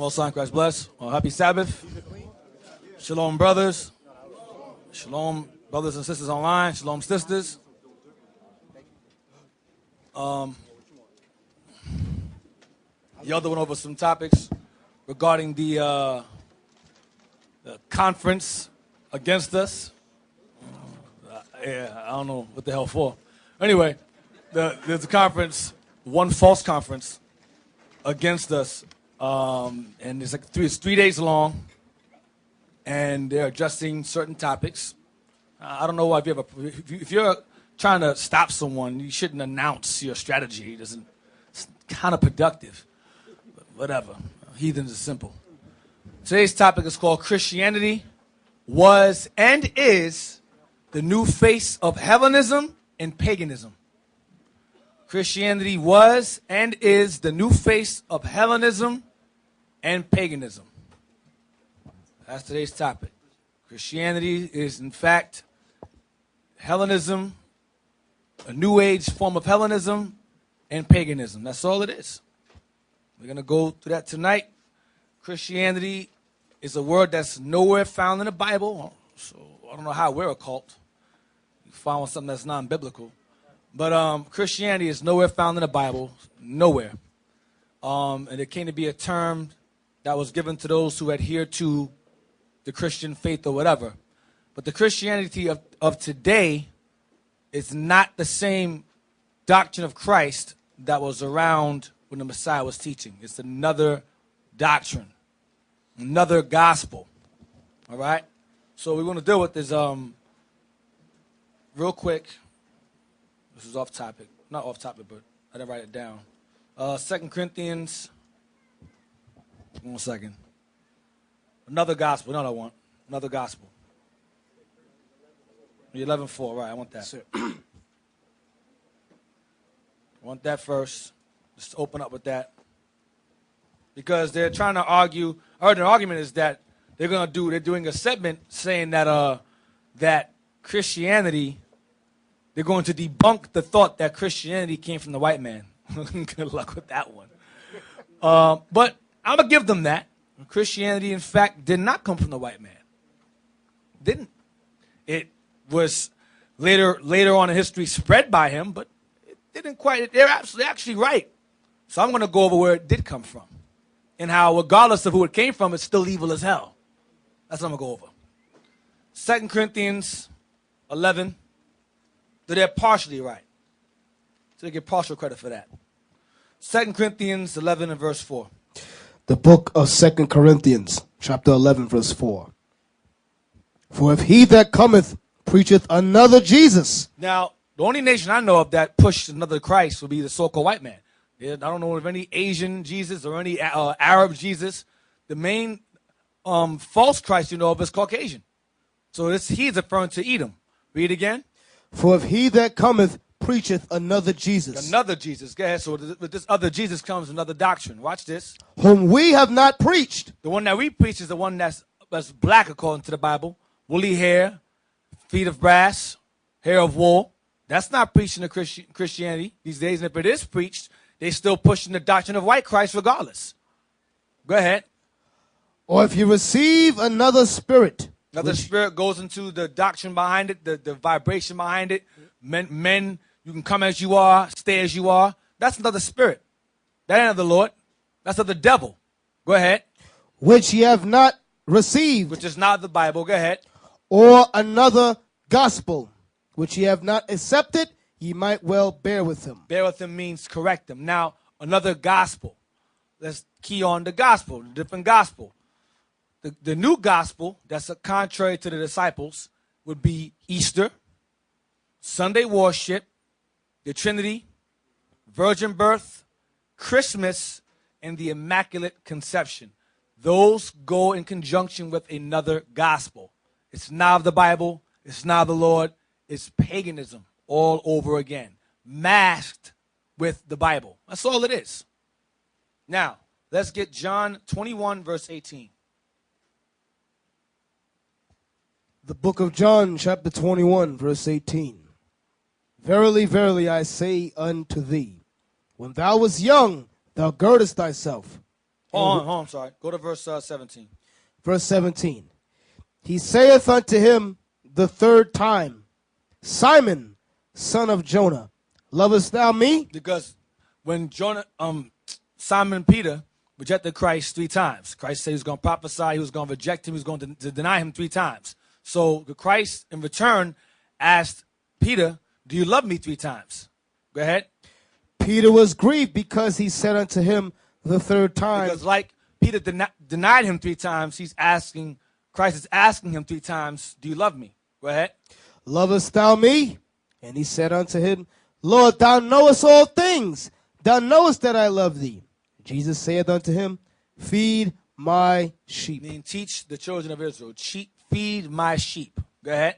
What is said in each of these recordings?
Most High Christ bless. Happy Sabbath. Shalom, brothers. Shalom, brothers and sisters online. Shalom, sisters. The other went over some topics regarding the conference against us. I don't know what the hell for. Anyway, there's a conference, one false conference against us. And it's like 3 days long, and they're addressing certain topics. I don't know why if you're trying to stop someone, you shouldn't announce your strategy. It's kind of productive, but whatever. Heathens is simple. Today's topic is called Christianity was and is the new face of Hellenism and paganism. Christianity was and is the new face of Hellenism and paganism. That's today's topic. Christianity is, in fact, Hellenism, a new age form of Hellenism and paganism. That's all it is. We're going to go through that tonight. Christianity is a word that's nowhere found in the Bible, so I don't know how we're a cult. You found something that's non-biblical. But Christianity is nowhere found in the Bible, nowhere. And it came to be a term that was given to those who adhere to the Christian faith or whatever. But the Christianity of today is not the same doctrine of Christ that was around when the Messiah was teaching. It's another doctrine, another gospel. All right? So what we want to deal with is, real quick, this is off topic. Not off topic, but I didn't write it down. 2 Corinthians. 1 second. Another gospel. No, I want. Another gospel. 11:4. Right, I want that. I want that first. Just open up with that. Because they're trying to argue, or their argument is that they're doing a segment saying that that Christianity, they're going to debunk the thought that Christianity came from the white man. Good luck with that one. But I'm going to give them that. Christianity, in fact, did not come from the white man. Didn't. It was later on in history spread by him, but it didn't quite. They're actually right. So I'm going to go over where it did come from and how, regardless of who it came from, it's still evil as hell. That's what I'm going to go over. 2 Corinthians 11. So they're partially right. So they get partial credit for that. 2 Corinthians 11 and verse 4. The book of 2 Corinthians, chapter 11, verse 4. For if he that cometh preacheth another Jesus. Now, the only nation I know of that pushed another Christ would be the so-called white man. I don't know of any Asian Jesus or any Arab Jesus. The main false Christ you know of is Caucasian. So he's referring to Edom. Read again. For if he that cometh preacheth another Jesus. Another Jesus. Go ahead. So with this other Jesus comes another doctrine. Watch this. Whom we have not preached. The one that we preach is the one that's black according to the Bible. Woolly hair, feet of brass, hair of wool. That's not preaching the Christianity these days. And if it is preached, they're still pushing the doctrine of white Christ regardless. Go ahead. Or if you receive another spirit. Another spirit goes into the doctrine behind it, the vibration behind it. Men, you can come as you are, stay as you are. That's another spirit. That ain't of the Lord. That's of the devil. Go ahead. Which ye have not received. Which is not the Bible. Go ahead. Or another gospel, which ye have not accepted, ye might well bear with him. Bear with him means correct him. Now, another gospel. Let's key on the gospel, the different gospel. The new gospel, that's contrary to the disciples, would be Easter, Sunday worship, the Trinity, virgin birth, Christmas, and the Immaculate Conception. Those go in conjunction with another gospel. It's not of the Bible. It's not of the Lord. It's paganism all over again, masked with the Bible. That's all it is. Now, let's get John 21, verse 18. The book of John, chapter 21, verse 18. Verily, verily, I say unto thee, when thou wast young, thou girdest thyself, Hold on, I'm sorry. Go to verse 17. Verse 17. He saith unto him the third time, Simon, son of Jonah, lovest thou me? Because when Simon Peter rejected Christ 3 times, Christ said he was going to prophesy, he was going to reject him, he was going to deny him 3 times. So the Christ, in return, asked Peter, do you love me 3 times? Go ahead. Peter was grieved because he said unto him the third time. Because like Peter denied him 3 times, Christ is asking him 3 times, do you love me? Go ahead. Lovest thou me? And he said unto him, Lord, thou knowest all things. Thou knowest that I love thee. Jesus saith unto him, feed my sheep. Meaning teach the children of Israel. Feed my sheep. Go ahead.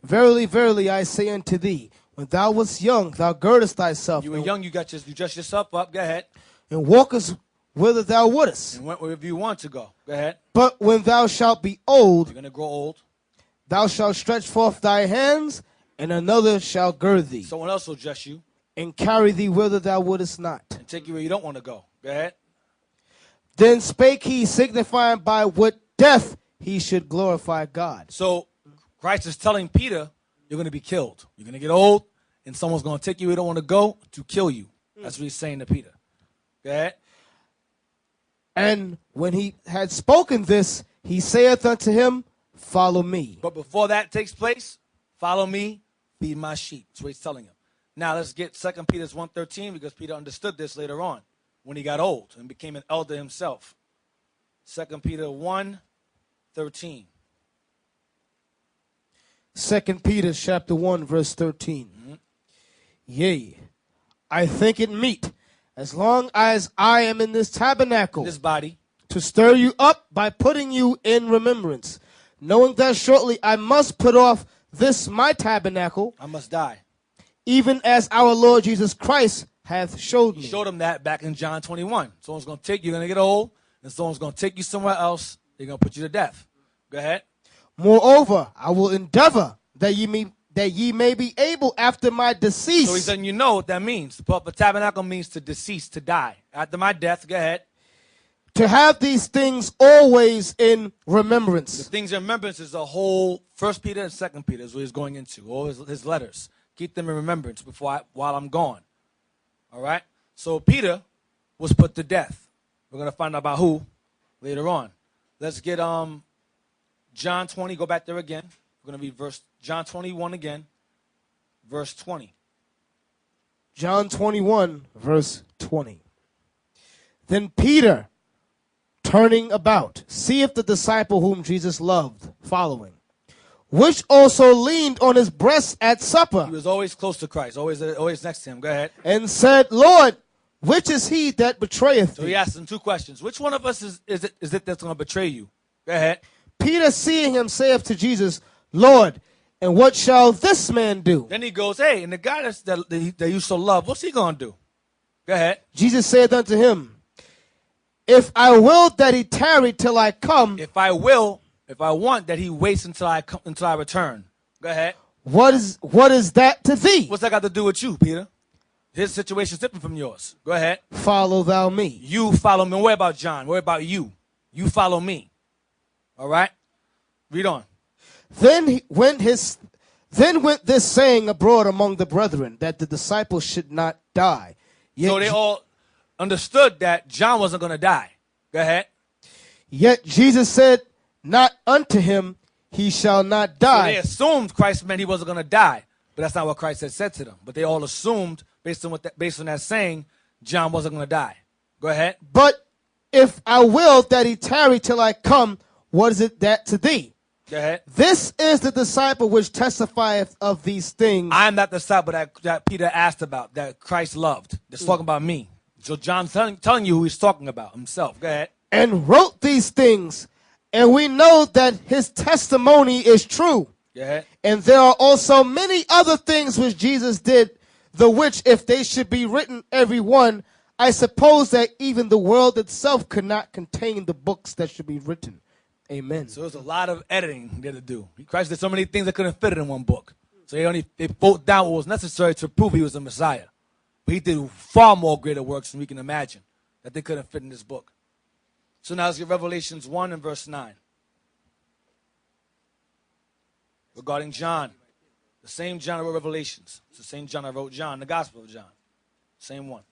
Verily, verily, I say unto thee, when thou wast young, thou girdest thyself. You were young, you dressed yourself up. Go ahead. And walkest whither thou wouldest. And went wherever you want to go. Go ahead. But when thou shalt be old, you're going to grow old. Thou shalt stretch forth thy hands, and another shall gird thee. Someone else will dress you. And carry thee whither thou wouldest not. And take you where you don't want to go. Go ahead. Then spake he, signifying by what death he should glorify God. So Christ is telling Peter, you're going to be killed. You're going to get old, and someone's going to take you where you don't want to go to kill you. That's what he's saying to Peter. Go ahead. And when he had spoken this, he saith unto him, follow me. But before that takes place, follow me, feed my sheep. That's what he's telling him. Now let's get 2 Peter 1:13, because Peter understood this later on when he got old and became an elder himself. 2 Peter 1:13. 2 Peter chapter 1, verse 13. Mm-hmm. Yea, I think it meet, as long as I am in this tabernacle, this body, to stir you up by putting you in remembrance, knowing that shortly I must put off this my tabernacle. I must die. Even as our Lord Jesus Christ hath showed me. He showed him that back in John 21. Someone's going to take you, you're going to get old, and someone's going to take you somewhere else. They're going to put you to death. Go ahead. Moreover, I will endeavor that ye may be able after my decease. So he's letting you know what that means. To put up a tabernacle means to decease, to die. After my death, go ahead. To have these things always in remembrance. The things in remembrance is the whole 1 Peter and 2 Peter is what he's going into. All his letters. Keep them in remembrance while I'm gone. All right? So Peter was put to death. We're going to find out about who later on. Let's get John 20. Go back there again. We're going to read John 21 again, verse 20. John 21, verse 20. Then Peter, turning about, seeth the disciple whom Jesus loved, following, which also leaned on his breast at supper. He was always close to Christ, always next to him. Go ahead. And said, Lord, which is he that betrayeth thee? So thee? he asked him 2 questions. Which one of us is it that's going to betray you? Go ahead. Peter, seeing him, saith to Jesus, Lord, and what shall this man do? Then he goes, hey, and the guy that you so love, what's he going to do? Go ahead. Jesus said unto him, if I will that he tarry till I come. If I want that he waits until I return. Go ahead. What is that to thee? What's that got to do with you, Peter? His situation is different from yours. Go ahead. Follow thou me. You follow me. Don't worry about John. Worry about you. You follow me. All right? Read on. Then went this saying abroad among the brethren, that the disciples should not die. Yet so they all understood that John wasn't going to die. Go ahead. Yet Jesus said not unto him, he shall not die. So they assumed Christ meant he wasn't going to die. But that's not what Christ had said to them. But they all assumed, based on that saying, John wasn't going to die. Go ahead. But if I will that he tarry till I come, what is it that to thee? Go ahead. This is the disciple which testifieth of these things. I am that disciple that Peter asked about, that Christ loved. That's talking about me. So John's telling you who he's talking about, himself. Go ahead. And wrote these things, and we know that his testimony is true. Go ahead. And there are also many other things which Jesus did, the which, if they should be written every one, I suppose that even the world itself could not contain the books that should be written. Amen. So there's a lot of editing there to do. Christ did so many things that couldn't fit it in one book. So they broke down what was necessary to prove he was the Messiah. But he did far more greater works than we can imagine that they couldn't fit in this book. So now let's get Revelations 1 and verse 9. Regarding John. The same John that wrote Revelations. It's the same John that wrote John, the Gospel of John. Same one.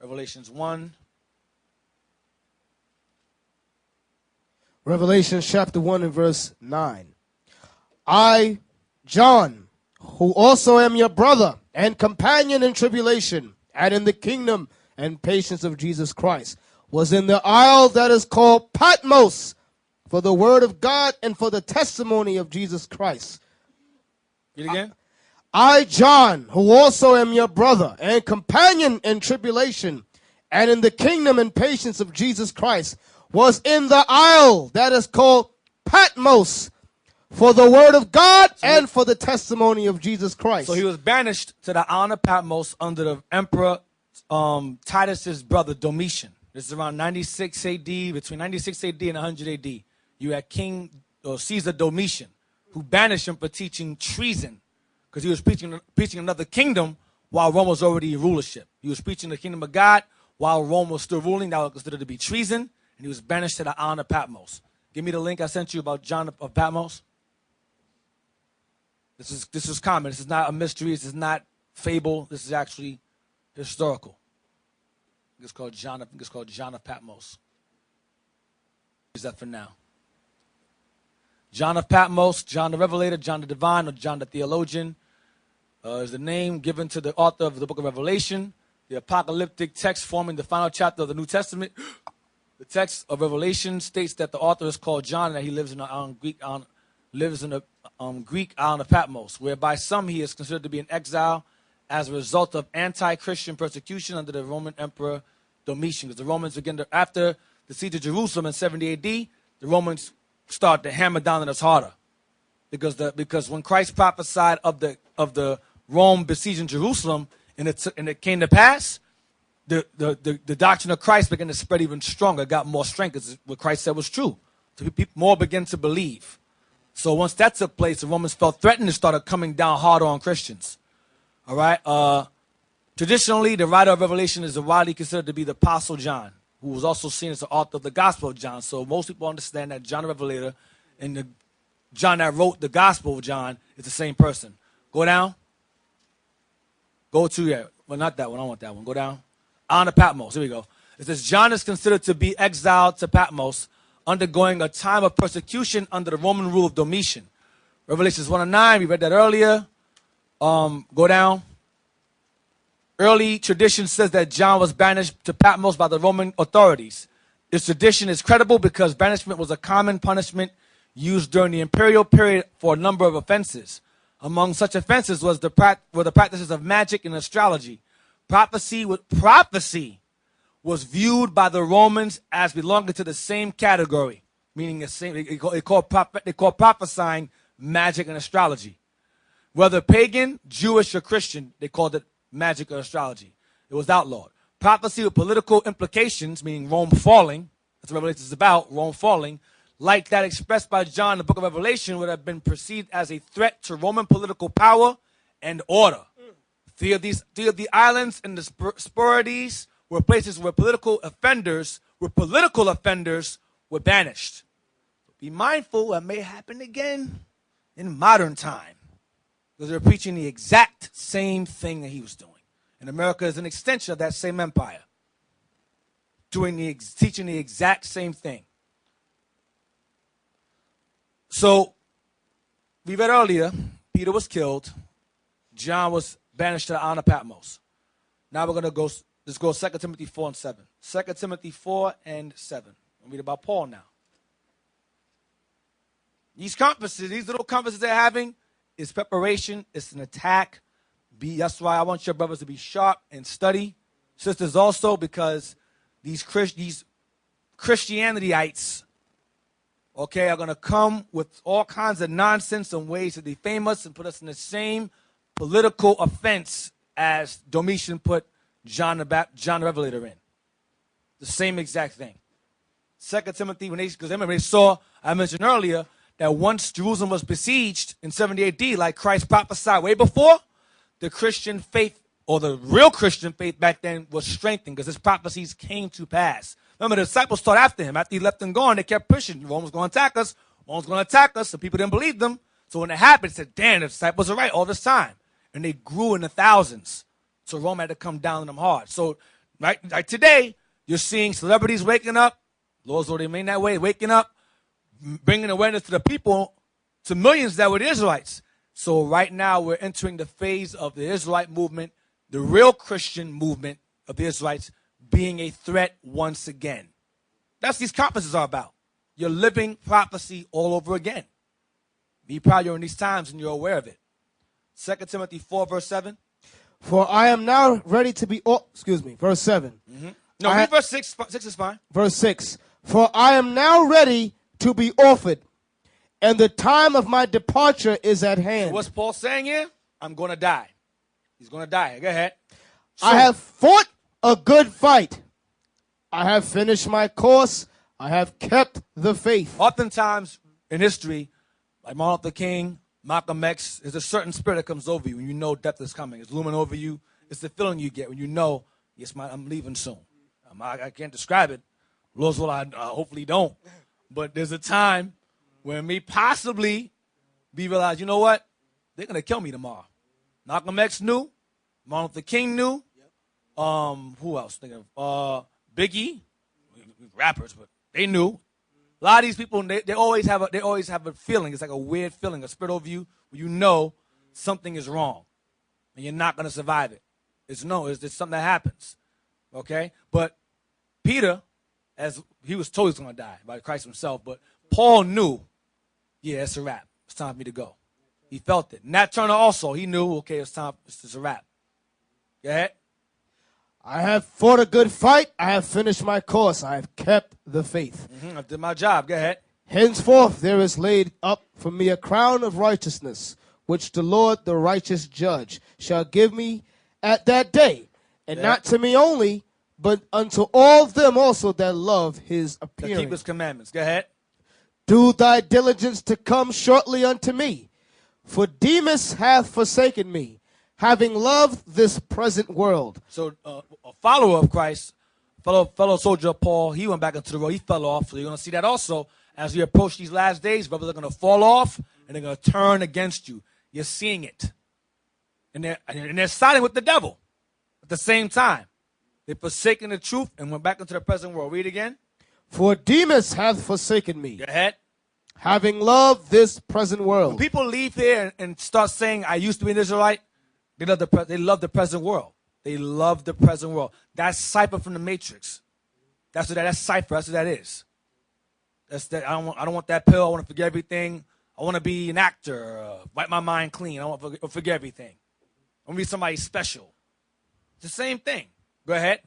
Revelations 1. Revelation chapter 1 and verse 9. I, John, who also am your brother and companion in tribulation and in the kingdom and patience of Jesus Christ, was in the isle that is called Patmos for the word of God and for the testimony of Jesus Christ. Read again. I, John, who also am your brother and companion in tribulation and in the kingdom and patience of Jesus Christ, was in the isle that is called Patmos for the word of God and for the testimony of Jesus Christ. So he was banished to the island of Patmos under the emperor Titus's brother Domitian. This is around 96 AD, between 96 AD and 100 AD. You had King Caesar Domitian, who banished him for teaching treason, because he was preaching another kingdom while Rome was already in rulership. He was preaching the kingdom of God while Rome was still ruling. That was considered to be treason, and he was banished to the island of Patmos. Give me the link I sent you about John of Patmos. This is common. This is not a mystery. This is not fable. This is actually historical. It's called John of Patmos. Use that for now. John of Patmos, John the Revelator, John the Divine, or John the Theologian is the name given to the author of the book of Revelation, the apocalyptic text forming the final chapter of the New Testament. The text of Revelation states that the author is called John and that he lives in the Greek island of Patmos, whereby some he is considered to be in exile as a result of anti-Christian persecution under the Roman Emperor Domitian. Because the Romans began to, after the siege of Jerusalem in 70 AD, the Romans start to hammer down on us harder, because when Christ prophesied of the Rome besieging Jerusalem and it came to pass, the doctrine of Christ began to spread even stronger, got more strength, because what Christ said was true. So people more began to believe. So once that took place, the Romans felt threatened and started coming down harder on Christians. All right. Traditionally, the writer of Revelation is widely considered to be the Apostle John, who was also seen as the author of the Gospel of John. So most people understand that John the Revelator and the John that wrote the Gospel of John is the same person. Go down. Go to, well, not that one. I want that one. Go down. On to Patmos. Here we go. It says, John is considered to be exiled to Patmos, undergoing a time of persecution under the Roman rule of Domitian. Revelations 1 and 9, we read that earlier. Go down. Early tradition says that John was banished to Patmos by the Roman authorities. This tradition is credible because banishment was a common punishment used during the imperial period for a number of offenses. Among such offenses were the practices of magic and astrology. Prophecy was viewed by the Romans as belonging to the same category, meaning the same. They call prophesying magic and astrology. Whether pagan, Jewish, or Christian, they called it magic or astrology. It was outlawed. Prophecy with political implications, meaning Rome falling, that's what Revelation is about, Rome falling, like that expressed by John in the book of Revelation, would have been perceived as a threat to Roman political power and order. Three of the islands and the Sporades were places where political offenders were banished. Be mindful, that may happen again in modern time, because they're preaching the exact same thing that he was doing. And America is an extension of that same empire, teaching the exact same thing. So, we read earlier, Peter was killed. John was banished to the island of Patmos. Now we're going to let's go 2 Timothy 4 and 7. 2 Timothy 4 and 7. We'll read about Paul now. These little conferences they're having, is preparation. It's an attack. That's why I want your brothers to be sharp and study. Sisters also, because these Christianityites, are going to come with all kinds of nonsense and ways to defame us and put us in the same political offense as Domitian put John the Revelator in. The same exact thing. 2 Timothy, because they saw, I mentioned earlier, that once Jerusalem was besieged in 70 AD, like Christ prophesied way before, the Christian faith, or the real Christian faith back then, was strengthened because his prophecies came to pass. Remember, the disciples started after him. After he left and gone, they kept pushing. Rome was going to attack us. Rome was going to attack us. The people didn't believe them. So when it happened, they said, damn, the disciples are right all this time. And they grew in the thousands. So Rome had to come down on them hard. So right today, you're seeing celebrities waking up. Lord's already made that way, waking up, bringing awareness to the people, to millions that were the Israelites. So right now, we're entering the phase of the Israelite movement, the real Christian movement of the Israelites being a threat once again. That's what these conferences are about. You're living prophecy all over again. Be proud you're in these times and you're aware of it. 2 Timothy 4, verse 7. For I am now ready to be... verse 7. Mm-hmm. No, read verse 6. 6 is fine. Verse 6. For I am now ready to be offered, and the time of my departure is at hand. So what's Paul saying here? I'm going to die. He's going to die. Go ahead. So, I have fought a good fight. I have finished my course. I have kept the faith. Oftentimes in history, like Martin Luther King, Malcolm X, there's a certain spirit that comes over you when you know death is coming. It's looming over you. It's the feeling you get when you know, yes, I'm leaving soon. I can't describe it. Lord's will, I hopefully don't. But there's a time when me possibly be realized, you know what? They're going to kill me tomorrow. Malcolm X knew. Martin Luther King knew. Who else? Biggie. Rappers, but they knew. A lot of these people, they always have a feeling. It's like a weird feeling, a spirit over you, where you know something is wrong, and you're not going to survive it. It's something that happens, okay? But Peter, as he was told he was going to die by Christ himself, but Paul knew, yeah, it's a wrap. It's time for me to go. He felt it. Nat Turner also, he knew, okay, it's time. It's a wrap. Go ahead. I have fought a good fight. I have finished my course. I have kept the faith. I did my job. Go ahead. Henceforth there is laid up for me a crown of righteousness, which the Lord, the righteous judge, shall give me at that day, and not to me only, but unto all them also that love his appearing. Keep his commandments. Go ahead. Do thy diligence to come shortly unto me, for Demas hath forsaken me, having loved this present world. So a follower of Christ, fellow soldier of Paul, he went back into the road. He fell off. So you're going to see that also as we approach these last days. Brothers are going to fall off, and they're going to turn against you. You're seeing it. And they're siding with the devil at the same time. They've forsaken the truth and went back into the present world. Read again. For Demas hath forsaken me. Go ahead. Having loved this present world. When people leave here and start saying, I used to be an Israelite, they love the present world. They love the present world. That's Cypher from the Matrix. That's Cypher. That's what that is. I don't want that pill. I want to forget everything. I want to be an actor. Wipe my mind clean. I want to forget everything. I want to be somebody special. It's the same thing. Go ahead.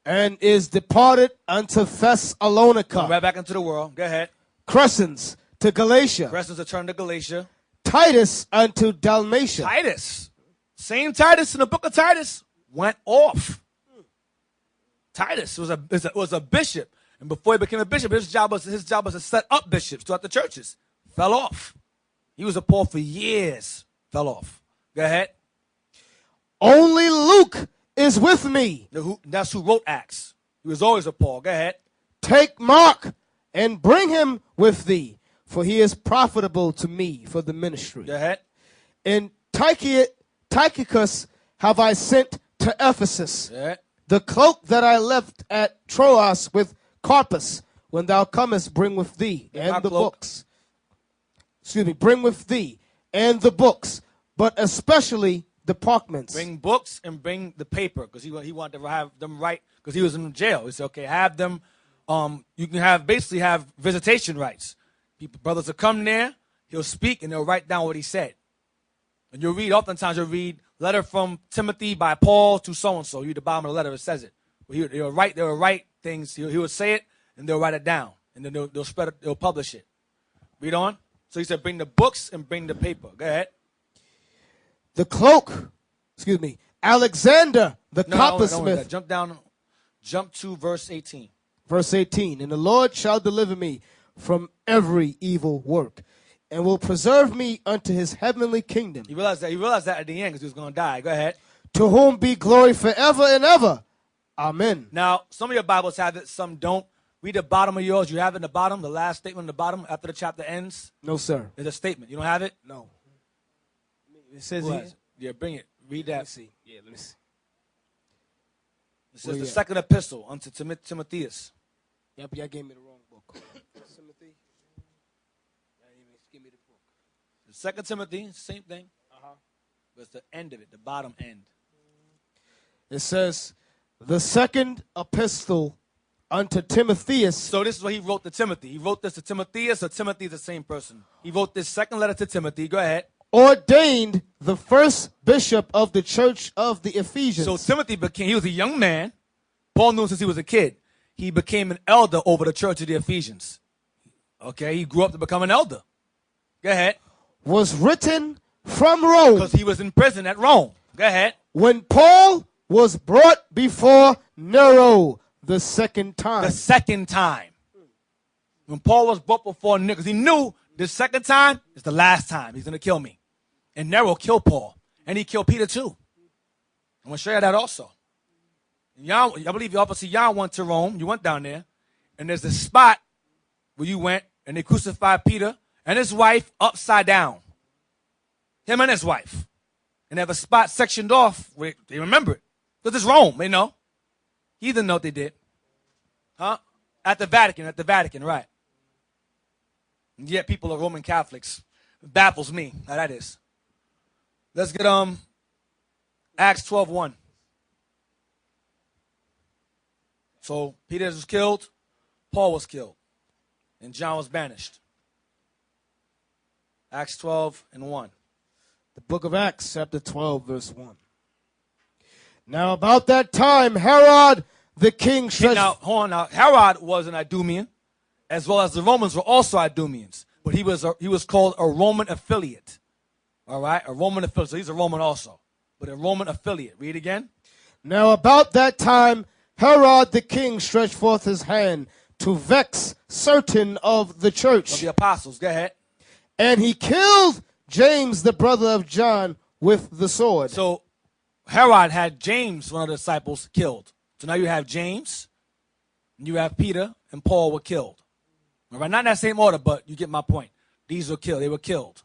And is departed unto Thessalonica. Right back into the world. Go ahead. Crescens to Galatia. Crescens returned to Galatia. Titus unto Dalmatia. Titus. Same Titus in the book of Titus went off. Titus was a bishop. And before he became a bishop, his job was to set up bishops throughout the churches. Fell off. He was a Paul for years. Fell off. Go ahead. Only Luke is with me. That's who wrote Acts. He was always a Paul. Go ahead. Take Mark and bring him with thee, for he is profitable to me for the ministry. Go ahead. And Tychicus have I sent to Ephesus. Yeah. The cloak that I left at Troas with Carpus, when thou comest, bring with thee and the books. Bring with thee and the books, but especially the parchments. Bring books and bring the paper, because he wanted to have them write, because he was in jail. He said, okay, have them. You can basically have visitation rights. Brothers will come there, he'll speak, and they'll write down what he said. And oftentimes you'll read letter from Timothy by Paul to so-and-so. You read the bottom of the letter, it says it. They'll write things, he will say it, and they'll write it down. And then they'll spread it, they'll publish it. Read on. So he said, bring the books and bring the paper. Go ahead. The cloak, Alexander, the coppersmith. Jump to verse 18. Verse 18, and the Lord shall deliver me from every evil work, and will preserve me unto his heavenly kingdom. He realized that at the end because he was going to die. Go ahead. To whom be glory forever and ever. Amen. Now, some of your Bibles have it, some don't. Read the bottom of yours. You have it in the bottom, the last statement in the bottom after the chapter ends. No, sir. There's a statement. You don't have it? No. It says Who here. has it? Yeah, bring it. Read Let me that. see. Yeah, let me see. It says Where the you at? second epistle unto Timotheus. Yep, y'all gave me the wrong book. Timothy. Y'all didn't even give me the book. The second Timothy, same thing. But it's the end of it, the bottom end. It says, the second epistle unto Timotheus. So this is what he wrote to Timothy. He wrote this to Timotheus, or Timothy is the same person. He wrote this second letter to Timothy. Go ahead. Ordained the first bishop of the church of the Ephesians. So Timothy he was a young man. Paul knew him since he was a kid. He became an elder over the church of the Ephesians. Okay, he grew up to become an elder. Go ahead. Was written from Rome. Because he was in prison at Rome. Go ahead. When Paul was brought before Nero the second time. The second time. When Paul was brought before Nero, because he knew the second time is the last time. He's going to kill me. And Nero killed Paul. And he killed Peter too. I'm going to show you that also. Y'all, I believe you obviously y'all went to Rome. You went down there. And there's a spot where you went and they crucified Peter and his wife upside down. Him and his wife. And they have a spot sectioned off where they remember it. Because it's Rome, they know. He didn't know what they did. Huh? At the Vatican, right. And yet people are Roman Catholics. It baffles me how that is. Let's get Acts 12:1. So Peter was killed, Paul was killed, and John was banished. Acts 12:1. The book of Acts, chapter 12, verse 1. Now about that time, Herod the king stretched... Now, hold on. Now, Herod was an Idumean, as well as the Romans were also Idumeans. But he was called a Roman affiliate. All right? A Roman affiliate. So he's a Roman also. But a Roman affiliate. Read again. Now about that time, Herod the king stretched forth his hand to vex certain of the church. Of the apostles. Go ahead. And he killed James, the brother of John, with the sword. So Herod had James, one of the disciples, killed. So now you have James, and you have Peter, and Paul were killed. All right, not in that same order, but you get my point. These were killed. They were killed.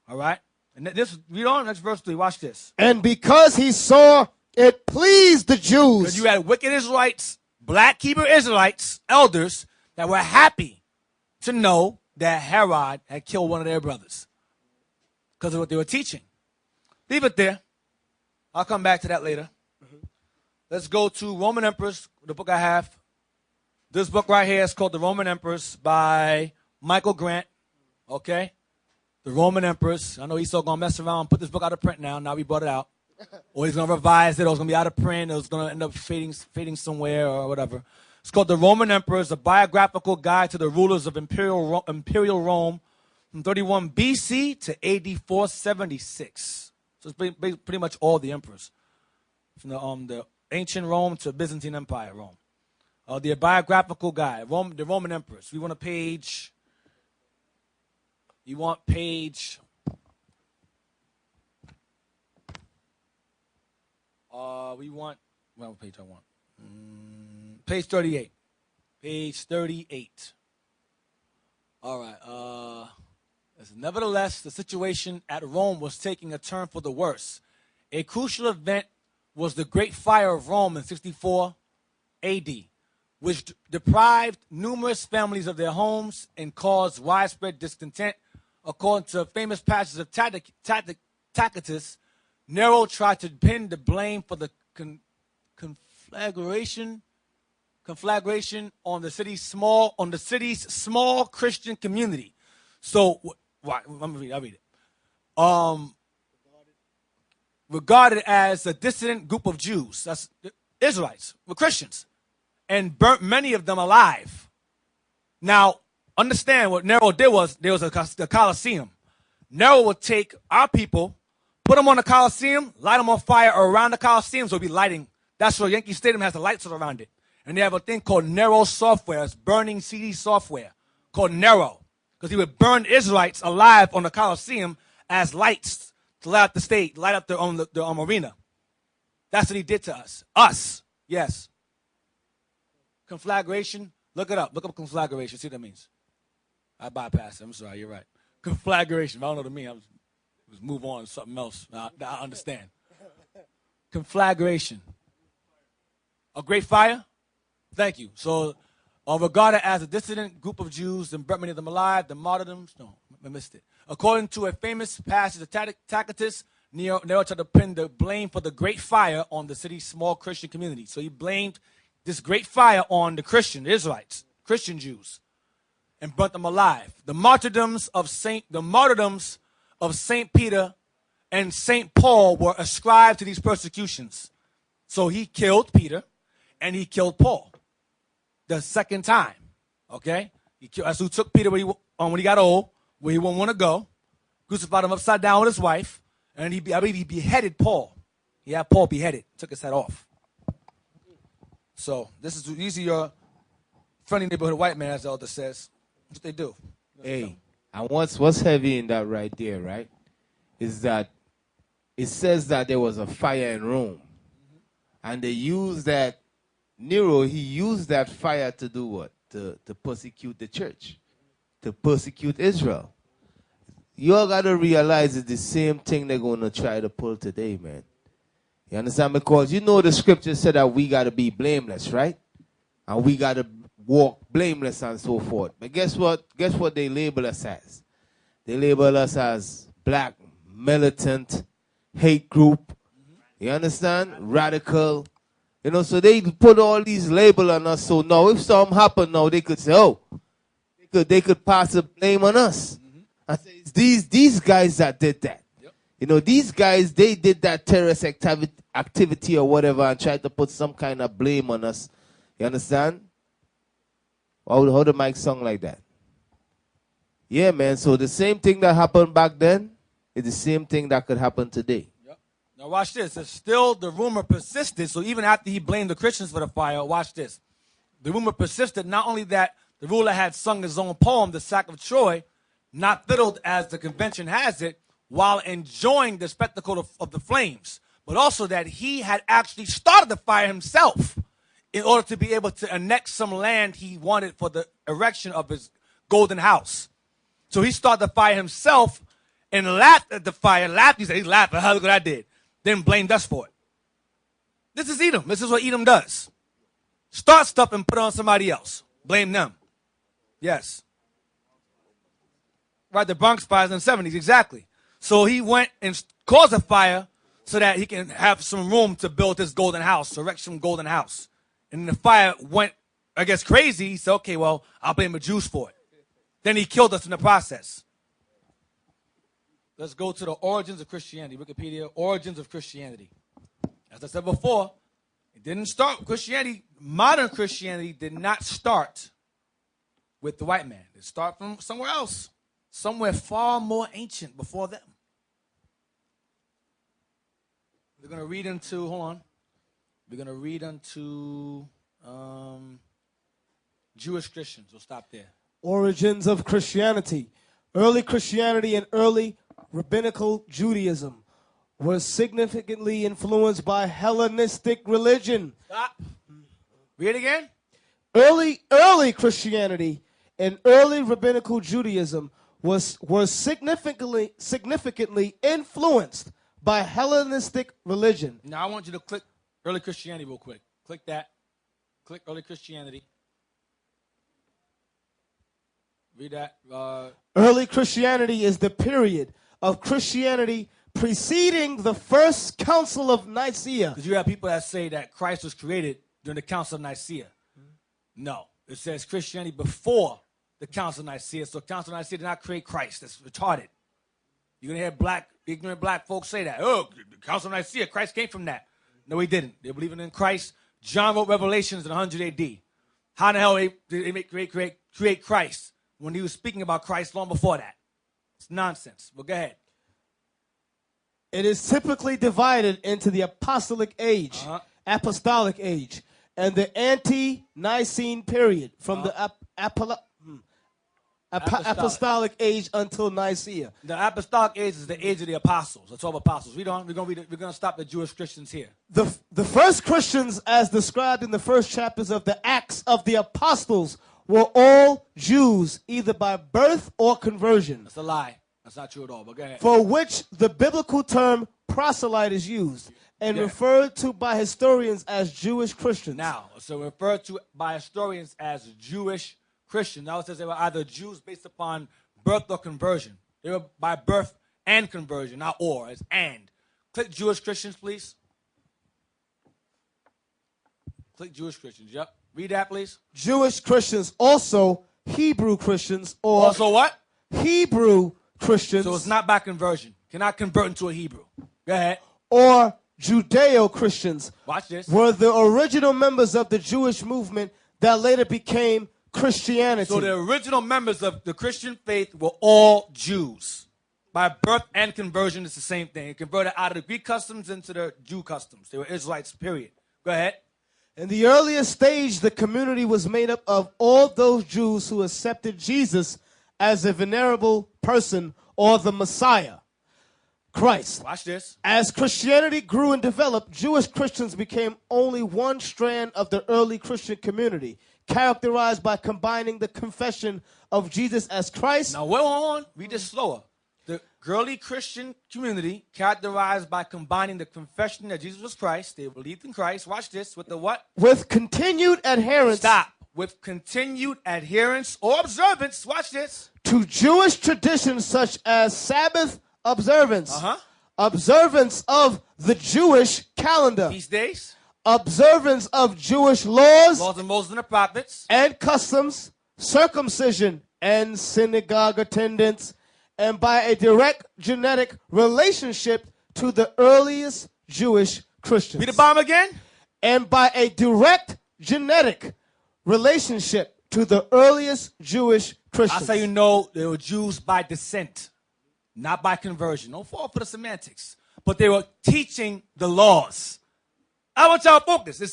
All right? And this, read on, next verse 3. Watch this. And because he saw it pleased the Jews. Because you had wicked Israelites, black Hebrew Israelites, elders, that were happy to know that Herod had killed one of their brothers. Because of what they were teaching. Leave it there. I'll come back to that later. Let's go to Roman Emperors, the book I have. This book right here is called The Roman Emperors by Michael Grant. Okay? The Roman Emperors. I know he's still going to mess around and put this book out of print now. Now we brought it out. Or he's going to revise it, or it's going to be out of print, or it's going to end up fading somewhere, or whatever. It's called The Roman Emperors, a biographical guide to the rulers of Imperial Rome from 31 BC to AD 476. So it's pretty much all the emperors. From the ancient Rome to Byzantine Empire Rome. The biographical guide, the Roman emperors. We want a page. You want page. What page I want? Page 38. Page 38. All right. Nevertheless, the situation at Rome was taking a turn for the worse. A crucial event was the Great Fire of Rome in 64 AD, which deprived numerous families of their homes and caused widespread discontent. According to famous passages of Tacitus, Nero tried to pin the blame for the conflagration on the city's small Christian community. So, I'll read it. Regarded as a dissident group of Jews, that's Israelites, were Christians, and burnt many of them alive. Now, understand what Nero did was, there was a Colosseum. Nero would take our people, put them on the Colosseum, light them on fire around the Colosseum, so it'll be lighting. That's why Yankee Stadium has the lights around it. And they have a thing called Nero software. It's burning CD software called Nero. Because he would burn Israelites alive on the Colosseum as lights to light up the stage, light up the arena. That's what he did to us. Us, yes. Conflagration. Look it up. Look up conflagration. See what that means. I bypassed it. I'm sorry. You're right. Conflagration. If I don't know what it means, let's move on to something else. I understand. Conflagration. A great fire? Thank you. So, regarded as a dissident group of Jews and burnt many of them alive, the martyrdoms. No, I missed it. According to a famous passage of Tacitus, Nero tried to pin the blame for the great fire on the city's small Christian community. So he blamed this great fire on the Israelites, Christian Jews, and burnt them alive. The martyrdoms of Saint Peter and Saint Paul were ascribed to these persecutions. So he killed Peter and he killed Paul the second time. Okay? That's who took Peter when he got old, where he wouldn't want to go, crucified him upside down with his wife, and I believe he beheaded Paul. He had Paul beheaded, took his head off. So these are your friendly neighborhood white man, as the elder says. That's what they do. Hey, and what's heavy in that right there, right, is that it says that there was a fire in Rome. Mm-hmm. And they used that, Nero, he used that fire to do what? To persecute the church, to persecute Israel. You all got to realize it's the same thing they're going to try to pull today, man. You understand? Because you know the scripture said that we got to be blameless, right? And we got to walk blameless and so forth. But guess what? Guess what they label us as? They label us as black, militant, hate group. You understand? Radical. You know, so they put all these labels on us. So now if something happened now, they could say, oh, they could pass the blame on us. I say, it's these guys that did that. Yep. You know, these guys, they did that terrorist activity or whatever and tried to put some kind of blame on us. You understand? How the mic song like that? Yeah, man. So the same thing that happened back then is the same thing that could happen today. Yep. Now watch this. It's still the rumor persisted. So even after he blamed the Christians for the fire, watch this. The rumor persisted not only that the ruler had sung his own poem, The Sack of Troy, not fiddled as the convention has it, while enjoying the spectacle of the flames, but also that he had actually started the fire himself in order to be able to annex some land he wanted for the erection of his golden house. So he started the fire himself and laughed at the fire, he said, he laughed at how good I did, then blamed us for it. This is Edom. This is what Edom does. Start stuff and put it on somebody else. Blame them. Yes. Right, the Bronx fires in the 70s, exactly. So he went and caused a fire so that he can have some room to build his golden house, erect some golden house. And the fire went, I guess, crazy. He said, okay, well, I'll blame the Jews for it. Then he killed us in the process. Let's go to the origins of Christianity. Wikipedia, origins of Christianity. As I said before, it didn't start, modern Christianity did not start with the white man. It started from somewhere else. Somewhere far more ancient before them. We're going to read into, hold on. We're going to read into Jewish Christians. We'll stop there. Origins of Christianity. Early Christianity and early rabbinical Judaism were significantly influenced by Hellenistic religion. Stop. Read it again. Early Christianity and early rabbinical Judaism were significantly influenced by Hellenistic religion. Now I want you to click early Christianity real quick. Click that. Click early Christianity. Read that. Early Christianity is the period of Christianity preceding the first Council of Nicaea. Because you have people that say that Christ was created during the Council of Nicaea. No. It says Christianity before the Council of Nicaea. So Council of Nicaea did not create Christ. That's retarded. You're going to hear ignorant black folks say that. Oh, the Council of Nicaea, Christ came from that. No, he didn't. They believe in Christ. John wrote Revelations in 100 AD. How in the hell did they create Christ when he was speaking about Christ long before that? It's nonsense. Well, go ahead. It is typically divided into the apostolic age, and the ante-Nicene period from the apostolic age until Nicaea. The apostolic age is the age of the apostles, the 12 apostles. We're gonna stop the Jewish Christians here. The first Christians, as described in the first chapters of the Acts of the Apostles, were all Jews, either by birth or conversion. That's a lie. That's not true at all, but go ahead. For which the biblical term proselyte is used and referred to by historians as Jewish Christians. Now, so referred to by historians as Jewish Christians. Now it says they were either Jews based upon birth or conversion. They were by birth and conversion, not or, it's and. Click Jewish Christians, please. Click Jewish Christians, yep. Read that, please. Jewish Christians, also Hebrew Christians, or Also what? Hebrew Christians. So it's not by conversion. Cannot convert into a Hebrew. Go ahead. Or Judeo-Christians. Watch this. Were the original members of the Jewish movement that later became Christianity. So the original members of the Christian faith were all Jews. By birth and conversion, it's the same thing. It converted out of the Greek customs into the Jew customs. They were Israelites, period. Go ahead. In the earliest stage, the community was made up of all those Jews who accepted Jesus as a venerable person or the Messiah, Christ. Watch this. As Christianity grew and developed, Jewish Christians became only one strand of the early Christian community, characterized by combining the confession of Jesus as Christ. Now, hold on. Read this slower. The early Christian community characterized by combining the confession that Jesus was Christ, they believed in Christ. Watch this. With the what? With continued adherence. Stop. With continued adherence or observance. Watch this. To Jewish traditions such as Sabbath observance. Observance of the Jewish calendar. Feast days. Observance of Jewish laws. Laws of Moses and the prophets. And customs. Circumcision and synagogue attendance. And by a direct genetic relationship to the earliest Jewish Christians. Read the bottom again. And by a direct genetic relationship to the earliest Jewish Christians. That's how you know they were Jews by descent, not by conversion. Don't fall for the semantics. But they were teaching the laws. I want y'all to focus. It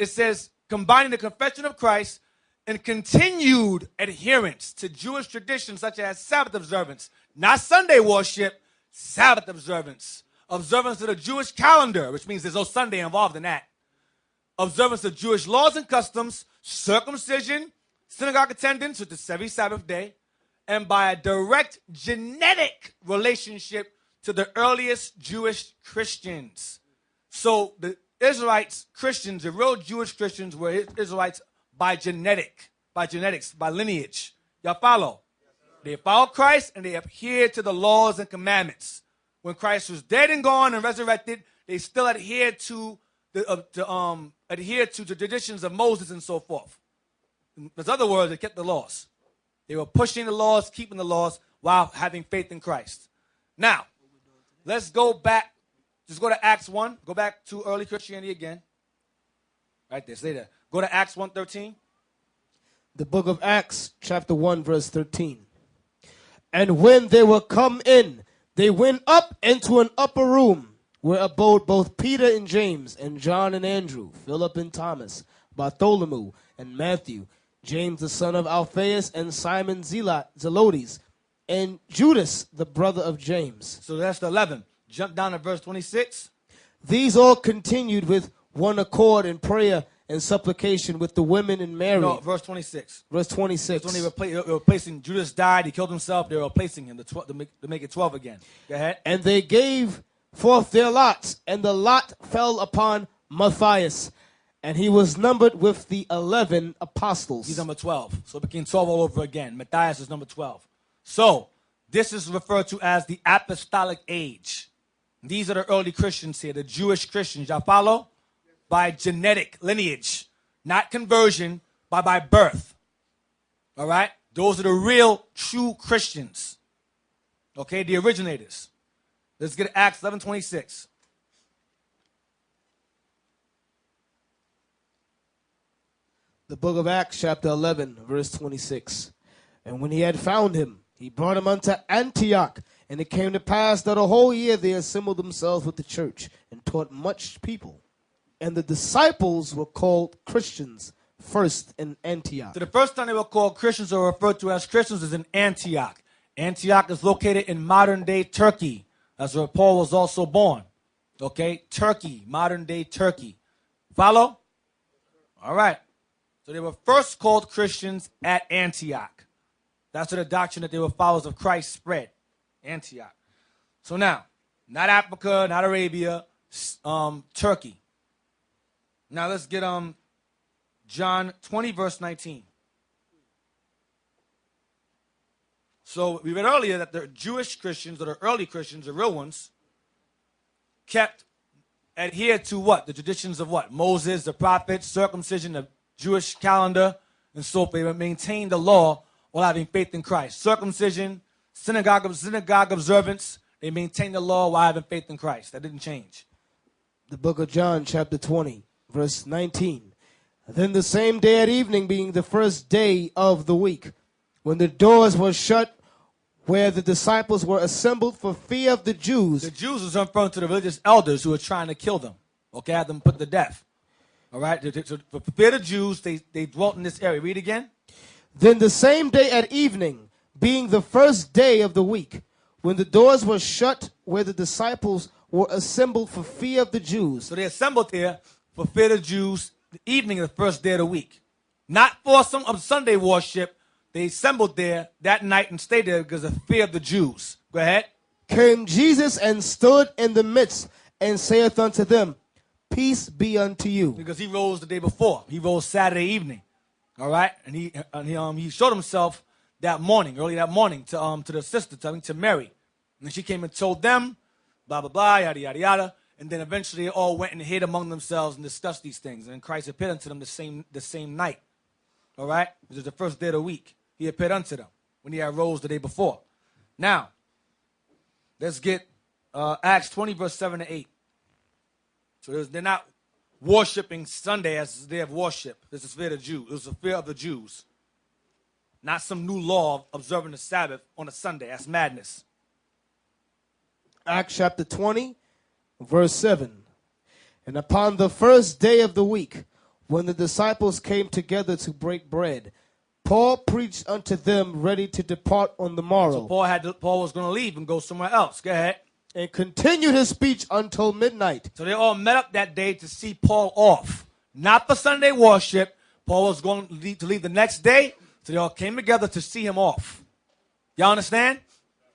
says combining the confession of Christ and continued adherence to Jewish traditions such as Sabbath observance, not Sunday worship, Sabbath observance. Observance of the Jewish calendar, which means there's no Sunday involved in that. Observance of Jewish laws and customs, circumcision, synagogue attendance, which is every Sabbath day, and by a direct genetic relationship to the earliest Jewish Christians. So the Israelites, Christians, the real Jewish Christians were Israelites by genetics, by lineage. Y'all follow? They follow Christ and they adhere to the laws and commandments. When Christ was dead and gone and resurrected, they still adhered to the traditions of Moses and so forth. In other words, they kept the laws. They were pushing the laws, keeping the laws, while having faith in Christ. Now, let's go back. Just go to Acts 1. Go back to early Christianity again. Right there, stay there. Go to Acts 1:13. The book of Acts, chapter 1, verse 13. And when they were come in, they went up into an upper room, where abode both Peter and James, and John and Andrew, Philip and Thomas, Bartholomew and Matthew, James the son of Alphaeus, and Simon Zelotes, and Judas, the brother of James. So that's the 11. Jump down to verse 26. These all continued with one accord in prayer and supplication with the women and Mary. No, verse 26. Verse 26. That's when they were replacing. Judas died. He killed himself. They were replacing him to make it 12 again. Go ahead. And they gave forth their lots, and the lot fell upon Matthias, and he was numbered with the 11 apostles. He's number 12. So it became 12 all over again. Matthias is number 12. So this is referred to as the apostolic age. These are the early Christians here, the Jewish Christians. Y'all follow? By genetic lineage, not conversion, but by birth. All right? Those are the real, true Christians. Okay, the originators. Let's get Acts 11:26. The book of Acts, chapter 11, verse 26. And when he had found him, he brought him unto Antioch. And it came to pass that a whole year they assembled themselves with the church and taught much people. And the disciples were called Christians first in Antioch? So the first time they were called Christians or referred to as Christians is in Antioch. Antioch is located in modern-day Turkey. That's where Paul was also born. Okay, Turkey, modern-day Turkey. Follow? All right. So they were first called Christians at Antioch. That's where the doctrine that they were followers of Christ spread. Antioch. So now, not Africa, not Arabia, Turkey. Now let's get John 20, verse 19. So we read earlier that the Jewish Christians, or the early Christians, the real ones, adhered to what? The traditions of what? Moses, the prophets, circumcision, the Jewish calendar, and so forth. They maintained the law while having faith in Christ. Circumcision, synagogue observance, they maintained the law while having faith in Christ. That didn't change. The book of John, chapter 20, verse 19. Then the same day at evening, being the first day of the week, when the doors were shut where the disciples were assembled for fear of the Jews. The Jews was referring to the religious elders who were trying to kill them. Okay, had them put to death. All right, so for fear of the Jews, they dwelt in this area. Read again. Then the same day at evening, being the first day of the week, when the doors were shut where the disciples were assembled for fear of the Jews. So they assembled here for fear of the Jews, the evening of the first day of the week. Not for some of Sunday worship. They assembled there that night and stayed there because of fear of the Jews. Go ahead. Came Jesus and stood in the midst and saith unto them, Peace be unto you. Because he rose the day before. He rose Saturday evening. All right? And he showed himself that morning, early that morning, to the sister, to Mary. And she came and told them, blah, blah, blah, yada, yada, yada. And then eventually they all went and hid among themselves and discussed these things. And Christ appeared unto them the same night. All right? This is the first day of the week. He appeared unto them when he had rose the day before. Now, let's get Acts 20, verse 7 to 8. So they're not worshiping Sunday as a day of worship. This is fear of the Jews. It was the fear of the Jews. Not some new law of observing the Sabbath on a Sunday. That's madness. Acts chapter 20, verse 7. And upon the first day of the week, when the disciples came together to break bread, Paul preached unto them ready to depart on the morrow. So Paul was going to leave and go somewhere else. Go ahead. And continued his speech until midnight. So they all met up that day to see Paul off. Not for Sunday worship. Paul was going to leave the next day. So they all came together to see him off. Y'all understand?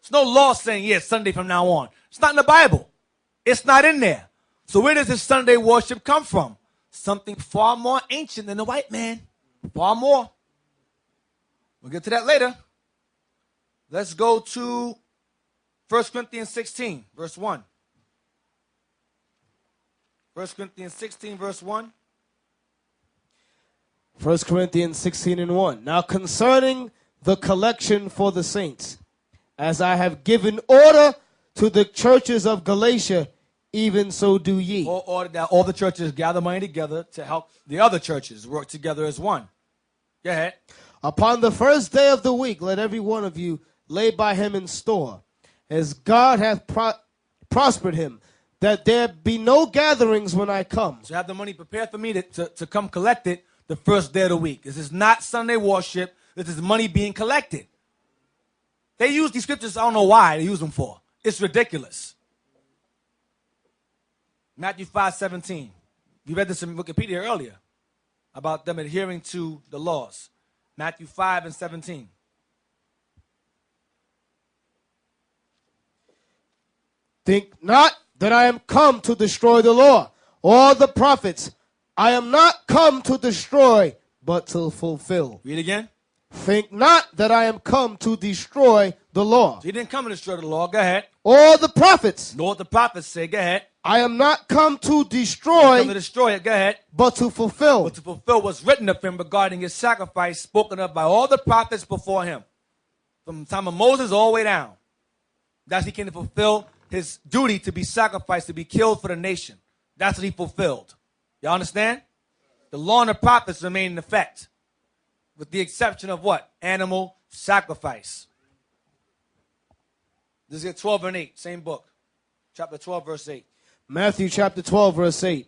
There's no law saying, yes, Sunday from now on. It's not in the Bible. It's not in there. So where does this Sunday worship come from? Something far more ancient than the white man. Far more. We'll get to that later. Let's go to 1 Corinthians 16, verse 1. 1 Corinthians 16, verse 1. 1 Corinthians 16 and 1. Now concerning the collection for the saints, as I have given order to the churches of Galatia, even so do ye. Order that all the churches gather money together to help the other churches work together as one. Go ahead. Upon the first day of the week, let every one of you lay by him in store, as God hath prospered him, that there be no gatherings when I come. So have the money prepared for me to come collect it the first day of the week. This is not Sunday worship. This is money being collected. They use these scriptures, I don't know why they use them for. It's ridiculous. Matthew 5:17. We read this in Wikipedia earlier about them adhering to the laws. Matthew 5 and 17. Think not that I am come to destroy the law or the prophets. I am not come to destroy, but to fulfill. Read again. Think not that I am come to destroy the law. So he didn't come to destroy the law. Go ahead. Or the prophets. Know what the prophets say. Go ahead. I am not come to destroy, Come to destroy it. Go ahead. but to fulfill. But to fulfill what's written of him regarding his sacrifice spoken of by all the prophets before him. From the time of Moses all the way down. That's he came to fulfill his duty to be sacrificed, to be killed for the nation. That's what he fulfilled. Y'all understand? The law and the prophets remain in effect. With the exception of what? Animal sacrifice. This is 12 and 8. Same book. Chapter 12, verse 8. Matthew chapter 12, verse 8.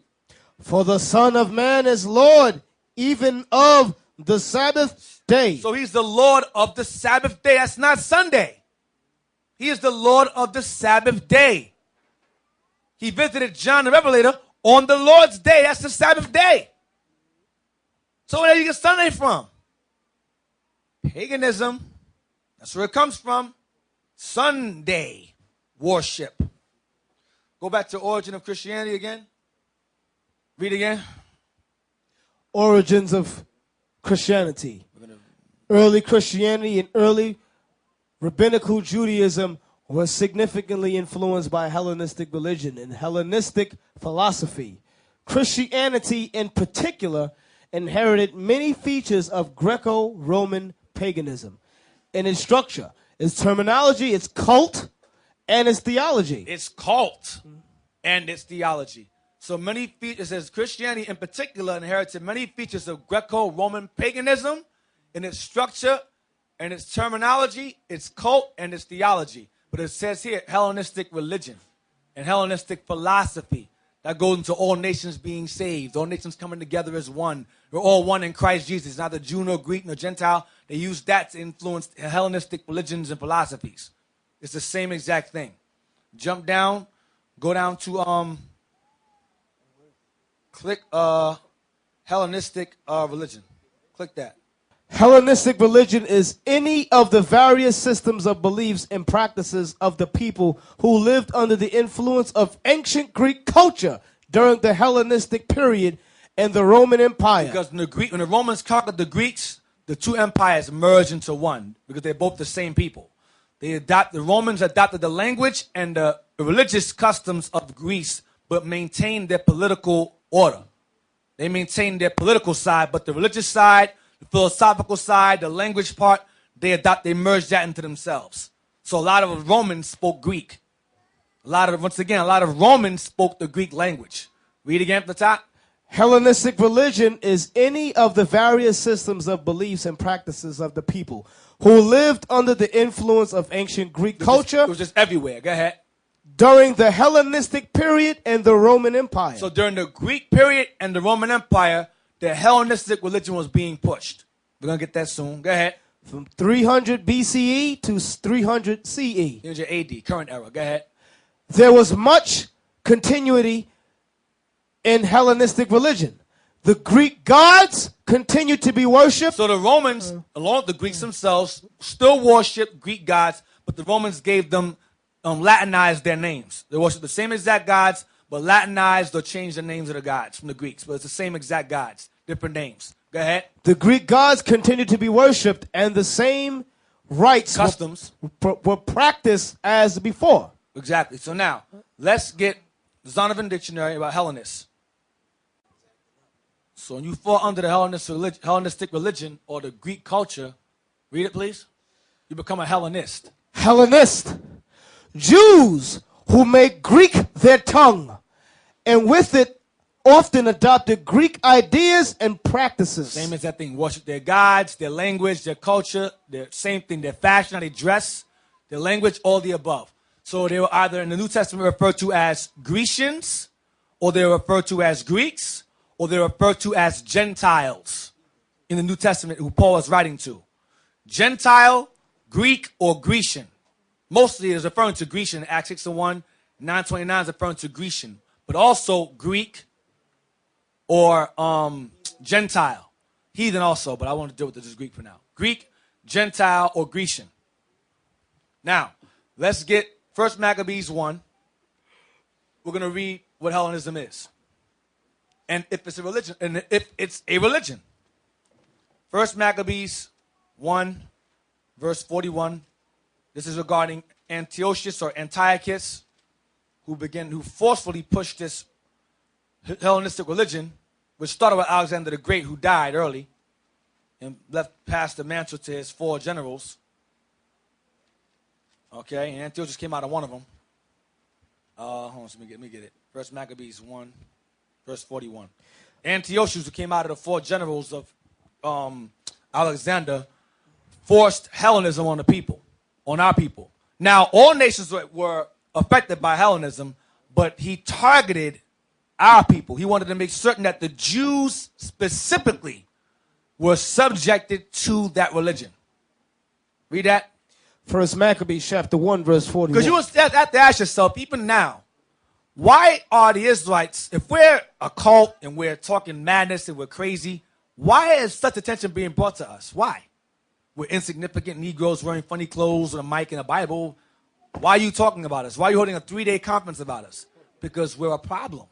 For the Son of Man is Lord even of the Sabbath day. So he's the Lord of the Sabbath day. That's not Sunday. He is the Lord of the Sabbath day. He visited John the Revelator on the Lord's day. That's the Sabbath day. So where do you get Sunday from? Paganism. That's where it comes from. Sunday worship. Go back to origin of Christianity again. Read again. Origins of Christianity. Early Christianity and early rabbinical Judaism was significantly influenced by Hellenistic religion and Hellenistic philosophy. Christianity, in particular, inherited many features of Greco-Roman paganism in its structure, its terminology, its cult, and its theology. It's cult and its theology. So many features, as Christianity in particular inherited many features of Greco-Roman paganism in its structure and its terminology, its cult, and its theology. But it says here Hellenistic religion and Hellenistic philosophy. That goes into all nations being saved, all nations coming together as one. We're all one in Christ Jesus, neither Jew nor Greek nor Gentile. They use that to influence Hellenistic religions and philosophies. It's the same exact thing. Jump down, go down to click Hellenistic religion. Click that. Hellenistic religion is any of the various systems of beliefs and practices of the people who lived under the influence of ancient Greek culture during the Hellenistic period and the Roman Empire. Because when the Romans conquered the Greeks, the two empires merged into one because they're both the same people. The Romans adopted the language and the religious customs of Greece, but maintained their political order. They maintained their political side, but the religious side, the philosophical side, the language part, they merged that into themselves. So a lot of Romans spoke Greek. A lot of Romans spoke the Greek language. Read again from the top. Hellenistic religion is any of the various systems of beliefs and practices of the people who lived under the influence of ancient Greek culture. It was just everywhere. Go ahead. During the Hellenistic period and the Roman Empire. So during the Greek period and the Roman Empire, the Hellenistic religion was being pushed. We're going to get that soon. Go ahead. From 300 BCE to 300 CE. 300 AD, current era. Go ahead. There was much continuity in Hellenistic religion. The Greek gods continued to be worshipped. So the Romans, along with the Greeks themselves, still worshiped Greek gods, but the Romans gave them, Latinized their names. They worshiped the same exact gods, but Latinized or changed the names of the gods from the Greeks. But it's the same exact gods, different names. Go ahead. The Greek gods continued to be worshipped, and the same rites, customs were practiced as before. Exactly. So now, let's get the Zondervan Dictionary about Hellenists. So when you fall under the Hellenistic religion or the Greek culture, read it please, you become a Hellenist. Hellenist. Jews who make Greek their tongue, and with it often adopted Greek ideas and practices. Same as that thing, worship their gods, their language, their culture, their same thing, their fashion, how they dress, their language, all the above. So they were either in the New Testament referred to as Grecians, or they were referred to as Greeks, or they were referred to as Gentiles in the New Testament, who Paul is writing to. Gentile, Greek, or Grecian. Mostly it is referring to Grecian. Acts 6:1, 9:29 is referring to Grecian. But also Greek or Gentile. Heathen also, but I want to deal with this as Greek for now. Greek, Gentile, or Grecian. Now, let's get 1 Maccabees 1. We're going to read what Hellenism is. And if it's a religion, and if it's a religion. 1 Maccabees 1, verse 41. This is regarding Antiochus or Antiochus, who forcefully pushed this Hellenistic religion, which started with Alexander the Great, who died early and passed the mantle to his 4 generals. Okay, and Antiochus came out of one of them. Hold on, let me get it. 1 Maccabees 1, verse 41. Antiochus, who came out of the 4 generals of Alexander, forced Hellenism on the people. On our people. Now, all nations were affected by Hellenism, but he targeted our people. He wanted to make certain that the Jews specifically were subjected to that religion. Read that. First Maccabees chapter 1, verse 41. Because you have to ask yourself, even now, why are the Israelites, if we're a cult and we're talking madness and we're crazy, why is such attention being brought to us? Why? We're insignificant Negroes wearing funny clothes with a mic and a Bible. Why are you talking about us? Why are you holding a 3-day conference about us? Because we're a problem.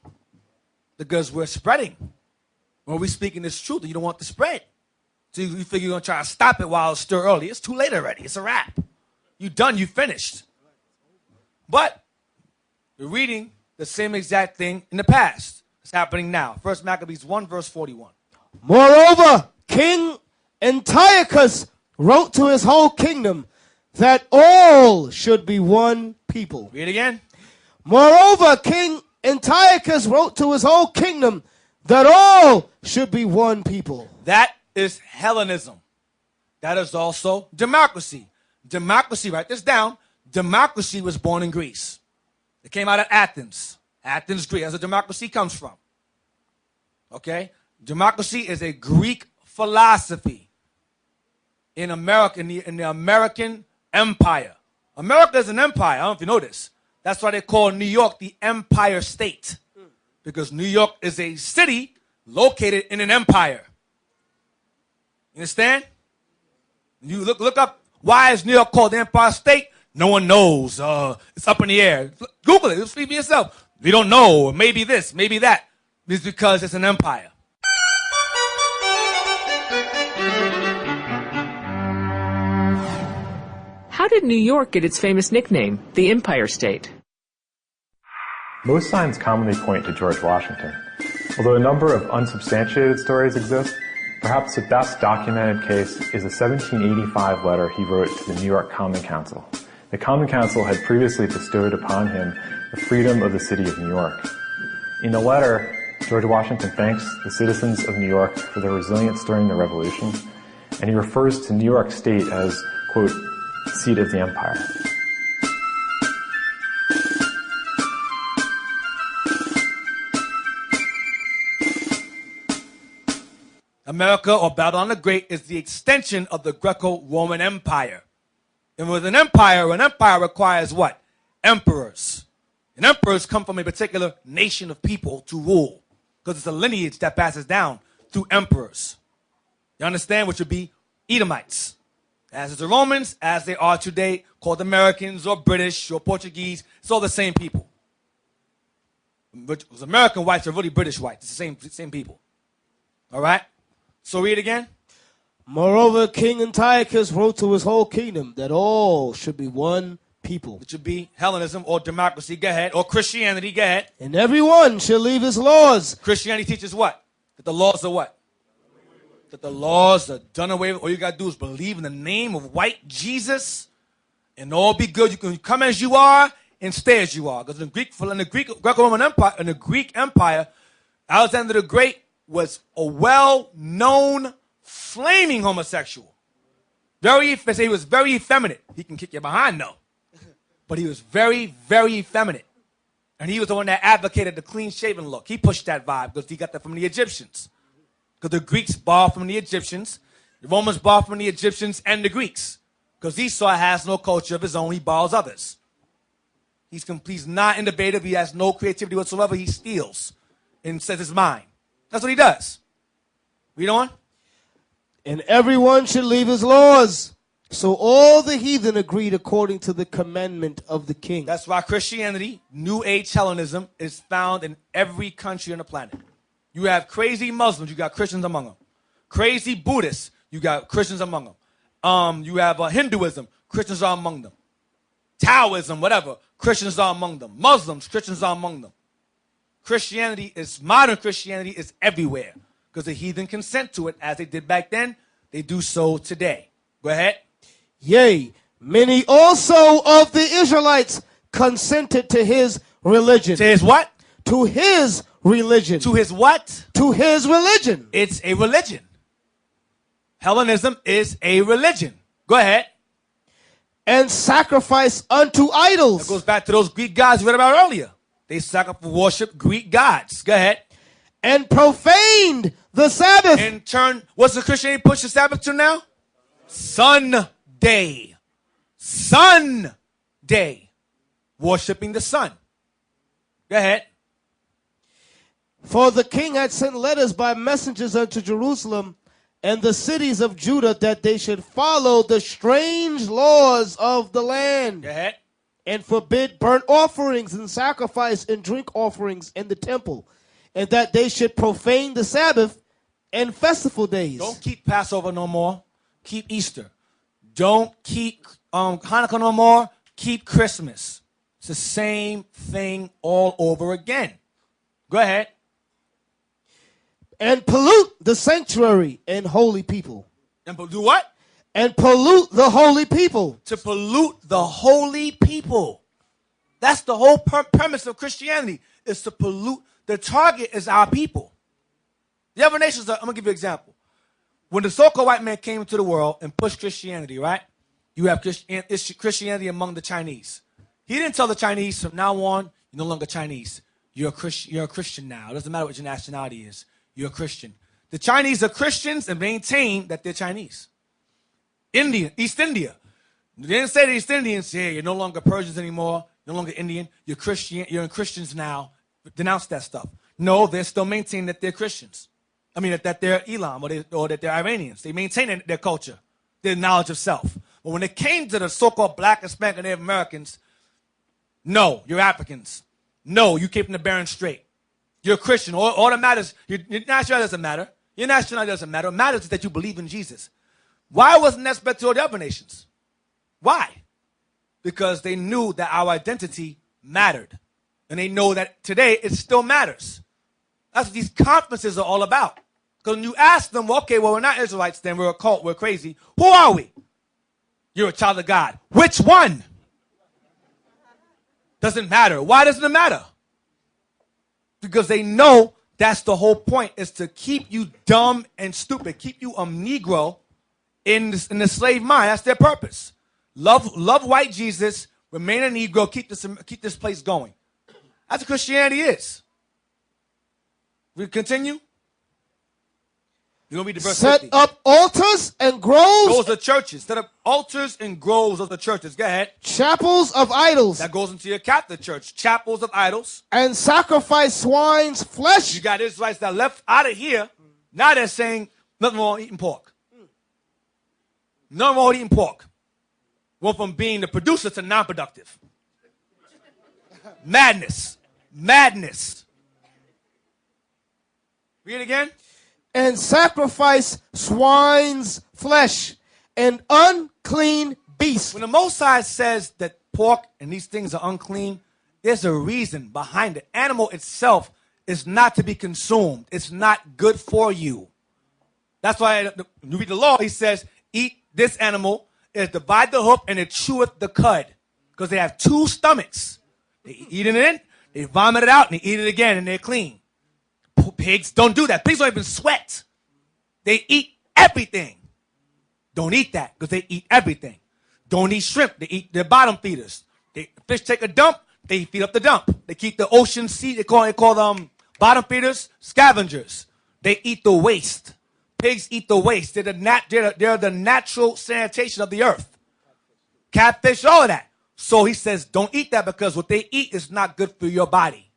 Because we're spreading. When we're speaking this truth, and you don't want to spread. So you figure you're going to try to stop it while it's still early. It's too late already. It's a wrap. You done. You finished. But we're reading the same exact thing in the past. It's happening now. First Maccabees 1, verse 41. Moreover, King Antiochus wrote to his whole kingdom that all should be one people. Read it again. Moreover, King Antiochus wrote to his whole kingdom that all should be one people. That is Hellenism. That is also democracy. Democracy, write this down. Democracy was born in Greece. It came out of Athens. Athens, Greece. That's where democracy comes from. Okay? Democracy is a Greek philosophy in America, in the American Empire. America is an empire. I don't know if you know this. That's why they call New York the Empire State. Because New York is a city located in an empire. You understand? You look up, why is New York called the Empire State? No one knows. It's up in the air. Google it. Speak for yourself. We don't know. Maybe this, maybe that. It's because it's an empire. How did New York get its famous nickname, the Empire State? Most signs commonly point to George Washington. Although a number of unsubstantiated stories exist, perhaps the best documented case is a 1785 letter he wrote to the New York Common Council. The Common Council had previously bestowed upon him the freedom of the city of New York. In the letter, George Washington thanks the citizens of New York for their resilience during the Revolution, and he refers to New York State as, quote, seat of the empire. America, or Babylon the Great, is the extension of the Greco-Roman Empire. And with an empire requires what? Emperors. And emperors come from a particular nation of people to rule. Because it's a lineage that passes down through emperors. You understand? Which would be Edomites. As is the Romans, as they are today, called Americans or British or Portuguese. It's all the same people. But American whites are really British whites. It's the same people. All right? So read again. Moreover, King Antiochus wrote to his whole kingdom that all should be one people. It should be Hellenism or democracy. Go ahead. Or Christianity. Go ahead. And everyone shall leave his laws. Christianity teaches what? That the laws are what? That the laws are done away with. All you got to do is believe in the name of white Jesus and all be good. You can come as you are and stay as you are. Because in the Greco-Roman Empire, in the Greek Empire, Alexander the Great was a well-known flaming homosexual. They say he was very effeminate. He can kick you behind, though. But he was very, very effeminate. And he was the one that advocated the clean-shaven look. He pushed that vibe because he got that from the Egyptians. Because the Greeks borrowed from the Egyptians. The Romans borrowed from the Egyptians and the Greeks. Because Esau has no culture of his own. He borrows others. He's not innovative. He has no creativity whatsoever. He steals and says his mind. That's what he does. Read on. And everyone should leave his laws. So all the heathen agreed according to the commandment of the king. That's why Christianity, New Age Hellenism, is found in every country on the planet. You have crazy Muslims, you got Christians among them. Crazy Buddhists, you got Christians among them. You have Hinduism, Christians are among them. Taoism, whatever, Christians are among them. Muslims, Christians are among them. Modern Christianity is everywhere. Because the heathen consent to it as they did back then, they do so today. Go ahead. Yea, many also of the Israelites consented to his religion. To his what? To his religion. To his what? To his religion. It's a religion. Hellenism is a religion. Go ahead. And sacrifice unto idols. That goes back to those Greek gods you read about earlier. They worship Greek gods. Go ahead. And profaned the Sabbath. In turn, what's the Christianity push the Sabbath to now? Sunday. Sunday. Worshipping the sun. Go ahead. For the king had sent letters by messengers unto Jerusalem and the cities of Judah that they should follow the strange laws of the land. Go ahead. And forbid burnt offerings and sacrifice and drink offerings in the temple, and that they should profane the Sabbath and festival days. Don't keep Passover no more. Keep Easter. Don't keep Hanukkah no more. Keep Christmas. It's the same thing all over again. Go ahead. And pollute the sanctuary and holy people. And do what? And pollute the holy people. To pollute the holy people. That's the whole premise of Christianity, is to pollute. The target is our people. The other nations, I'm going to give you an example. When the so-called white man came into the world and pushed Christianity, right? You have Christianity among the Chinese. He didn't tell the Chinese, from now on, you're no longer Chinese. You're a Christian now. It doesn't matter what your nationality is. You're a Christian. The Chinese are Christians and maintain that they're Chinese. East India. They didn't say to East Indians, yeah, you're no longer Persians anymore, no longer Indian, you're Christian, you're Christians now. Denounce that stuff. No, they're still maintaining that they're Christians. I mean, that they're Elam or that they're Iranians. They maintain their culture, their knowledge of self. But when it came to the so-called black, Hispanic, and Native Americans, no, you're Africans. No, you keeping the Barren straight. You're a Christian. All that matters, your nationality doesn't matter. Your nationality doesn't matter. What matters is that you believe in Jesus. Why wasn't that spread to all the other nations? Why? Because they knew that our identity mattered. And they know that today it still matters. That's what these conferences are all about. Because when you ask them, well, okay, well, we're not Israelites then, we're a cult, we're crazy. Who are we? You're a child of God. Which one? Doesn't matter. Why doesn't it matter? Because they know that's the whole point, is to keep you dumb and stupid, keep you a Negro in the slave mind. That's their purpose. Love white Jesus, remain a Negro, keep this place going. That's what Christianity is. We continue? You're going to be diverse. Set up altars and groves. Those are churches. Set up altars and groves of the churches. Go ahead. Chapels of idols. That goes into your Catholic church. Chapels of idols. And sacrifice swine's flesh. You got Israelites that left out of here. Now they're saying nothing wrong with eating pork. Nothing wrong with eating pork. Went from being the producer to non-productive. Madness. Madness. Read it again. And sacrifice swine's flesh and unclean beasts. When the Most High says that pork and these things are unclean, there's a reason behind it. Animal itself is not to be consumed. It's not good for you. That's why when you read the law, he says, eat this animal, it divide the hoof, and it cheweth the cud. Because they have two stomachs. They eat it in, they vomit it out, and they eat it again, and they're clean. Pigs don't do that. Pigs don't even sweat. They eat everything. Don't eat that because they eat everything. Don't eat shrimp. They eat their bottom feeders. Fish take a dump. They feed up the dump. They keep the ocean sea. They call them bottom feeders, scavengers. They eat the waste. Pigs eat the waste. They're the natural sanitation of the earth. Catfish, all of that. So he says, don't eat that because what they eat is not good for your body.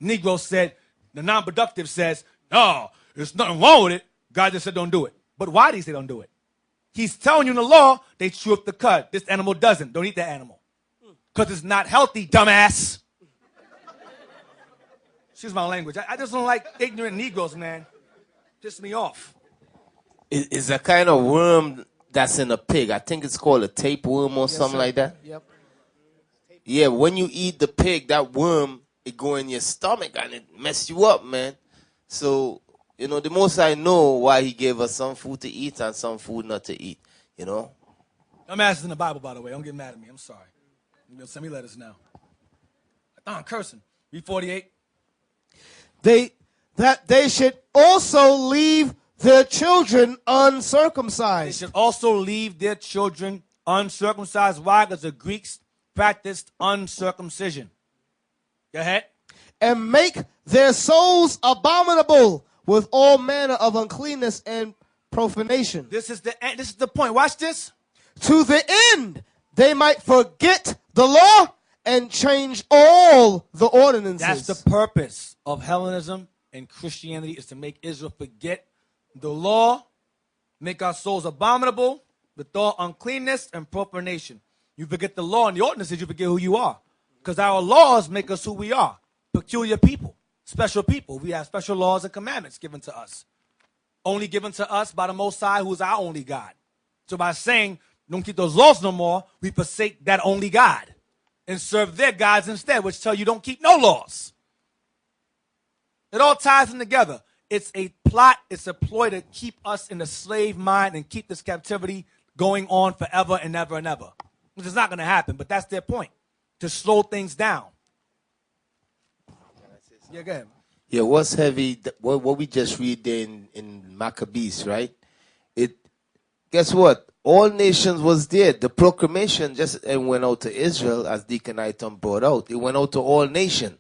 Negro said, the non-productive says, no, there's nothing wrong with it. God just said don't do it. But why did he say don't do it? He's telling you in the law, they chew up the cud. This animal doesn't. Don't eat that animal. Because it's not healthy, dumbass. Excuse my language. I just don't like ignorant Negroes, man. Piss me off. It's a kind of worm that's in a pig. I think it's called a tapeworm or something like that. Yep. Yeah, when you eat the pig, that worm, it go in your stomach and it mess you up, man. So, the most I know why he gave us some food to eat and some food not to eat, I'm asking in the Bible, by the way. Don't get mad at me. I'm sorry. Send me letters now. I'm cursing. Read 48. That they should also leave their children They uncircumcised. should also leave their children uncircumcised. Why? Because the Greeks practiced uncircumcision. Go ahead. And make their souls abominable with all manner of uncleanness and profanation. This is the point. Watch this. To the end they might forget the law and change all the ordinances. That's the purpose of Hellenism and Christianity, is to make Israel forget the law, make our souls abominable with all uncleanness and profanation. You forget the law and the ordinances, you forget who you are. Because our laws make us who we are. Peculiar people, special people. We have special laws and commandments given to us. Only given to us by the Most High, who is our only God. So by saying, don't keep those laws no more, we forsake that only God and serve their gods instead, which tell you don't keep no laws. It all ties in together. It's a plot, it's a ploy to keep us in the slave mind and keep this captivity going on forever and ever and ever. Which is not going to happen, but that's their point, to slow things down. Yeah, go ahead. Yeah, what's heavy, what we just read there in Maccabees, right? Guess what? All nations was there. The proclamation just went out to Israel, as Deacon Item brought out. It went out to all nations.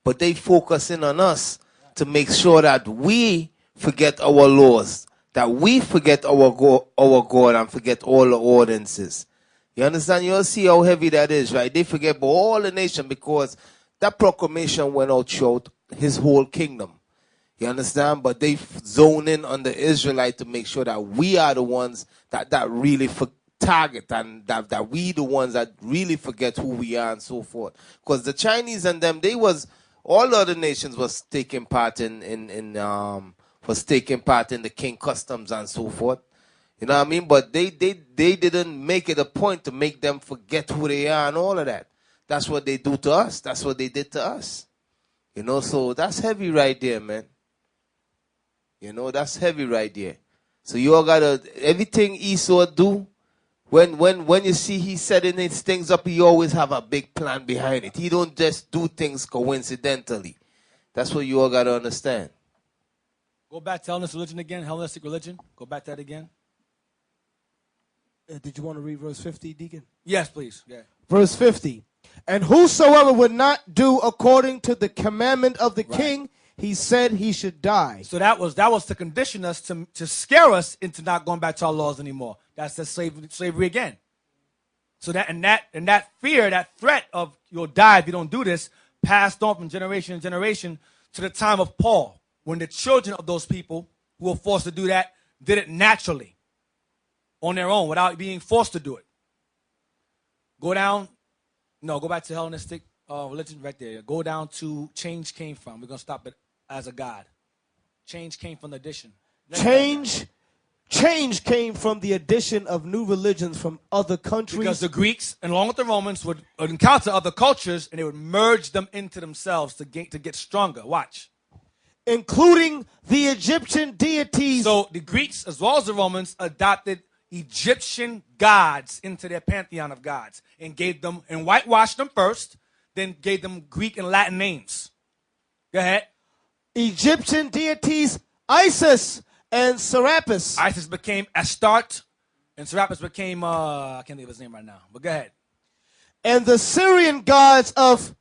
But they focus in on us to make sure that we forget our laws, that we forget our God and forget all the ordinances. You understand? You'll see how heavy that is, right? They forget about all the nation because that proclamation went out throughout his whole kingdom. You understand? But they zone in on the Israelite to make sure that we are the ones that really target, and that we the ones that really forget who we are and so forth. Because the Chinese and them, all the other nations was taking part in the king customs and so forth. You know what I mean? But they didn't make it a point to make them forget who they are and all of that. That's what they do to us. That's what they did to us. You know, so that's heavy right there, man. You know, that's heavy right there. So you all gotta, everything Esau do, when you see he setting his things up, he always have a big plan behind it. He don't just do things coincidentally. That's what you all gotta understand. Go back to Hellenistic religion again, Hellenistic religion. Go back to that again. Did you want to read verse 50, Deacon? Yes, please. Yeah. Verse 50. And whosoever would not do according to the commandment of the king, he said he should die. So that was to condition us, to scare us into not going back to our laws anymore. That's the slavery again. So that fear, that threat of you'll die if you don't do this, passed on from generation to generation to the time of Paul, when the children of those people who were forced to do that did it naturally, on their own, without being forced to do it. Go back to Hellenistic religion right there. Go down to change came from. We're going to stop it as a God. Change came from the addition. Change came from the addition of new religions from other countries. Because the Greeks, along with the Romans, would encounter other cultures, and they would merge them into themselves to get stronger. Watch. Including the Egyptian deities. So the Greeks, as well as the Romans, adopted Egyptian gods into their pantheon of gods and whitewashed them first, then gave them Greek and Latin names. Go ahead. Egyptian deities, Isis and Serapis. Isis became Astarte, and Serapis became, I can't think of his name right now, but go ahead. And the Syrian gods of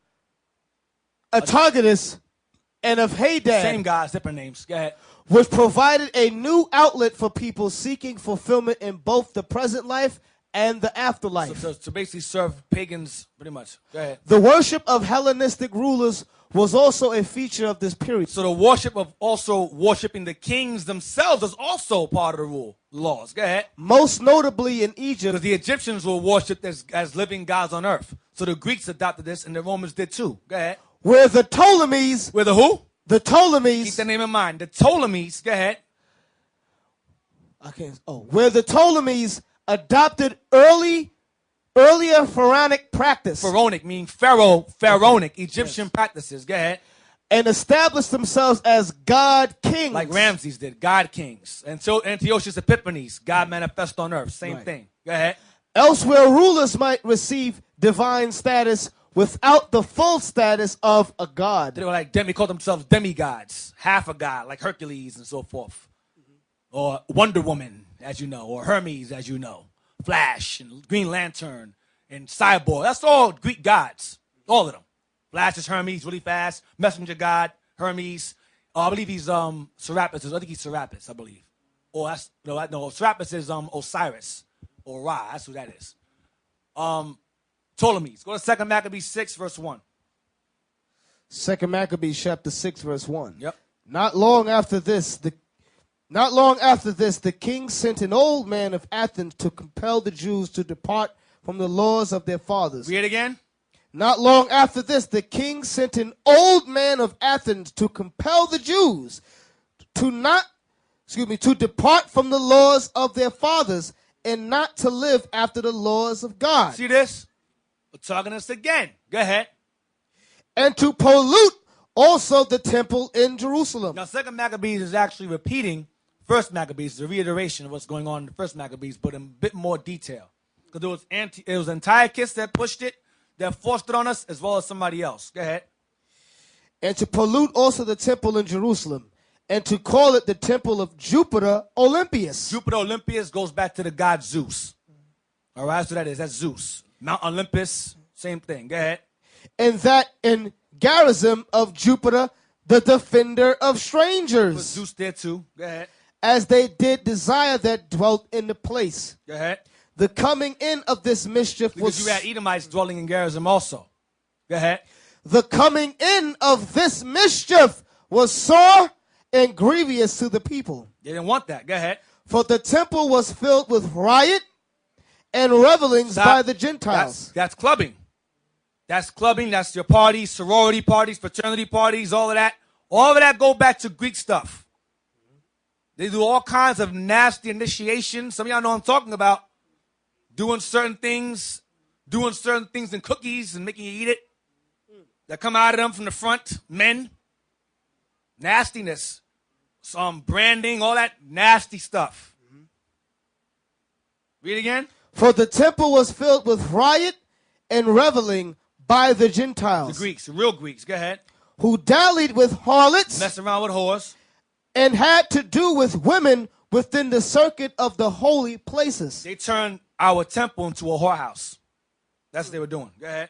Atargatis and of Hadad. Same gods, different names. Go ahead. Which provided a new outlet for people seeking fulfillment in both the present life and the afterlife. So to basically serve pagans, pretty much. Go ahead. The worship of Hellenistic rulers was also a feature of this period. So the worship of also worshiping the kings themselves is also part of the laws. Go ahead. Most notably in Egypt. Because the Egyptians were worshipped as living gods on earth. So the Greeks adopted this, and the Romans did too. Go ahead. Where the Ptolemies. Where the who? The Ptolemies. Keep the name in mind. The Ptolemies. Go ahead. Where the Ptolemies adopted earlier pharaonic practice. Pharaonic meaning pharaonic Egyptian practices. Go ahead. And established themselves as god kings. Like Ramses did, god kings. And so Antiochus Epiphanes, God manifest on earth. Same thing. Go ahead. Elsewhere, rulers might receive divine status without the full status of a god. They were like called themselves demigods, half a god, like Hercules and so forth. Or Wonder Woman, as you know, or Hermes, as you know. Flash and Green Lantern and Cyborg. That's all Greek gods. All of them. Flash is Hermes, really fast. Messenger god, Hermes. I believe he's Serapis. I think he's Serapis, I believe. Or that's no, Serapis is Osiris or Ra. That's who that is. Ptolemies. Go to 2 Maccabees 6, verse 1. 2 Maccabees chapter 6, verse 1. Yep. Not long after this, the king sent an old man of Athens to compel the Jews to depart from the laws of their fathers. Read it again. Not long after this, the king sent an old man of Athens to compel the Jews to depart from the laws of their fathers and not to live after the laws of God. See this? We're talking this again. Go ahead. And to pollute also the temple in Jerusalem. Now, 2 Maccabees is actually repeating 1 Maccabees. It's a reiteration of what's going on in 1 Maccabees, but in a bit more detail. Because it was Antiochus that pushed it, that forced it on us, as well as somebody else. Go ahead. And to pollute also the temple in Jerusalem, and to call it the temple of Jupiter Olympius. Jupiter Olympius goes back to the god Zeus. All right, so that's Zeus. Mount Olympus, same thing. Go ahead. And that in Paganism of Jupiter, the defender of Put strangers, Zeus there too. Go ahead. as they did desire that dwelt in the place. Go ahead. The coming in of this mischief Because was you had Edomites dwelling in Gerizim also. Go ahead. the coming in of this mischief was sore and grievous to the people. They didn't want that. Go ahead. For the temple was filled with riot and revelings Stop. by the Gentiles. That's clubbing. That's clubbing. That's your parties, sorority parties, fraternity parties, all of that. All of that go back to Greek stuff. They do all kinds of nasty initiations. Some of y'all know what I'm talking about. Doing certain things in cookies and making you eat it. That come out of them from the front. Men. Nastiness. Some branding, all that nasty stuff. Read again. For the temple was filled with riot and reveling by the Gentiles, The Greeks, the real Greeks. Go ahead. who dallied with harlots Mess around with whores. and had to do with women within the circuit of the holy places. They turned our temple into a whorehouse. That's what they were doing. Go ahead.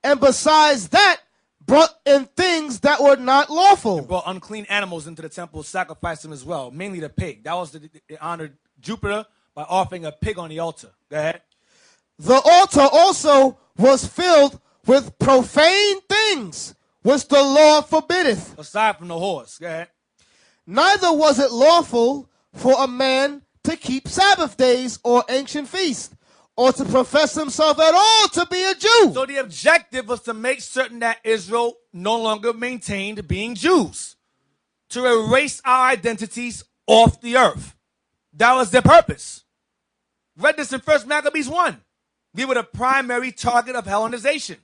And besides that, brought in things that were not lawful. Brought unclean animals into the temple, sacrificed them as well. Mainly the pig. That was they honored Jupiter by offering a pig on the altar. Go ahead. The altar also was filled with profane things, which the law forbiddeth. Aside from the whores. Go ahead. Neither was it lawful for a man to keep Sabbath days or ancient feasts, or to profess himself at all to be a Jew. So the objective was to make certain that Israel no longer maintained being Jews. To erase our identities off the earth. That was their purpose. Read this in 1 Maccabees 1. We were the primary target of Hellenization.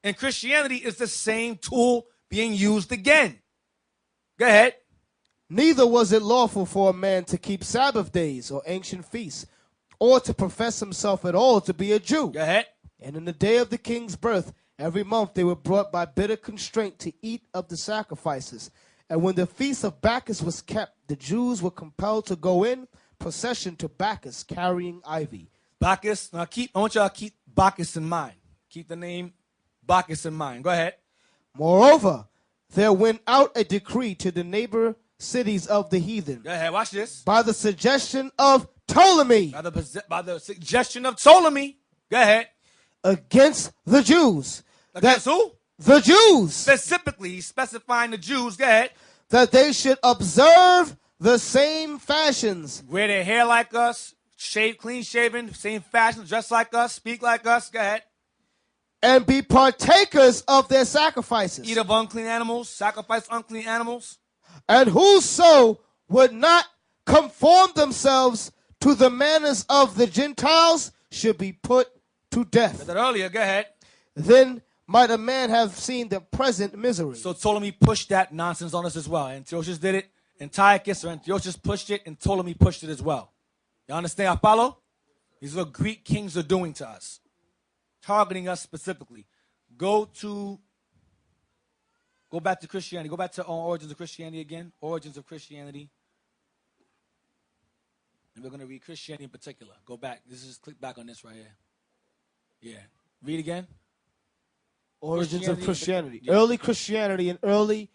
And Christianity is the same tool being used again. Go ahead. Neither was it lawful for a man to keep Sabbath days or ancient feasts, or to profess himself at all to be a Jew. Go ahead. And in the day of the king's birth, every month they were brought by bitter constraint to eat of the sacrifices. And when the feast of Bacchus was kept, the Jews were compelled to go in procession to Bacchus, carrying ivy. Bacchus. Now I want y'all to keep Bacchus in mind. Keep the name Bacchus in mind. Go ahead. Moreover, there went out a decree to the neighbor cities of the heathen Go ahead. Watch this. by the suggestion of Ptolemy By the suggestion of Ptolemy. Go ahead. against the Jews. Against who? The Jews. Specifically, he's specifying the Jews. Go ahead. That they should observe the same fashions Wear their hair like us, shave, clean shaven, same fashion, dress like us, speak like us. Go ahead. and be partakers of their sacrifices. Eat of unclean animals, sacrifice unclean animals. And whoso would not conform themselves to the manners of the Gentiles should be put to Said death. that earlier. Go ahead. Then might a man have seen the present misery. So Ptolemy pushed that nonsense on us as well. Antiochus did it. Antiochus or Antiochus pushed it, and Ptolemy pushed it as well. You understand? I follow? These are what Greek kings are doing to us. Targeting us specifically. Go back to Christianity. Go back to Origins of Christianity again. Origins of Christianity. And we're going to read Christianity in particular. Go back. Click back on this right here. Yeah. Read again. Origins of Christianity. Yeah. Early Christianity and early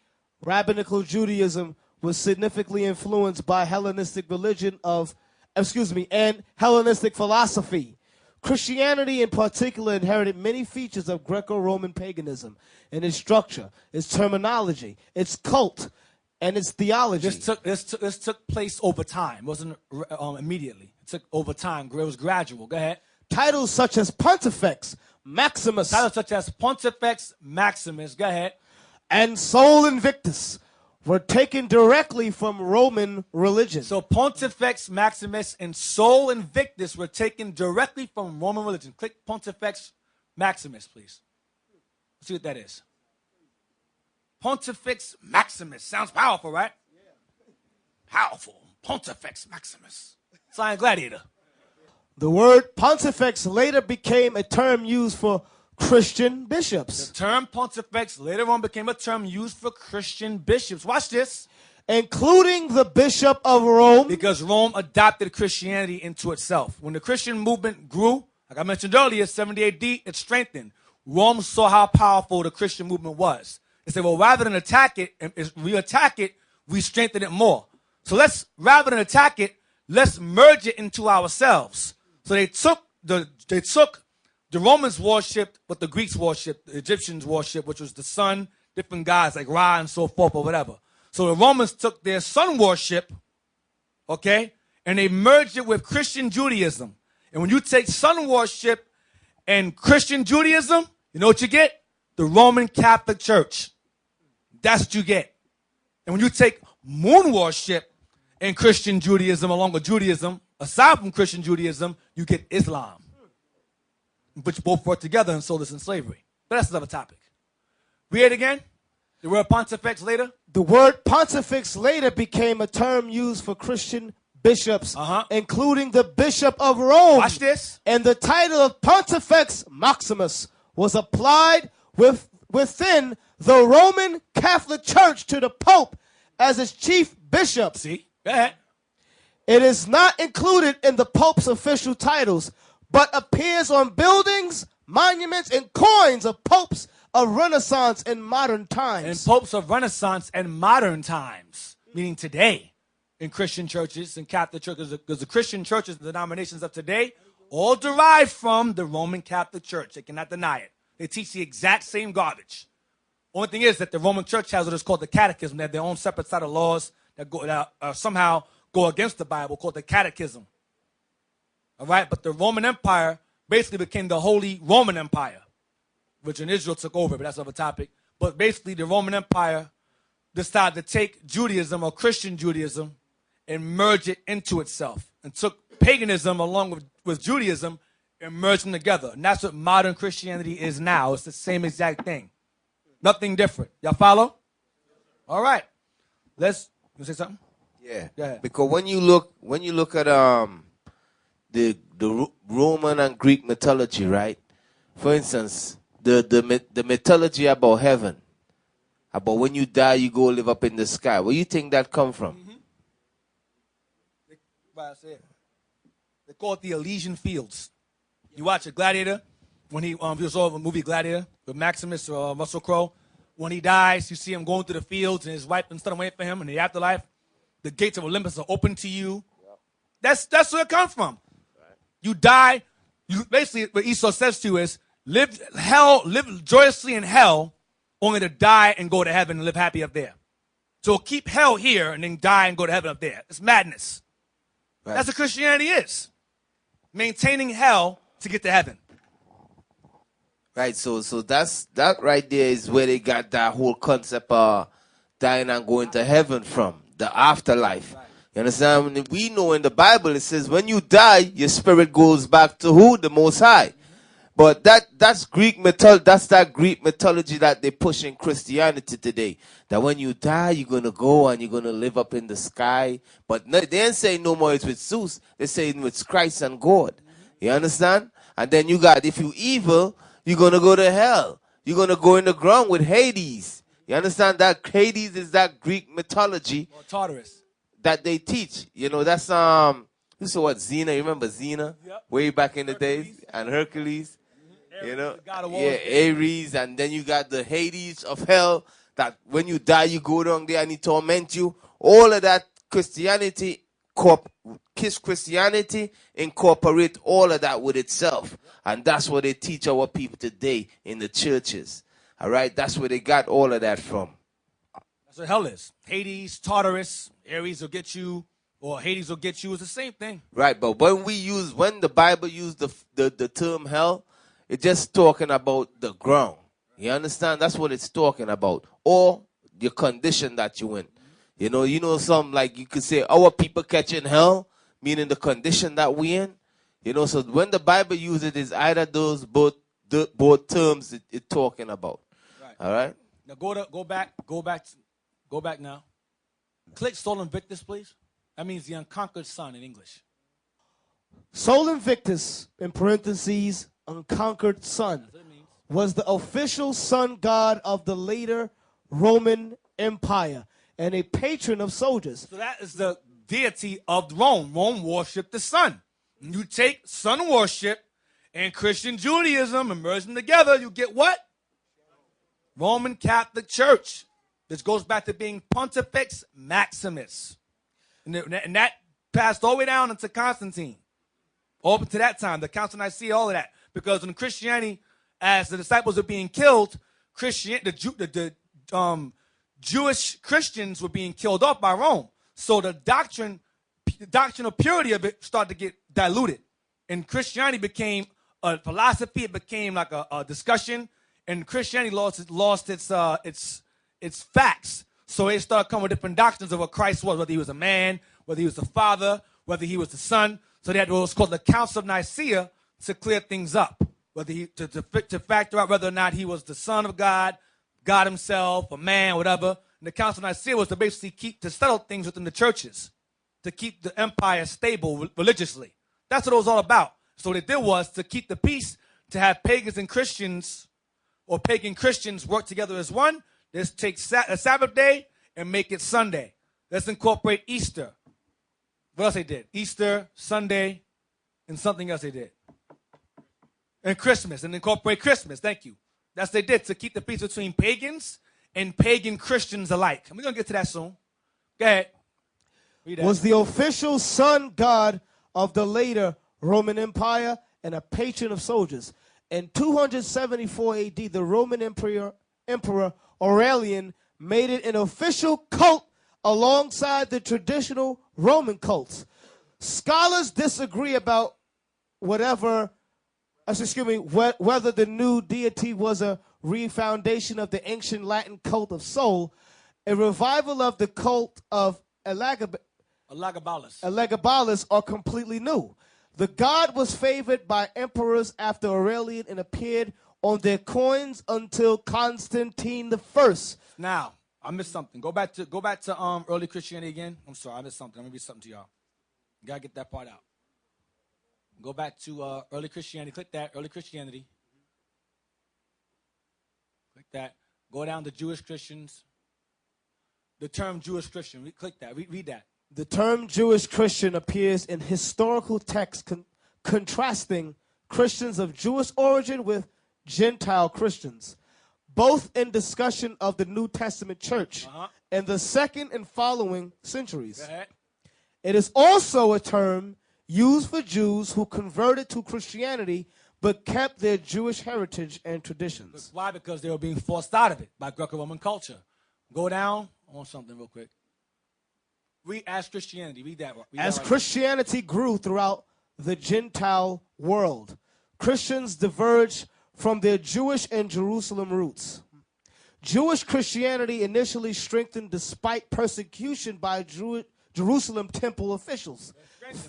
Rabbinical Judaism was significantly influenced by Hellenistic and Hellenistic philosophy. Christianity in particular inherited many features of Greco-Roman paganism in its structure, its terminology, its cult, and its theology. This took place over time. It wasn't immediately. It took over time. It was gradual. Go ahead. Titles such as Pontifex, Maximus, Go ahead. and Sol Invictus were taken directly from Roman religion. So Pontifex Maximus and Sol Invictus were taken directly from Roman religion. Click Pontifex Maximus, please. Let's see what that is. Pontifex Maximus. Sounds powerful, right? Powerful. Pontifex Maximus. Sign Gladiator. The word Pontifex later became a term used for Christian bishops. The term Pontifex later on became a term used for Christian bishops. Watch this. Including the Bishop of Rome. Because Rome adopted Christianity into itself. When the Christian movement grew, like I mentioned earlier, 70 AD, it strengthened. Rome saw how powerful the Christian movement was. They said, well, rather than attack it, we strengthen it more. So rather than attack it, let's merge it into ourselves. So they took the Romans worshipped what the Greeks worshipped, the Egyptians worshipped, which was the sun, different gods like Ra and so forth or whatever. So the Romans took their sun worship, okay, and they merged it with Christian Judaism. And when you take sun worship and Christian Judaism, you know what you get? The Roman Catholic Church. That's what you get. And when you take moon worship and Christian Judaism along with Judaism, aside from Christian Judaism, you get Islam. Which both brought together and sold us in slavery. But that's another topic. Read it again. The word Pontifex later. The word Pontifex later became a term used for Christian bishops, including the Bishop of Rome. Watch this. And the title of Pontifex Maximus was applied within the Roman Catholic Church to the Pope as its chief bishop. See? Go ahead. It is not included in the Pope's official titles, but appears on buildings, monuments, and coins of popes of Renaissance and modern times. And popes of Renaissance and modern times, meaning today, in Christian churches and Catholic churches, because the Christian churches, the denominations of today, all derived from the Roman Catholic Church. They cannot deny it. They teach the exact same garbage. Only thing is that the Roman Church has what is called the Catechism. They have their own separate set of laws that somehow go against the Bible, called the Catechism. All right, but the Roman Empire basically became the Holy Roman Empire, which in Israel took over, but that's another topic. But basically, the Roman Empire decided to take Judaism or Christian Judaism and merge it into itself, and took paganism along with Judaism and merged them together. And that's what modern Christianity is now. It's the same exact thing. Nothing different. Y'all follow? All right. You say something? Yeah. Go ahead. Because when you look at the Roman and Greek mythology, right? For instance, the mythology about heaven, about when you die, you go live up in the sky. Where do you think that come from? They call it the Elysian Fields. You watch a Gladiator, when you saw the movie Gladiator with Maximus or Russell Crowe. When he dies, you see him going through the fields, and his wife and son waiting for him in the afterlife. The gates of Olympus are open to you. That's where it comes from. You die. Basically, what Esau says to you is, live joyously in hell, only to die and go to heaven and live happy up there. So keep hell here and then die and go to heaven up there. It's madness. Right. That's what Christianity is. Maintaining hell to get to heaven. Right, so that right there is where they got that whole concept of dying and going to heaven from, the afterlife. Right. You understand? We know in the Bible it says when you die, your spirit goes back to who? The Most High. But that's Greek mythology. That's that Greek mythology that they push in Christianity today. That when you die, you're gonna go and you're gonna live up in the sky. But no, they ain't saying no more it's with Zeus. They're saying it's Christ and God. You understand? And then you got, if you evil, you're gonna go to hell. You're gonna go in the ground with Hades. You understand that Hades is that Greek mythology. Or Tartarus. That they teach. You know, that's you saw what, Xena? You remember Xena? Yep. Way back in the Hercules. days, and Hercules. Ares, You know, the god of war. yeah, Ares, and then you got the Hades of hell. that when you die, you go down there and he torment you. All of that Christianity incorporate all of that with itself. And that's what they teach our people today in the churches. All right? That's where they got all of that from. That's what hell is. Hades, Tartarus, Ares will get you, or Hades will get you. It's the same thing. Right, but when the Bible used the term hell, it's just talking about the ground. You understand? That's what it's talking about. Or your condition that you in. You know, some like you could say our people catching hell, meaning the condition that we in. You know, so when the Bible uses it, it's either those both terms it's talking about. Right. All right. Now go back now. Click Sol Invictus, please. That means the unconquered sun in English. Sol Invictus, in parentheses, unconquered sun, was the official sun god of the later Roman Empire and a patron of soldiers. So that is the deity of Rome. Rome worshipped the sun. You take sun worship and Christian Judaism and merge them together, you get what? Roman Catholic Church. This goes back to being Pontifex Maximus. And that passed all the way down into Constantine. All up to that time, the Council of Nicaea, all of that. Because in Christianity, as the disciples were being killed, the Jewish Christians were being killed off by Rome. So the doctrinal purity of it started to get diluted. And Christianity became a philosophy. It became like a discussion. And Christianity lost its facts. So they started coming with different doctrines of what Christ was, whether he was a man, whether he was the Father, whether he was the Son. So they had what was called the Council of Nicaea to clear things up, whether to factor out whether or not he was the Son of God, God himself, a man, whatever. And the Council of Nicaea was to basically to settle things within the churches, to keep the empire stable religiously. That's what it was all about. So what it did was to keep the peace, to have pagans and Christians, or pagan Christians work together as one. Let's take a Sabbath day and make it Sunday. Let's incorporate Easter. What else they did? Easter, Sunday, and something else they did. And Christmas, and incorporate Christmas. Thank you. That's what they did to keep the peace between pagans and pagan Christians alike. And we're going to get to that soon. Go ahead. Was the official sun god of the later Roman Empire and a patron of soldiers. In 274 AD, the Roman Emperor Aurelian made it an official cult alongside the traditional Roman cults. Scholars disagree about whether the new deity was a refoundation of the ancient Latin cult of Sol, a revival of the cult of Elagabalus are completely new. The god was favored by emperors after Aurelian and appeared on their coins until Constantine I. Now, I missed something. Go back to early Christianity again. I'm sorry, I missed something. I'm gonna read something to y'all. You gotta get that part out. Go back to early Christianity. Click that, early Christianity. Click that. Go down to Jewish Christians. The term Jewish Christian. Click that. Read that. The term Jewish Christian appears in historical texts contrasting Christians of Jewish origin with Gentile Christians, both in discussion of the New Testament church in the second and following centuries. Go ahead. It is also a term used for Jews who converted to Christianity but kept their Jewish heritage and traditions. Why? Because they were being forced out of it by Greco-Roman culture. Go down. I want something real quick. Read as Christianity. Read that. As Christianity grew throughout the Gentile world, Christians diverged from their Jewish and Jerusalem roots. Jewish Christianity initially strengthened despite persecution by Jerusalem temple officials.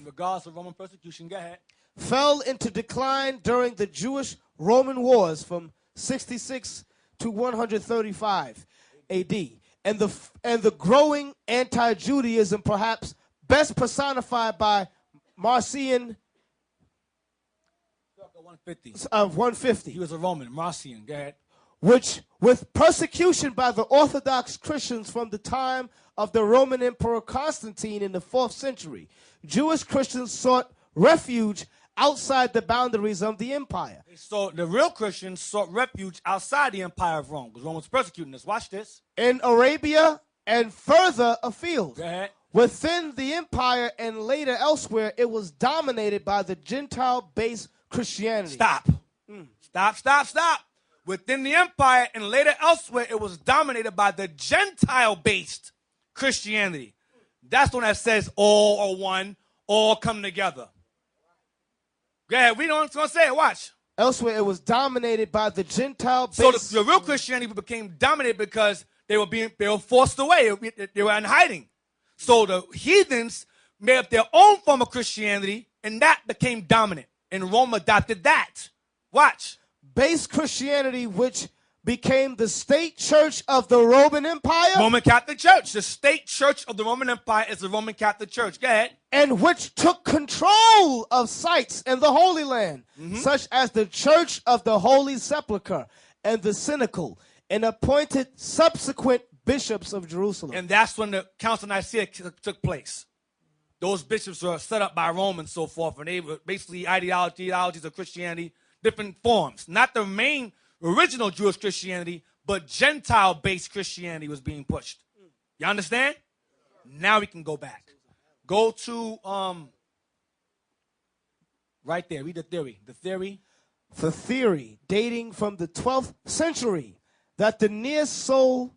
Regardless of Roman persecution, go ahead. Fell into decline during the Jewish-Roman wars from 66 to 135 AD. And the growing anti-Judaism, perhaps best personified by Marcion 150. He was a Roman, Marcion. Go ahead. Which, with persecution by the Orthodox Christians from the time of the Roman Emperor Constantine in the 4th century, Jewish Christians sought refuge outside the boundaries of the empire. So the real Christians sought refuge outside the empire of Rome because Rome was persecuting us. Watch this. In Arabia and further afield. Go ahead. Within the empire and later elsewhere, it was dominated by the Gentile-based Christianity. Stop. Stop. Within the empire and later elsewhere, it was dominated by the Gentile-based Christianity. That's the one that says all are one, all come together. Go ahead, we don't want to say it. Watch. Elsewhere, it was dominated by the Gentile-based. So the real Christianity became dominated because they were forced away. They were in hiding. So the heathens made up their own form of Christianity, and that became dominant. And Rome adopted that. Watch. Base Christianity, which became the state church of the Roman Empire. Roman Catholic Church. The state church of the Roman Empire is the Roman Catholic Church. Go ahead. And which took control of sites in the Holy Land, such as the Church of the Holy Sepulchre and the Cenacle, and appointed subsequent bishops of Jerusalem. And that's when the Council of Nicaea took place. Those bishops were set up by Rome and so forth, and they were basically ideologies of Christianity, different forms. Not the main original Jewish Christianity, but Gentile-based Christianity was being pushed. You understand? Now we can go back. Go to right there. Read the theory. The theory. The theory dating from the 12th century that the near solstice.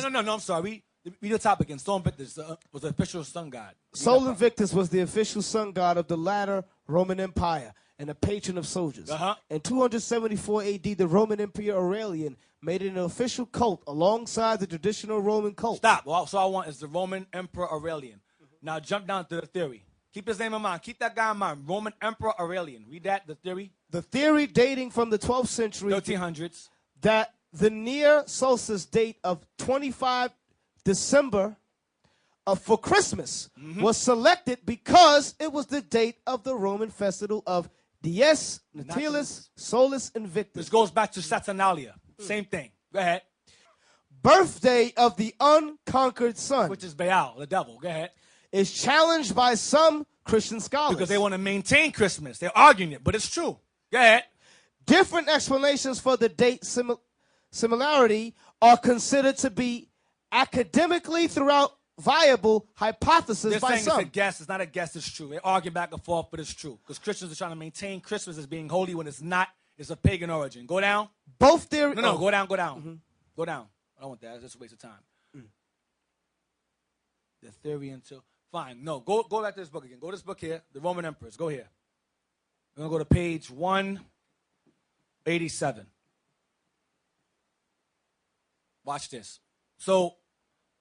No. I'm sorry. Read the topic again. Sol Invictus was the official sun god. Sol Invictus was the official sun god of the latter Roman Empire and a patron of soldiers. In 274 AD, the Roman Emperor Aurelian made it an official cult alongside the traditional Roman cult. Stop. Well, so I want is the Roman Emperor Aurelian. Now jump down to the theory. Keep his name in mind. Keep that guy in mind. Roman Emperor Aurelian. Read that, the theory. The theory dating from the 12th century. 1300s. That the near solstice date of 25 December for Christmas was selected because it was the date of the Roman festival of Dies Natalis Solis Invictus. This goes back to Saturnalia. Same thing. Go ahead. Birthday of the unconquered sun. Which is Baal, the devil. Go ahead. Is challenged by some Christian scholars. Because they want to maintain Christmas. They're arguing it, but it's true. Go ahead. Different explanations for the date similarity are considered to be academically throughout viable hypothesis They're by saying some. it's a guess. It's not a guess. It's true. They're arguing back and forth, but it's true. Because Christians are trying to maintain Christmas as being holy when it's not. It's a pagan origin. Go down. Both theories. No, go down. Go down. Go down. I don't want that. It's just a waste of time. The theory until. Fine. No, go back to this book again. Go to this book here. The Roman Emperors. Go here. We're going to go to page 187. Watch this. So,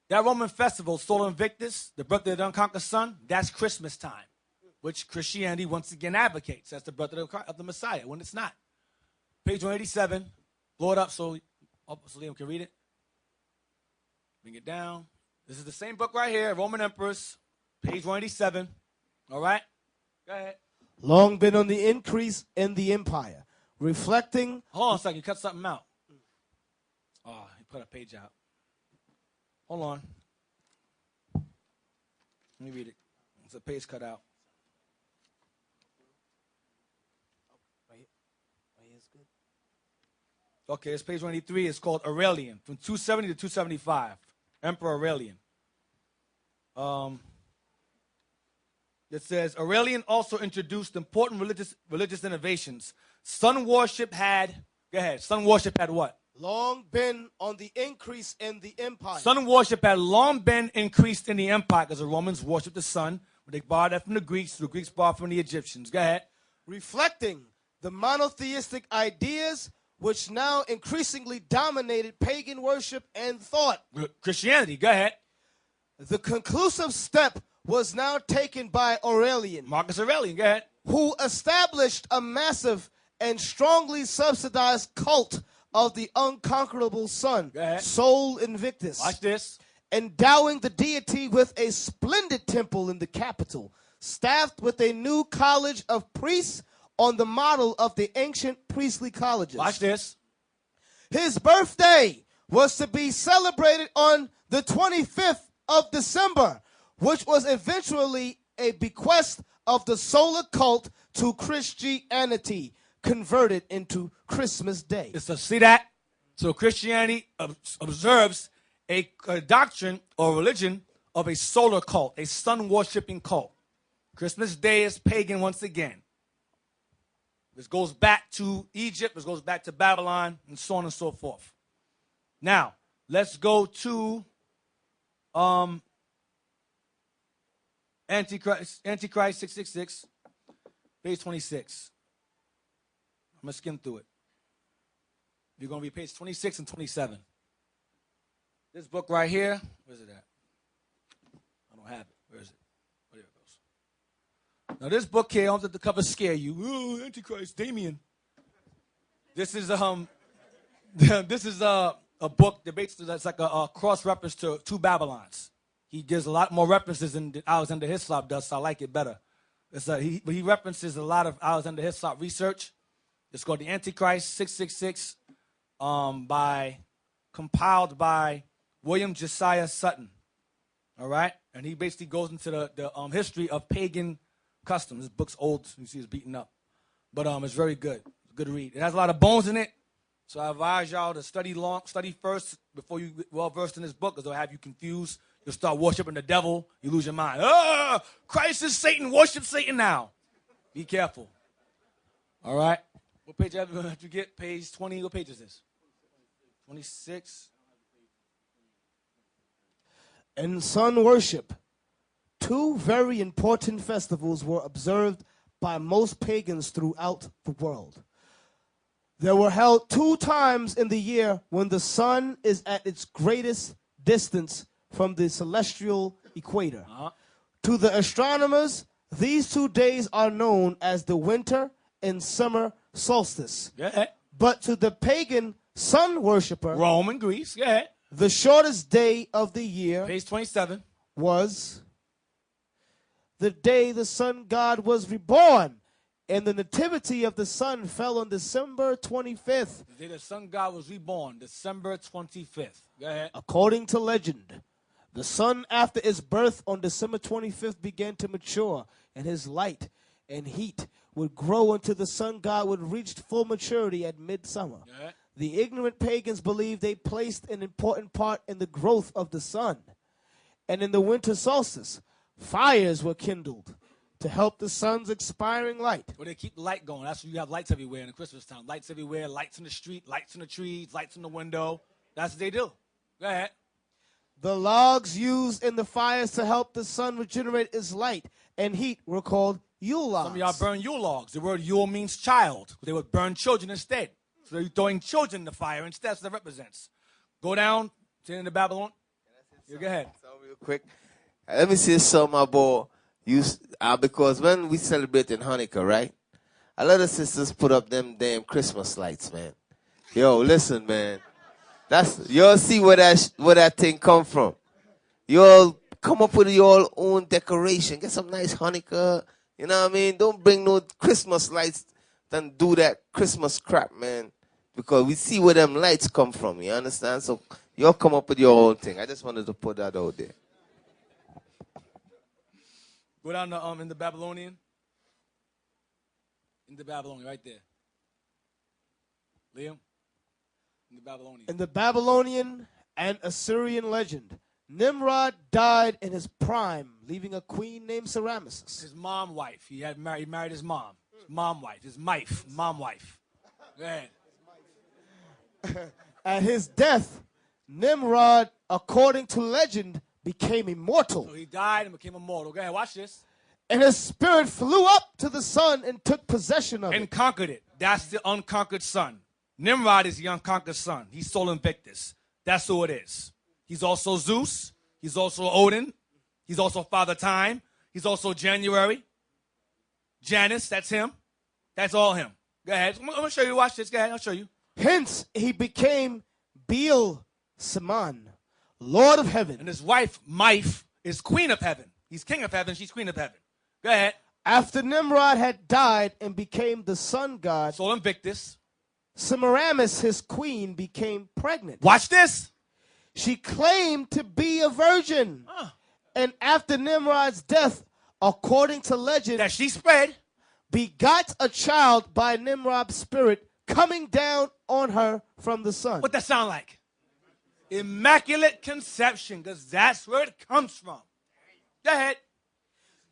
that Roman festival, Sol Invictus, the birthday of the unconquered sun, that's Christmas time, which Christianity once again advocates. That's the birthday of the Messiah, when it's not. Page 187. Blow it up so Liam can read it. Bring it down. This is the same book right here, Roman Emperors, page 187. All right? Go ahead. Long been on the increase in the empire, reflecting. Hold on a second. You cut something out. Oh, he put a page out. Hold on. Let me read it. It's a page cut out. Okay, it's page 183. It's called Aurelian, from 270 to 275. Emperor Aurelian. It says, Aurelian also introduced important religious innovations. Sun worship had, go ahead, sun worship had what? Long been on the increase in the empire. Sun worship had long been increased in the empire because the Romans worshiped the sun. They borrowed that from the Greeks borrowed from the Egyptians. Go ahead. Reflecting the monotheistic ideas which now increasingly dominated pagan worship and thought. Christianity, go ahead. The conclusive step was now taken by Aurelian. Marcus Aurelian, go ahead. Who established a massive and strongly subsidized cult of the unconquerable sun, Sol Invictus. Watch this. Endowing the deity with a splendid temple in the capital, staffed with a new college of priests on the model of the ancient priestly colleges. Watch this. His birthday was to be celebrated on the 25th of December, which was eventually a bequest of the solar cult to Christianity, converted into Christmas Day. It's a, see that? So Christianity observes a doctrine or religion of a solar cult, a sun-worshipping cult. Christmas Day is pagan once again. This goes back to Egypt. This goes back to Babylon, and so on and so forth. Now, let's go to Antichrist 666, page 26. I'm going to skim through it. You're going to read page 26 and 27. This book right here, where's it at? I don't have it. Where is it? Oh, there it goes. Now, this book here, I don't let the cover scare you. Oh, Antichrist, Damien. This is this is a book that basically that's like a cross-reference to two Babylons. He gives a lot more references than Alexander Hislop does, so I like it better. He references a lot of Alexander Hislop research. It's called The Antichrist 666, compiled by William Josiah Sutton. All right? And he basically goes into the history of pagan customs. This book's old. You see it's beaten up. But it's very good. It's a good read. It has a lot of bones in it. So I advise y'all to study first before you get well-versed in this book, because it'll have you confused. You'll start worshiping the devil. You lose your mind. Oh, Christ is Satan. Worship Satan now. Be careful. All right? What page have you get? Page 20. What page is this? 26. In sun worship, two very important festivals were observed by most pagans throughout the world. They were held 2 times in the year when the sun is at its greatest distance from the celestial equator. To the astronomers, these 2 days are known as the winter and summer solstice. Yeah. But to the pagan sun worshiper, Rome and Greece. Yeah. the shortest day of the year Page 27. was the day the sun god was reborn. And the nativity of the sun fell on December 25th. The day the sun god was reborn, December 25th. Go ahead. According to legend, the sun after its birth on December 25th began to mature, and his light and heat would grow until the sun god would reach full maturity at midsummer. Yeah. The ignorant pagans believed they placed an important part in the growth of the sun. And in the winter solstice, fires were kindled to help the sun's expiring light. Well, they keep the light going. That's why you have lights everywhere in the Christmas time. Lights everywhere, lights in the street, lights in the trees, lights in the window. That's what they do. Go ahead. The logs used in the fires to help the sun regenerate its light and heat were called Yule logs. Some of y'all burn Yule logs. The word Yule means child. They would burn children instead. So they're throwing children in the fire instead. That's what that represents. Go down to the Babylon. Yeah, go ahead. So real quick, let me say something about you. Because when we celebrate in Hanukkah, right? A lot of sisters put up them damn Christmas lights, man. Yo, listen, man. Y'all see where that thing come from. Y'all come up with your own decoration. Get some nice Hanukkah. You know what I mean? Don't bring no Christmas lights. Then do that Christmas crap, man. Because we see where them lights come from. You understand? So y'all come up with your own thing. I just wanted to put that out there. Go down to in the Babylonian. In the Babylonian, right there. Liam? In the Babylonian. In the Babylonian and Assyrian legend, Nimrod died in his prime, leaving a queen named Semiramis. His mom wife. He married his mom. His mom wife. His mom wife. Go ahead. At his death, Nimrod, according to legend, became immortal. So he died and became immortal. Go ahead, watch this. And his spirit flew up to the sun and took possession of And it. conquered it. That's the unconquered son. Nimrod is the unconquered son. He's Sol Invictus. That's who it is. He's also Zeus. He's also Odin. He's also Father Time. He's also January. Janus, that's him. That's all him. Go ahead. I'm going to show you. Watch this. Go ahead. I'll show you. Hence, he became Beel Seman, Lord of heaven. And his wife, Mife, is queen of heaven. He's king of heaven. She's queen of heaven. Go ahead. After Nimrod had died and became the sun god, Sol Invictus. Semiramis, his queen, became pregnant. Watch this. She claimed to be a virgin. And after Nimrod's death, according to legend, that she spread, begot a child by Nimrod's spirit coming down on her from the sun. what that sound like? Immaculate conception, because that's where it comes from. Go ahead.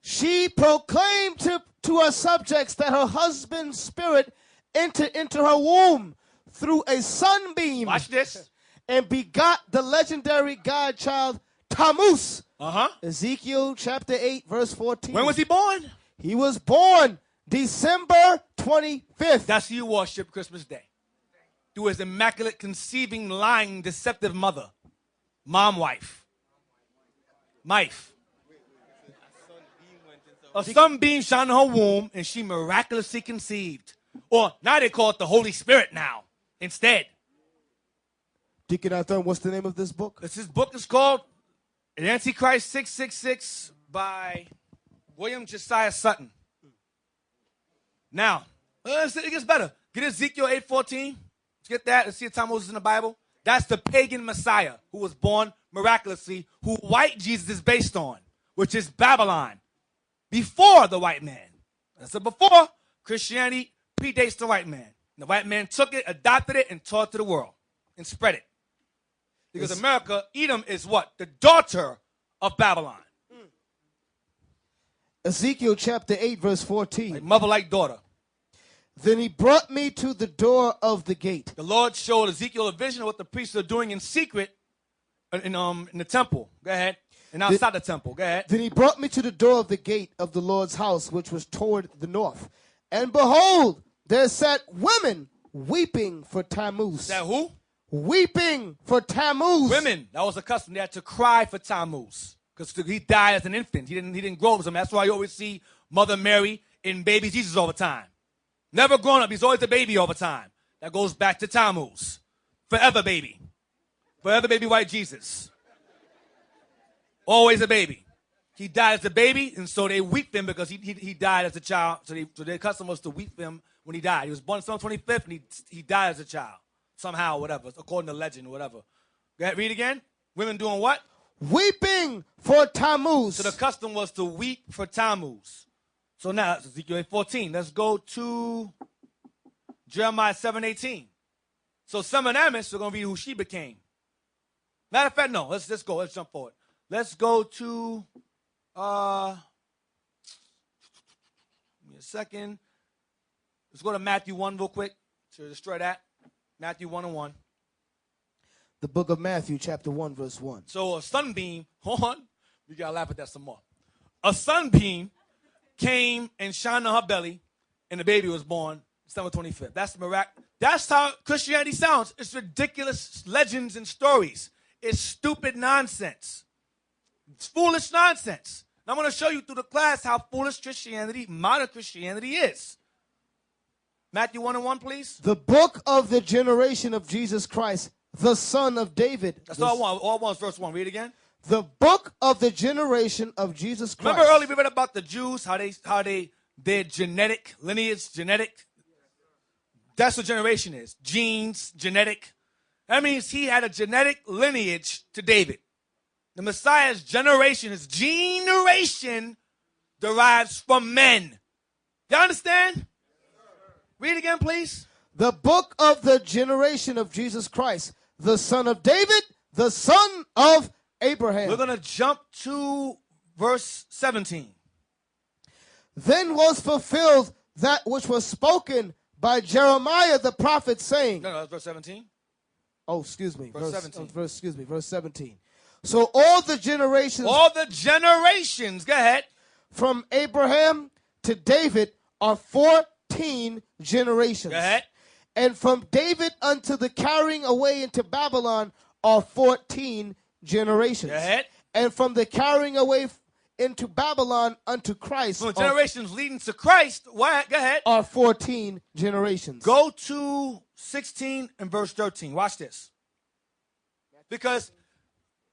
She proclaimed to her subjects that her husband's spirit entered into her womb through a sunbeam. Watch this. And begot the legendary God child Tammuz. Uh-huh. Ezekiel chapter 8, verse 14. When was he born? He was born December 25th. That's who you worship Christmas Day. Through his immaculate conceiving, lying, deceptive mother. Mom wife. Mife. A sunbeam shone in her womb, and she miraculously conceived. Or now they call it the Holy Spirit now, instead. Deacon Arthur, what's the name of this book? This book is called Antichrist 666 by William Josiah Sutton. Now, it gets better. Get Ezekiel 8:14. Let's get that. Let's see the time Moses in the Bible. That's the pagan Messiah who was born miraculously, who white Jesus is based on, which is Babylon. Before the white man. So before, Christianity predates the white man. The white man took it, adopted it, and taught it to the world and spread it. Because America, Edom is what? The daughter of Babylon. Ezekiel chapter 8, verse 14. Like mother like daughter. Then he brought me to the door of the gate. The Lord showed Ezekiel a vision of what the priests are doing in secret in the temple. Go ahead. And outside the temple. Go ahead. Then he brought me to the door of the gate of the Lord's house, which was toward the north. And behold, there sat women weeping for Tammuz. That who? Weeping for Tammuz. Women. That was a custom. They had to cry for Tammuz. Because he died as an infant. He didn't grow up as a man. That's why you always see Mother Mary in baby Jesus all the time. Never grown up. He's always a baby all the time. That goes back to Tammuz. Forever baby. Forever baby white Jesus. Always a baby. He died as a baby, and so they weep him because he died as a child. So their custom was to weep him when he died. He was born on December 25th, and he died as a child. Somehow, whatever, according to legend, whatever. Go ahead, read again. Women doing what? Weeping for Tammuz. So the custom was to weep for Tammuz. So now, that's Ezekiel 8:14. Let's go to Jeremiah 7:18. So Semiramis, we're going to read who she became. Matter of fact, no. Let's go. Let's jump forward. Let's go to, give me a second. Let's go to Matthew 1 real quick to destroy that. Matthew 1:1. The book of Matthew, chapter 1, verse 1. So a sunbeam, hold on. We got to laugh at that some more. A sunbeam came and shined on her belly, and the baby was born December 25th. That's miraculous. That's how Christianity sounds. It's ridiculous legends and stories. It's stupid nonsense. It's foolish nonsense. And I'm going to show you through the class how foolish Christianity, modern Christianity is. Matthew 1:1, please. The book of the generation of Jesus Christ, the son of David. That's all I want. All I want is verse 1. Read again. The book of the generation of Jesus Christ. Remember earlier we read about the Jews, their genetic lineage, that's what generation is. Genes, genetic. That means he had a genetic lineage to David. The Messiah's generation, his generation, derives from men. You understand? Read again, please. The book of the generation of Jesus Christ, the son of David, the son of Abraham. We're going to jump to verse 17. Then was fulfilled that which was spoken by Jeremiah the prophet, saying. No, that's verse 17. Oh, excuse me. Verse 17. Verse 17. So all the generations. Go ahead. From Abraham to David are 14 generations. Go ahead. And from David unto the carrying away into Babylon are 14 generations. Go ahead. And from the carrying away into Babylon unto Christ. From the generations leading to Christ, what? Go ahead. Are 14 generations. Go to 16 and verse 13. Watch this. Because,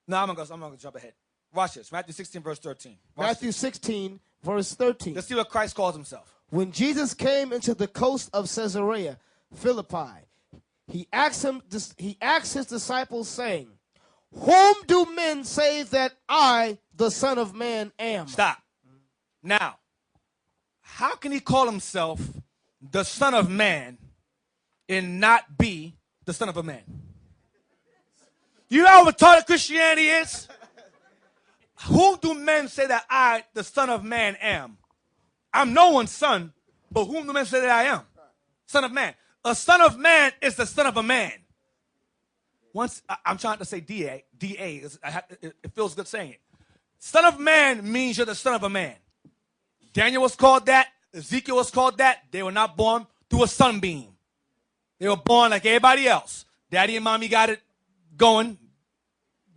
no, I'm going to jump ahead. Watch this. Matthew 16, verse 13. Matthew 16, verse 13. Let's see what Christ calls himself. When Jesus came into the coast of Caesarea Philippi, he asked his disciples, saying, Whom do men say that I, the Son of Man, am? Stop. Now, how can he call himself the Son of Man and not be the Son of a Man? You know how retarded Christianity is? Who do men say that I, the Son of Man, am? I'm no one's son, but whom do men say that I am? Son of Man. A son of man is the son of a man. Once I'm trying to say DA. It feels good saying it. Son of man means you're the son of a man. Daniel was called that. Ezekiel was called that. They were not born through a sunbeam. They were born like everybody else. Daddy and mommy got it going,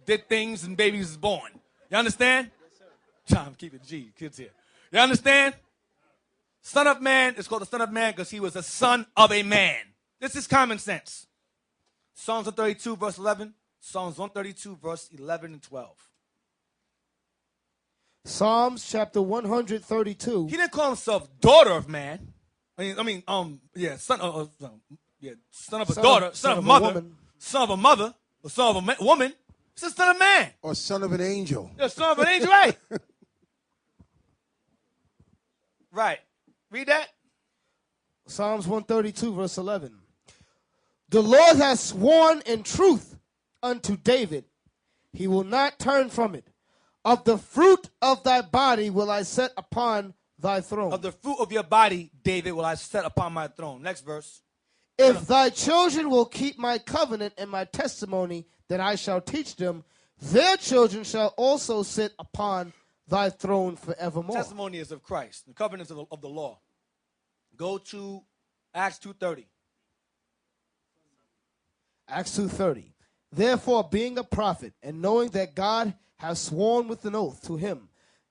did things, and babies was born. You understand? Trying to keep it G, kids here. You understand? Son of man is called the son of man because he was the son of a man. This is common sense. Psalms 132, verse 11. Psalms 132, verse 11 and 12. Psalms chapter 132. He didn't call himself daughter of man. Son of a daughter, son of a mother, woman. son of a mother, or son of a woman. It's the son of man. Or son of an angel. Yeah, son of an angel, right? Right. Read that. Psalms 132, verse 11. The Lord has sworn in truth unto David. He will not turn from it. Of the fruit of thy body will I set upon thy throne. Of the fruit of your body, David, will I set upon my throne. Next verse. If thy children will keep my covenant and my testimony that I shall teach them, their children shall also sit upon thy throne forevermore. Testimony is of Christ. The covenants of the law. Go to Acts 2:30. Acts 2:30. Therefore, being a prophet, and knowing that God has sworn with an oath to him,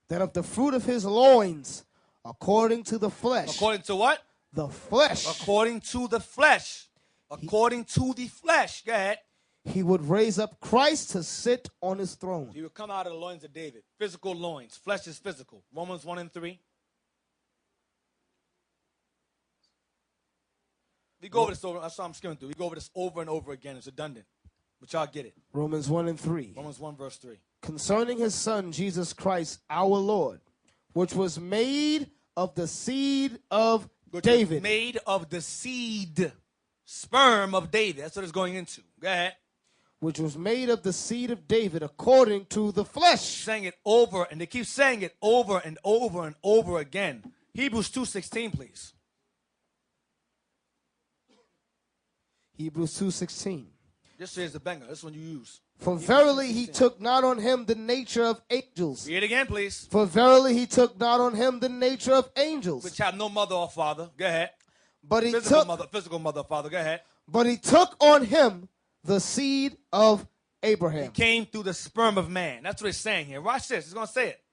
that of the fruit of his loins, according to the flesh. According to what? The flesh. According to the flesh. According to the flesh. Go ahead. He would raise up Christ to sit on his throne. He would come out of the loins of David. Physical loins. Flesh is physical. Romans 1 and 3. We go over this over. That's what I'm skimming through. We go over this over and over again. It's redundant. But y'all get it. Romans 1 and 3. Romans 1 verse 3. Concerning his son, Jesus Christ, our Lord, which was made of the seed of David. Made of the seed. Sperm of David. That's what it's going into. Go ahead. Which was made of the seed of David according to the flesh. Saying it over, and they keep saying it over and over and over again. Hebrews 2:16, please. Hebrews 2:16. This is the banger. This one you use. For verily he took not on him the nature of angels. Read it again, please. For verily he took not on him the nature of angels. Which have no mother or father. Go ahead. But he Physical mother or father. Go ahead. But he took on him the seed of Abraham. He came through the sperm of man. That's what it's saying here. Watch this. It's going to say it.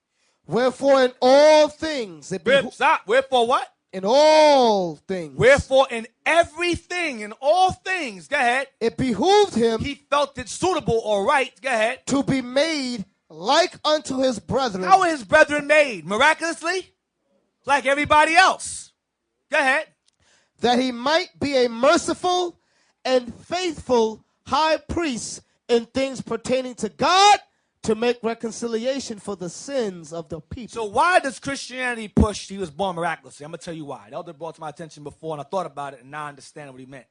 Wherefore in all things. Stop. Wherefore what? In all things. Wherefore in everything, in all things. Go ahead. It behooved him. He felt it suitable or right. Go ahead. To be made like unto his brethren. How were his brethren made? Miraculously? Like everybody else. Go ahead. That he might be a merciful and faithful high priest in things pertaining to God, to make reconciliation for the sins of the people. So why does Christianity push he was born miraculously? I'm going to tell you why. The elder brought to my attention before, and I thought about it, and now I understand what he meant.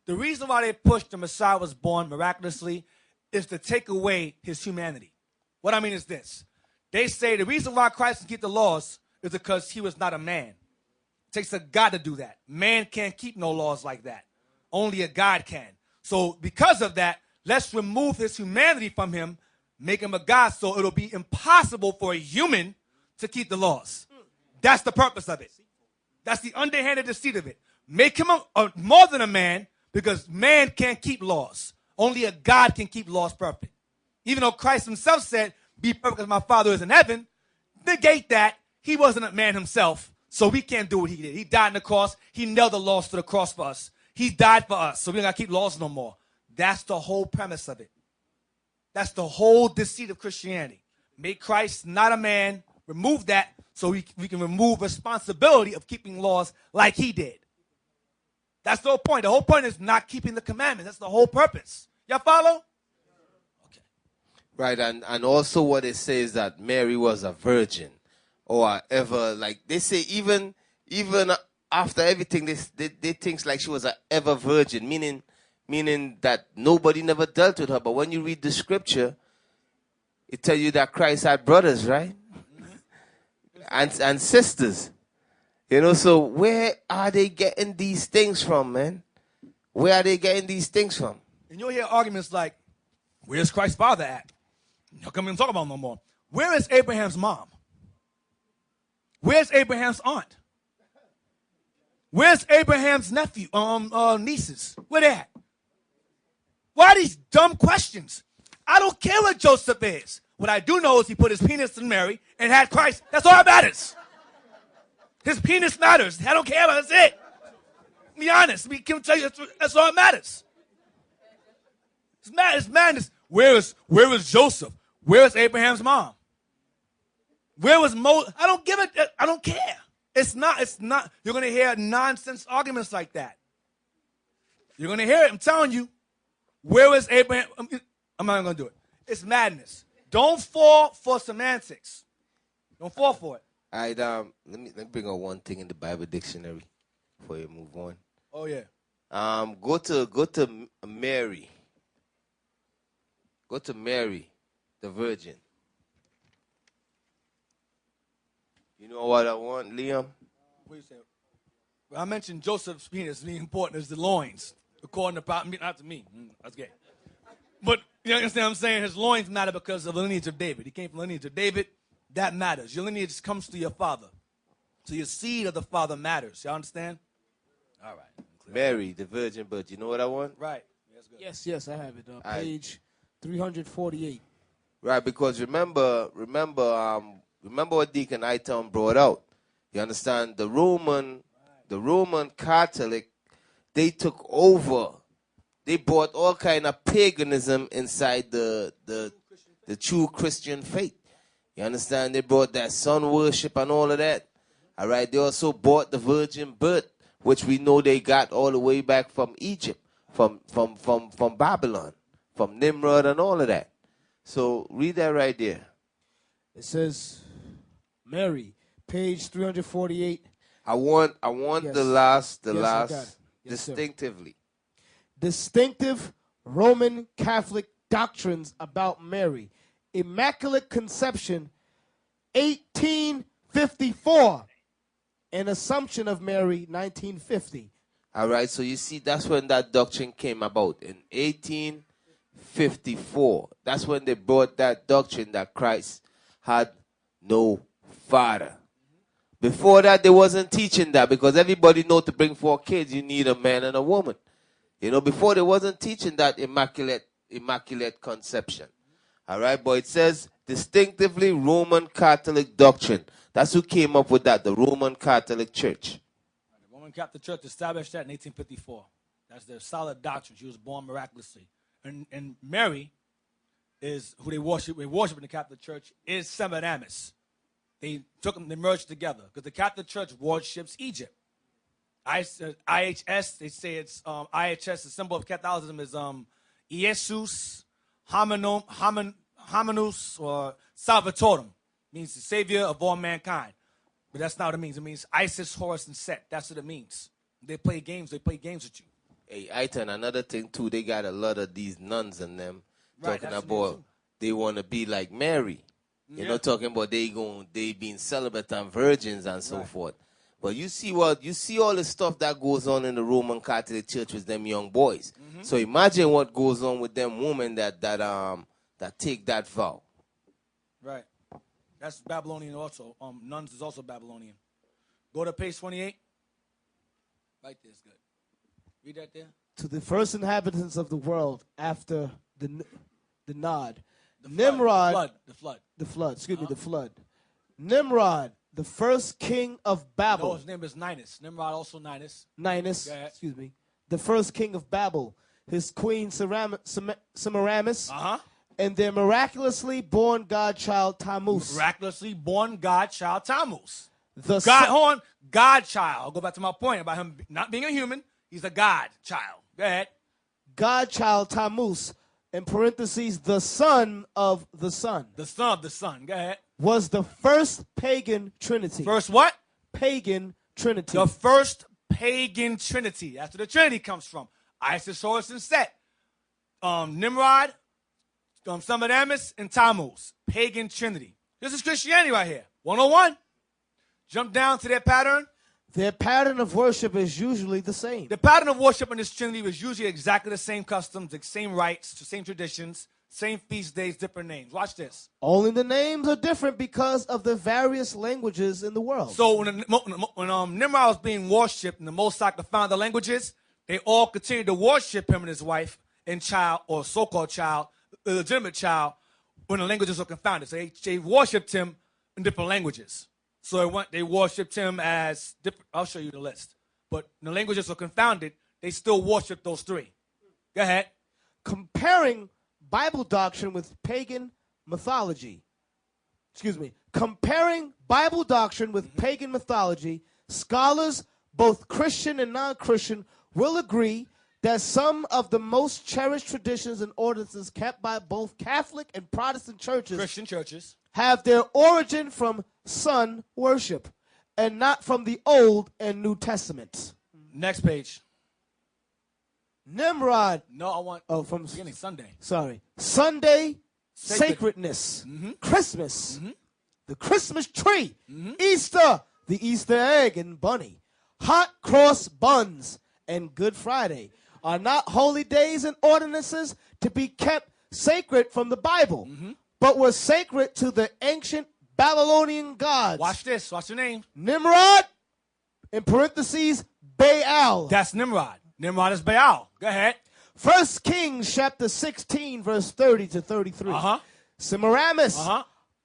The reason why they pushed the Messiah was born miraculously is to take away his humanity. What I mean is this. They say the reason why Christ can keep the laws is because he was not a man. It takes a God to do that. Man can't keep no laws like that. Only a God can. So because of that, let's remove his humanity from him, make him a God, so it'll be impossible for a human to keep the laws. That's the purpose of it. That's the underhanded deceit of it. Make him more than a man, because man can't keep laws. Only a God can keep laws perfect. Even though Christ himself said, be perfect as my Father is in heaven, negate that. He wasn't a man himself, so we can't do what he did. He died on the cross. He nailed the laws to the cross for us. He died for us, so we don't got to keep laws no more. That's the whole premise of it. That's the whole deceit of Christianity. Make Christ not a man, remove that, so we can remove responsibility of keeping laws like he did. That's the whole point. The whole point is not keeping the commandments. That's the whole purpose. Y'all follow? Okay. Right, and also what it says that Mary was a virgin. or ever, like they say, even after everything, they think like she was an ever virgin, meaning that nobody never dealt with her. But when you read the scripture, it tells you that Christ had brothers, right? And sisters. You know, so where are they getting these things from, man? Where are they getting these things from? And you'll hear arguments like, where's Christ's father at? How come we don't talk about him no more? Where is Abraham's mom? Where's Abraham's aunt? Where's Abraham's nephew, nieces? Where they at? Why these dumb questions? I don't care what Joseph is. What I do know is he put his penis in Mary and had Christ. That's all that matters. His penis matters. I don't care. That's it. Be honest. We can tell you that's all that matters. It's madness. Where is Joseph? Where is Abraham's mom? Where was Moses? I don't give it. I don't care. It's not. You're going to hear nonsense arguments like that. You're going to hear it. I'm telling you. Where is Abraham? I'm not going to do it. It's madness. Don't fall for semantics. Don't fall for it. All right, let me bring out one thing in the Bible dictionary before you move on. Oh yeah. Go to Mary. Go to Mary, the Virgin. You know what I want, Liam? What you say? Well, I mentioned Joseph's penis being important as the loins, according to not to me. That's gay. But you understand what I'm saying? His loins matter because of the lineage of David. He came from the lineage of David. That matters. Your lineage comes through your father. So your seed of the father matters. Y'all understand? All right. Mary, the virgin birth. You know what I want? Right. Yes, I have it. Page 348. Right, because remember what Deacon Iton brought out. You understand? The Roman Catholic, they took over. They brought all kind of paganism inside the true Christian faith. You understand? They brought that sun worship and all of that. All right. They also brought the virgin birth, which we know they got all the way back from Egypt, from Babylon, from Nimrod and all of that. So read that right there. It says, Mary, page 348. I want Yes. the last I got it. Yes, distinctively. Sir. Distinctive Roman Catholic doctrines about Mary. Immaculate Conception, 1854. An Assumption of Mary, 1950. All right, so you see, that's when that doctrine came about, in 1854. That's when they brought that doctrine that Christ had no father. Before that, they wasn't teaching that, because everybody know to bring 4 kids, you need a man and a woman. You know, before they wasn't teaching that immaculate conception. All right, but it says distinctively Roman Catholic doctrine. That's who came up with that, the Roman Catholic Church. The Roman Catholic Church established that in 1854. That's their solid doctrine. She was born miraculously. And Mary is who they worship in the Catholic Church is Semiramis. They merged together because the Catholic Church worships Egypt. IHS, they say it's IHS, the symbol of Catholicism is Jesus Hominus or Salvatorum, means the savior of all mankind. But that's not what it means. It means Isis, Horus, and Set. That's what it means. They play games with you. Hey, Aitan, another thing too, they got a lot of these nuns in them Right, talking that's about they want to be like Mary. You know, talking about they being celibate and virgins and so forth. But you see all the stuff that goes on in the Roman Catholic Church with them young boys. Mm-hmm. So imagine what goes on with them women that take that vow. Right. That's Babylonian also. Nuns is also Babylonian. Go to page 28. Right there is good. Read that there. To the first inhabitants of the world after the nod. The flood. Nimrod, the first king of Babel. No, his name is Ninus. Nimrod, also Ninus. The first king of Babel. His queen Semiramis. And their miraculously born godchild Tammuz. Godchild. I'll go back to my point about him not being a human. He's a god child. Go ahead. Godchild Tammuz. In parentheses, the son of the son. The son of the son. Go ahead. was the first pagan trinity. First what? Pagan trinity. The first pagan trinity. That's where the Trinity comes from. Isis, Horus, and Set. Nimrod, Semiramis, and Tammuz. Pagan trinity. This is Christianity right here. 101. Jump down to their pattern. Their pattern of worship is usually the same. The pattern of worship in this trinity was usually exactly the same customs, the same rites, the same traditions, same feast days, different names. Watch this. Only the names are different because of the various languages in the world. So when Nimrod was being worshipped and the Mosai could find the languages, they all continued to worship him and his wife and child, or so-called child, illegitimate child, when the languages were confounded. So they worshipped him in different languages. So they worshipped him as different. I'll show you the list. But when the languages were confounded, they still worshipped those three. Go ahead. Comparing Bible doctrine with pagan mythology. Comparing Bible doctrine with pagan mythology, scholars, both Christian and non-Christian, will agree that some of the most cherished traditions and ordinances kept by both Catholic and Protestant churches, Christian churches, have their origin from sun worship and not from the Old and New Testaments. Next page. Nimrod. No, I want from beginning Sunday. Sorry. Sunday Sacred. sacredness. Christmas. The Christmas tree. Easter. The Easter egg and bunny. Hot cross buns and Good Friday are not holy days and ordinances to be kept sacred from the Bible, but were sacred to the ancient Babylonian gods. Watch this. Watch the name. Nimrod, in parentheses, Baal. That's Nimrod. Nimrod is Baal. Go ahead. 1 Kings chapter 16, verse 30 to 33. Semiramis,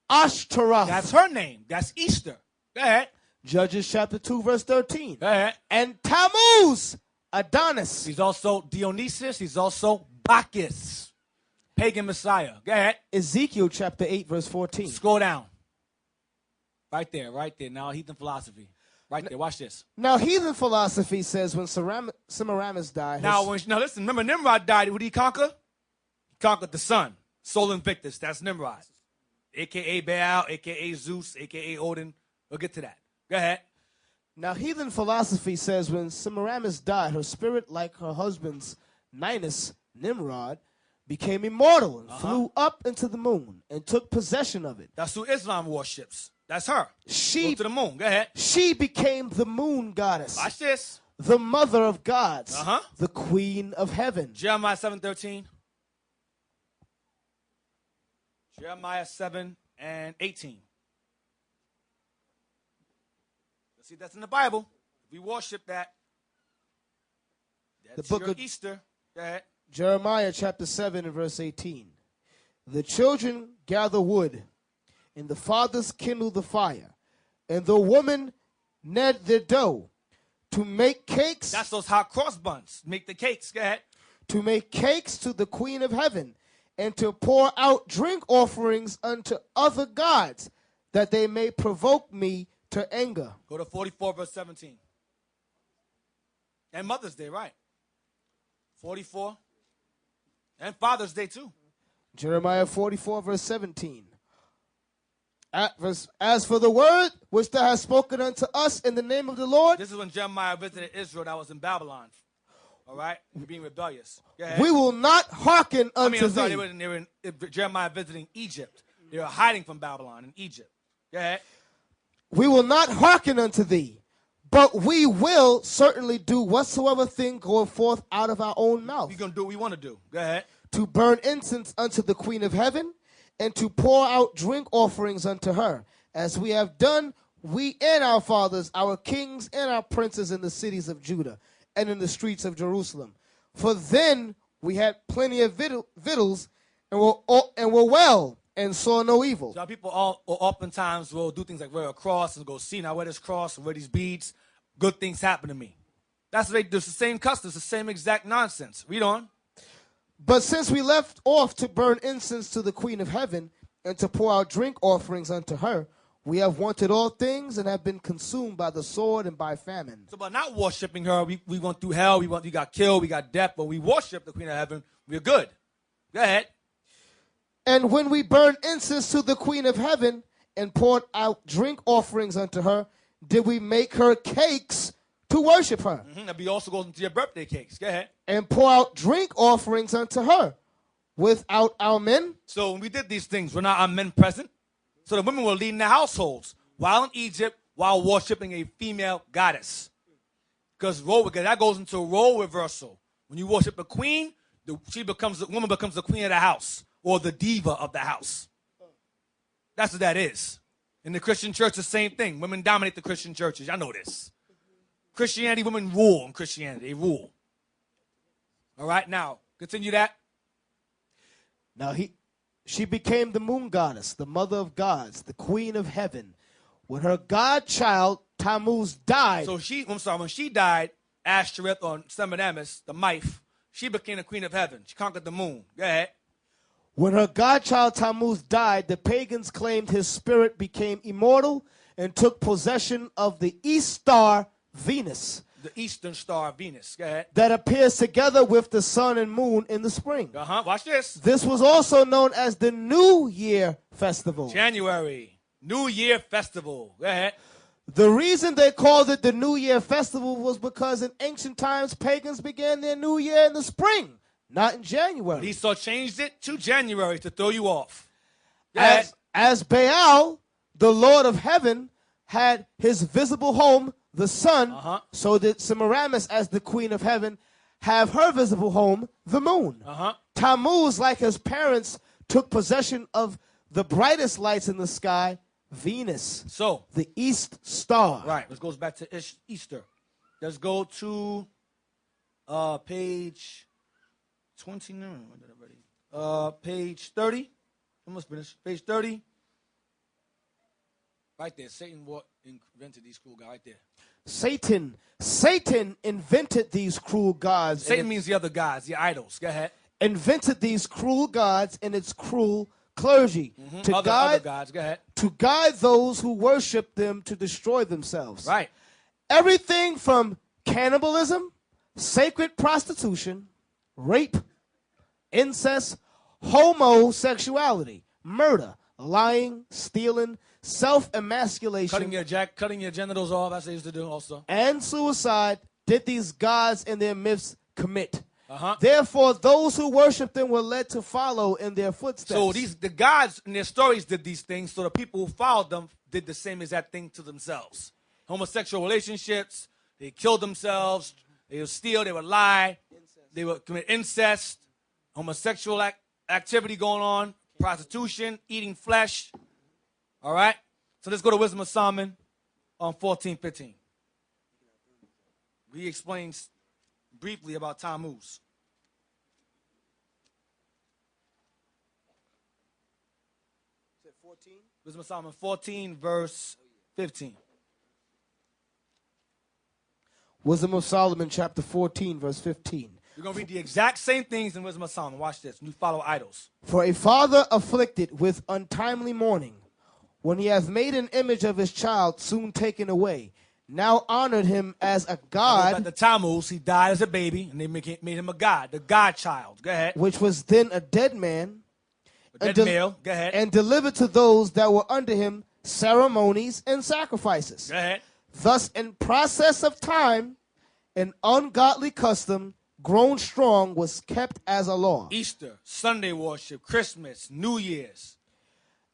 Ashtaroth. That's her name. That's Easter. Go ahead. Judges chapter 2, verse 13. Go ahead. And Tammuz, Adonis. He's also Dionysus. He's also Bacchus. Pagan Messiah. Go ahead. Ezekiel chapter 8, verse 14. Scroll down. Right there, right there. Now, heathen philosophy. Right there. Watch this. Now, heathen philosophy says when Semiramis died. Now, listen. Remember, Nimrod died. Who did he conquer? He conquered the sun. Sol Invictus. That's Nimrod. A.K.A. Baal, A.K.A. Zeus, A.K.A. Odin. We'll get to that. Go ahead. Now, heathen philosophy says when Semiramis died, her spirit, like her husband's Ninus, Nimrod, became immortal and flew up into the moon and took possession of it. That's who Islam worships. That's her. She go to the moon. Go ahead. She became the moon goddess. Watch this. The mother of gods. The queen of heaven. Jeremiah 7:13. Jeremiah 7 and 18. Let's see, that's in the Bible. We worship that. That's the book your of Easter. Go ahead. Jeremiah chapter 7 and verse 18. The children gather wood, and the fathers kindle the fire, and the women knead their dough to make cakes. That's those hot cross buns. Make the cakes. Go ahead. To make cakes to the queen of heaven, and to pour out drink offerings unto other gods, that they may provoke me to anger. Go to 44 verse 17. And Mother's Day, right? 44. And Father's Day, too. Jeremiah 44, verse 17. As for the word which thou hast spoken unto us in the name of the Lord. This is when Jeremiah visited Israel that was in Babylon. All right? Being rebellious. We will not hearken unto thee. They were in Jeremiah visiting Egypt. They were hiding from Babylon in Egypt. Go ahead. We will not hearken unto thee, but we will certainly do whatsoever thing goeth forth out of our own mouth. We're going to do what we want to do. Go ahead. To burn incense unto the queen of heaven, and to pour out drink offerings unto her, as we have done, we and our fathers, our kings and our princes in the cities of Judah, and in the streets of Jerusalem. For then we had plenty of victuals, and were well, and saw no evil. So people oftentimes will do things like wear a cross and go, see, now wear this cross and wear these beads. Good things happen to me. That's what they do. It's the same customs, the same exact nonsense. Read on. But since we left off to burn incense to the queen of heaven and to pour out drink offerings unto her, we have wanted all things and have been consumed by the sword and by famine. So by not worshiping her, we went through hell, we got killed, we got death, but we worship the queen of heaven, we're good. Go ahead. And when we burn incense to the queen of heaven and poured out drink offerings unto her, did we make her cakes to worship her, That be also goes into your birthday cakes. Go ahead. and pour out drink offerings unto her without our men? So when we did these things, were not our men present? So the women were leading the households while in Egypt, while worshiping a female goddess. Because that goes into a role reversal. When you worship a queen, the woman becomes the queen of the house or the diva of the house. That's what that is. In the Christian church, the same thing. Women dominate the Christian churches. I know this. Christianity, women rule in Christianity. They rule. All right, now, continue that. Now she became the moon goddess, the mother of gods, the queen of heaven. When her godchild Tammuz died. So when she died, Ashtoreth or Semiramis, the Myth, she became the queen of heaven. She conquered the moon. Go ahead. When her godchild Tammuz died, the pagans claimed his spirit became immortal and took possession of the east star Venus. The eastern star Venus. Go ahead. That appears together with the sun and moon in the spring. Watch this. This was also known as the New Year Festival. January. New Year Festival. Go ahead. The reason they called it the New Year Festival was because in ancient times, pagans began their New Year in the spring, not in January. But Esau changed it to January to throw you off. As Baal, the Lord of heaven, had his visible home, the sun, so did Semiramis, as the queen of heaven, have her visible home, the moon. Tammuz, like his parents, took possession of the brightest lights in the sky, Venus. So the east star. Right. This goes back to Easter. Let's go to page 29. Page 30. Almost finished. Page 30. Right there. Satan invented these cruel gods. Right there. Satan invented these cruel gods. Satan means the other gods, the idols. Go ahead. Invented these cruel gods and its cruel clergy Other gods. Go ahead. To guide those who worship them to destroy themselves. Right. Everything from cannibalism, sacred prostitution, rape, incest, homosexuality, murder, lying, stealing, self-emasculation, cutting your genitals off, as they used to do also, and suicide did these gods and their myths commit. Therefore, those who worship them were led to follow in their footsteps. So the gods in their stories did these things, so the people who followed them did the same exact thing to themselves. Homosexual relationships, they killed themselves, they would steal, they would lie, they would commit incest, homosexual activity going on, prostitution, eating flesh. All right? So let's go to Wisdom of Solomon on 14:15. He explains briefly about Tammuz. Wisdom of Solomon 14, verse 15. Wisdom of Solomon, chapter 14, verse 15. We're going to read the exact same things in Wisdom of Solomon. Watch this. You follow idols. For a father afflicted with untimely mourning, when he hath made an image of his child soon taken away, now honored him as a god. At the Tammuz, he died as a baby, and they made him a god, the godchild. Go ahead. Which was then a dead man. A dead male. Go ahead. And delivered to those that were under him ceremonies and sacrifices. Go ahead. Thus, in process of time, an ungodly custom grown strong was kept as a law. Easter, Sunday worship, Christmas, New Year's.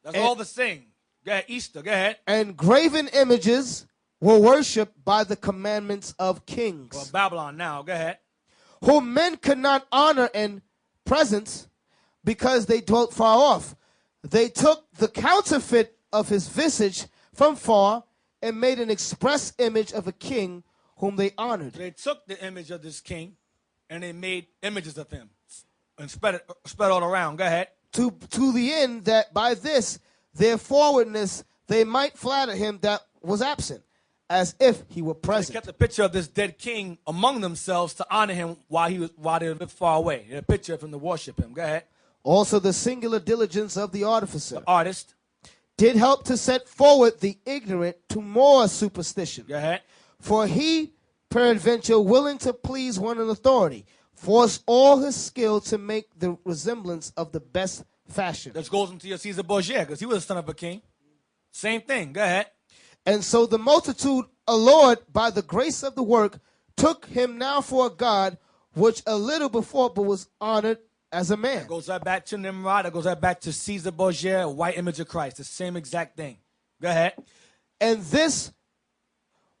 That's all the same. Go ahead, Easter, go ahead. And graven images were worshipped by the commandments of kings. Well, Babylon now, go ahead. Whom men could not honor in presence because they dwelt far off. They took the counterfeit of his visage from far and made an express image of a king whom they honored. They took the image of this king and they made images of him and spread all around. Go ahead. To the end that by this, their forwardness, they might flatter him that was absent, as if he were present. They kept a picture of this dead king among themselves to honor him while they lived far away. They had a picture of him to worship him. Go ahead. Also the singular diligence of the artificer. The artist. Did help to set forward the ignorant to more superstition. Go ahead. For he, peradventure, willing to please one in authority, forced all his skill to make the resemblance of the best fashion. This goes into your Caesar Borgia, because he was the son of a king. Same thing. Go ahead. And so the multitude, allured by the grace of the work, took him now for a god, which a little before but was honored as a man. That goes right back to Nimrod. That goes right back to Caesar Borgia, a white image of Christ. The same exact thing. Go ahead. And this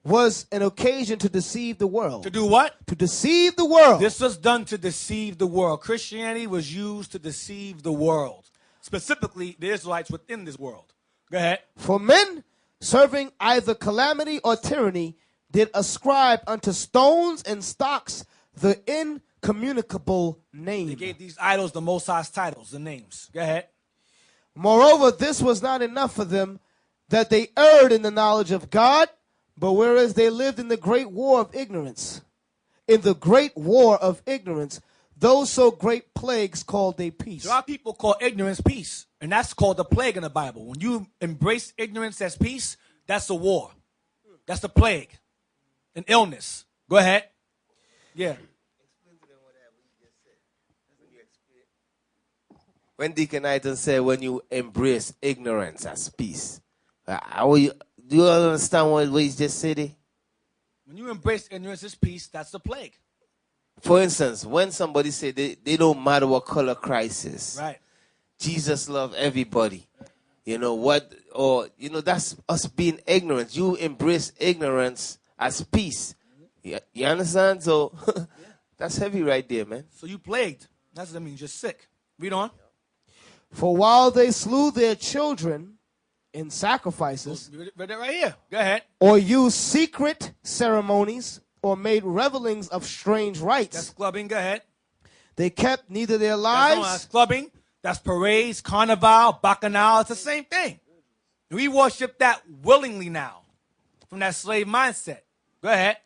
was an occasion to deceive the world. To do what? To deceive the world. This was done to deceive the world. Christianity was used to deceive the world, specifically the Israelites within this world. Go ahead. For men serving either calamity or tyranny did ascribe unto stones and stocks the incommunicable name. They gave these idols the Most High's titles, the names. Go ahead. Moreover, this was not enough for them, that they erred in the knowledge of God, but whereas they lived in the great war of ignorance, those so great plagues called they peace. So our people call ignorance peace, and that's called the plague in the Bible. When you embrace ignorance as peace, that's a war. That's the plague, an illness. Go ahead. Yeah. When Deacon Knighton said, when you embrace ignorance as peace, do you understand what he just said? When you embrace ignorance as peace, that's the plague. For instance, when somebody say they don't matter what color Christ is, Right. Jesus loves everybody. You know what? Or that's us being ignorant. You embrace ignorance as peace. You understand? So that's heavy right there, man. So you plagued. That's what I mean. You're sick. Read on. For while they slew their children in sacrifices, Read that right here. Go ahead. or used secret ceremonies, or made revelings of strange rites, That's clubbing. Go ahead. they kept neither their That's lives clubbing. That's parades, carnival, bacchanal. It's the same thing. We worship that willingly now from that slave mindset. Go ahead.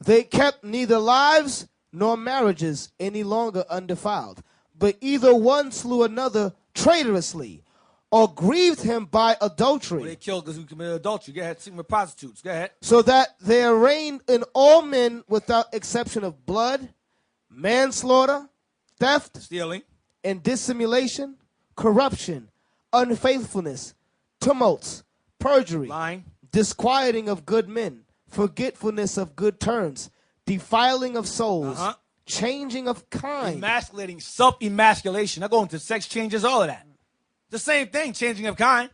They kept neither lives nor marriages any longer undefiled, but either one slew another traitorously, or grieved him by adultery, Well, they killed because we committed adultery. Go ahead. Sleeping with prostitutes. Go ahead. so that there reigned in all men without exception of blood, manslaughter, theft, Stealing. and dissimulation, corruption, unfaithfulness, tumults, perjury, Lying. disquieting of good men, forgetfulness of good turns, defiling of souls, changing of kind, Emasculating. Self-emasculation. I go into sex changes, all of that. The same thing. Changing of kind.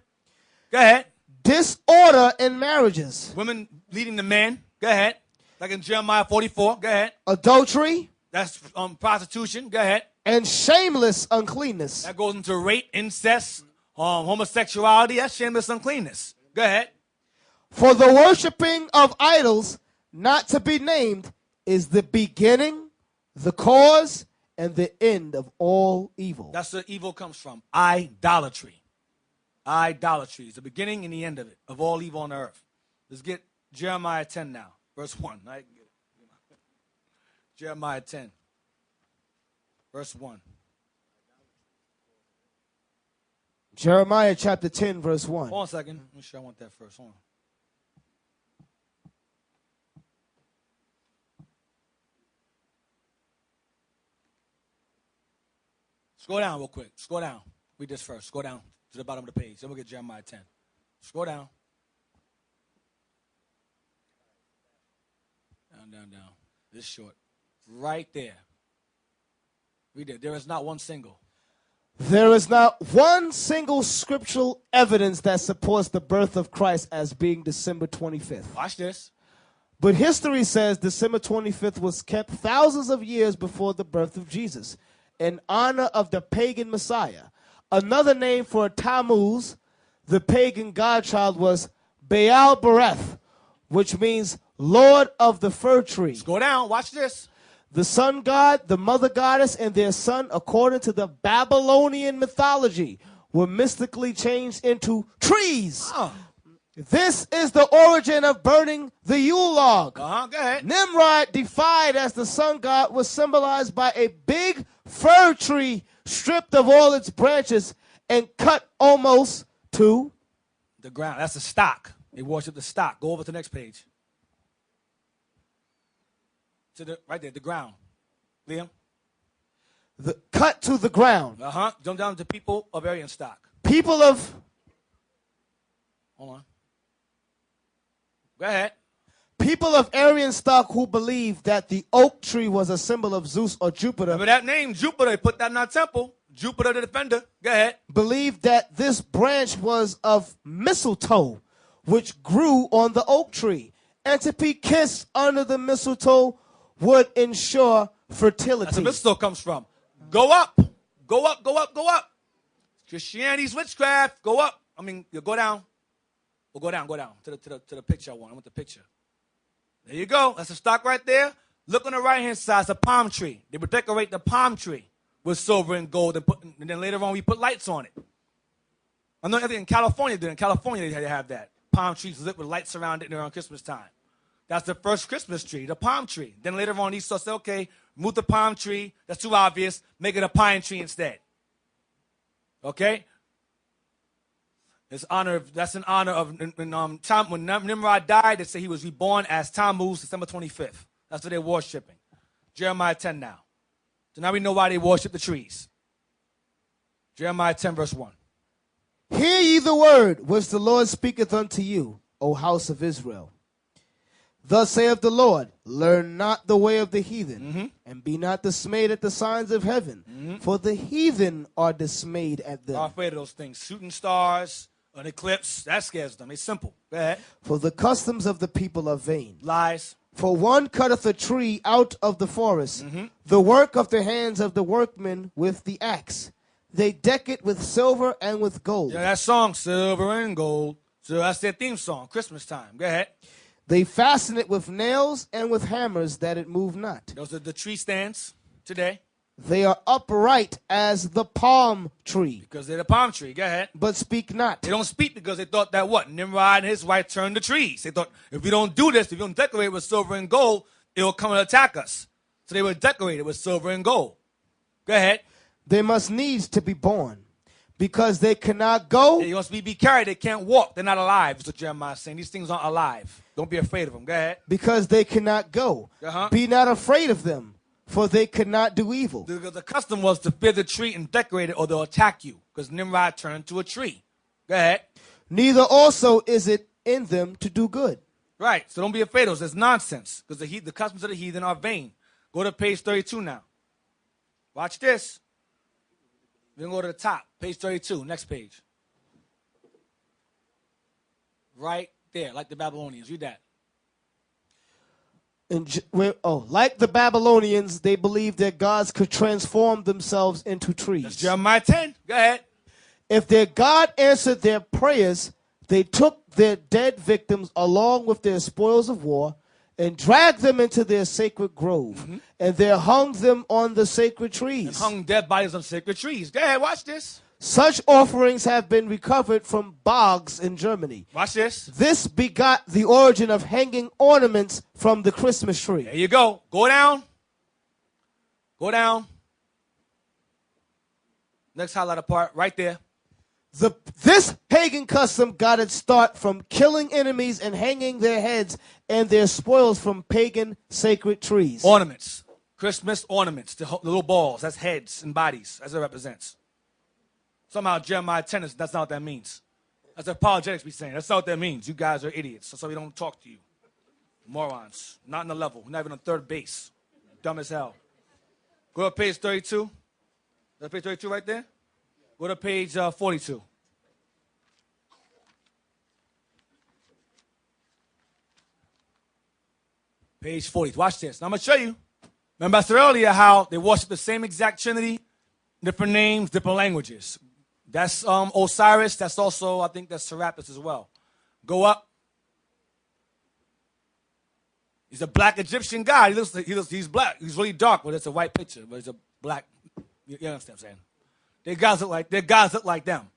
Go ahead. disorder in marriages, Women leading the men. Go ahead. Like in Jeremiah 44. Go ahead. adultery, That's prostitution. Go ahead. and shameless uncleanness. That goes into rape, incest, homosexuality. That's shameless uncleanness. Go ahead. For the worshiping of idols not to be named is the beginning, the cause, and the end of all evil. That's where evil comes from. Idolatry. Idolatry is the beginning and the end of it, of all evil on earth. Let's get Jeremiah 10 now, verse 1. Right? Jeremiah 10, verse 1. Jeremiah chapter 10, verse 1. Hold on a second. Make sure I want that first. Hold on. Scroll down real quick. Scroll down. Read this first. Scroll down to the bottom of the page. Then we'll get Jeremiah 10. Scroll down. Down. This is short. Right there. Read it. There is not one single. There is not one single scriptural evidence that supports the birth of Christ as being December 25th. Watch this. But history says December 25th was kept thousands of years before the birth of Jesus in honor of the pagan Messiah. Another name for Tammuz, the pagan godchild, was Baal Bereth, which means Lord of the fir tree. Go down. Watch this. The sun god, the mother goddess, and their son, according to the Babylonian mythology, were mystically changed into trees. This is the origin of burning the Yule log. Go ahead. Nimrod, defied as the sun god, was symbolized by a big fir tree stripped of all its branches and cut almost to the ground. That's the stock. They worship the stock. Go over to the next page. Right there, the ground. Liam? Cut to the ground. Jump down to people of Aryan stock. People of Hold on. Go ahead. People of Aryan stock who believed that the oak tree was a symbol of Zeus or Jupiter Remember that name, Jupiter. They put that in our temple. Jupiter the defender. Go ahead. believed that this branch was of mistletoe, which grew on the oak tree, and to be kissed under the mistletoe would ensure fertility. That's where mistletoe comes from. Go up. Go up, go up, go up. Christianity's witchcraft. Go up. I mean, you go down. Well, go down to the picture I want the picture. There you go. That's a stock right there. Look on the right-hand side. It's a palm tree. They would decorate the palm tree with silver and gold, and then later on we put lights on it. I know in California, in California they have that. Palm trees lit with lights around it around Christmas time. That's the first Christmas tree, the palm tree. Then later on, these say, okay, remove the palm tree. That's too obvious. Make it a pine tree instead. Okay? That's in honor of when Nimrod died. They say he was reborn as Tammuz, December 25th. That's what they're worshiping. Jeremiah 10 now. So now we know why they worship the trees. Jeremiah 10, verse 1. Hear ye the word which the Lord speaketh unto you, O house of Israel. Thus saith the Lord, learn not the way of the heathen, and be not dismayed at the signs of heaven, for the heathen are dismayed at them. Are afraid of those things. Shooting stars, an eclipse, that scares them. It's simple. Go ahead. For the customs of the people are vain. Lies. For one cutteth a tree out of the forest, the work of the hands of the workmen with the axe. They deck it with silver and with gold. Yeah, that song, silver and gold. So that's their theme song, Christmas time. Go ahead. They fasten it with nails and with hammers that it move not. Those are the tree stands today. They are upright as the palm tree, Because they're the palm tree. Go ahead. but speak not. They don't speak because they thought that what? Nimrod and his wife turned the trees. They thought, if we don't do this, if we don't decorate with silver and gold, it will come and attack us. So they would decorate it with silver and gold. Go ahead. They must needs to be born, because they cannot go. They must be carried. They can't walk. They're not alive. That's what Jeremiah is saying. These things aren't alive. Don't be afraid of them. Go ahead. Because they cannot go. Uh-huh. Be not afraid of them, for they cannot do evil. The custom was to fear the tree and decorate it or they'll attack you. Because Nimrod turned to a tree. Go ahead. Neither also is it in them to do good. Right. So don't be afraid of those. It's nonsense. Because the customs of the heathen are vain. Go to page 32 now. Watch this. We're going to go to the top. Page 32. Next page. Right there. Like the Babylonians. Read that. Like the Babylonians, they believed that gods could transform themselves into trees. That's Jeremiah 10. Go ahead. If their God answered their prayers, they took their dead victims along with their spoils of war and dragged them into their sacred grove, and there hung them on the sacred trees. And hung dead bodies on sacred trees. Go ahead. Watch this. Such offerings have been recovered from bogs in Germany. Watch this. This begot the origin of hanging ornaments from the Christmas tree. There you go. Go down. Go down. Next highlighted part. Right there. This pagan custom got its start from killing enemies and hanging their heads and their spoils from pagan sacred trees. Ornaments. Christmas ornaments. The little balls. That's heads and bodies. As it represents. Somehow Jeremiah 10 that's not what that means. That's apologetics be saying. That's not what that means. You guys are idiots. That's why we don't talk to you. Morons. Not in the level. Not even on third base. Dumb as hell. Go to page 32. That's page 32 right there. Go to page 42. Page 40. Watch this. Now I'm going to show you. Remember I said earlier how they worship the same exact Trinity, different names, different languages. That's Osiris. That's also, I think that's Serapis as well. Go up. He's a black Egyptian guy. He's black. He's really dark, but it's a white picture. But he's a black. You understand what I'm saying? Their guys look like them.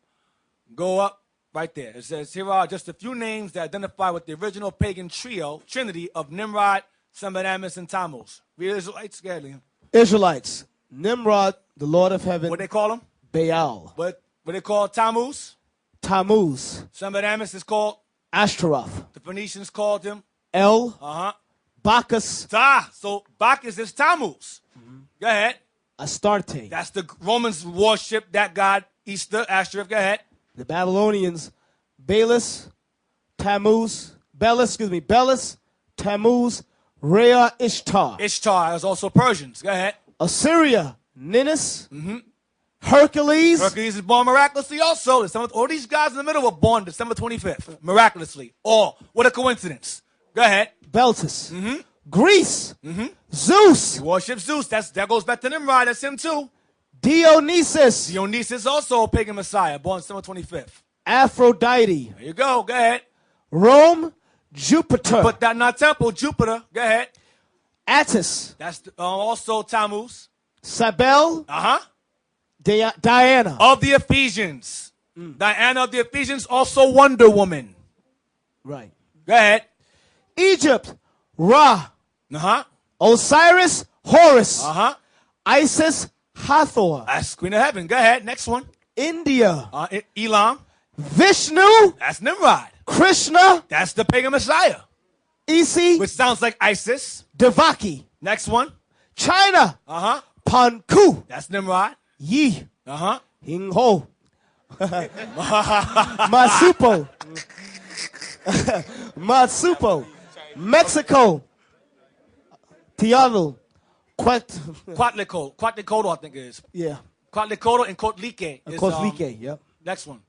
Go up right there. It says, here are just a few names that identify with the original pagan trinity of Nimrod, Semiramis, and Tammuz. Read Israelites, Liam. Israelites. Nimrod, the Lord of heaven. What they call him? Baal. What they call Tammuz? Tammuz. Semiramis is called? Ashtaroth. The Phoenicians called him? El. Uh-huh. Bacchus. So Bacchus is Tammuz. Go ahead. Astarte. That's the Romans worship that god, Easter, Ashtoreth. Go ahead. The Babylonians, Baalis, Belus, Tammuz, Rhea, Ishtar. Ishtar is also Persians. Go ahead. Assyria, Ninus, Hercules, Hercules is born miraculously also. All these guys in the middle were born December 25th. Miraculously. All. What a coincidence. Go ahead. Beltis, Greece, Zeus, He worships Zeus. That goes back to Nimrod. That's him too. Dionysus, Dionysus also a pagan messiah, born December 25th. Aphrodite, There you go. Go ahead. Rome, Jupiter, Put that in our temple. Jupiter. Go ahead. Attis, That's also Tammuz. Cybele, Uh-huh. Diana, Of the Ephesians. Diana of the Ephesians, also Wonder Woman. right. Go ahead. Egypt, Ra, Uh-huh. Osiris, Horus, Uh-huh. Isis, Hathor, That's Queen of Heaven. Go ahead. Next one. India, Elam. Vishnu, That's Nimrod. Krishna, That's the pagan messiah. Isi, Which sounds like ISIS. Devaki, Next one. China, Uh-huh. Panku, That's Nimrod. Yi, Uh-huh. Hingho, Masupo, Masupo, Mexico, Tiago, Quetzalcoatl, I think it is. yeah, Quetzalcoatl and Coatlique. is, Coatlique, yep. Next one.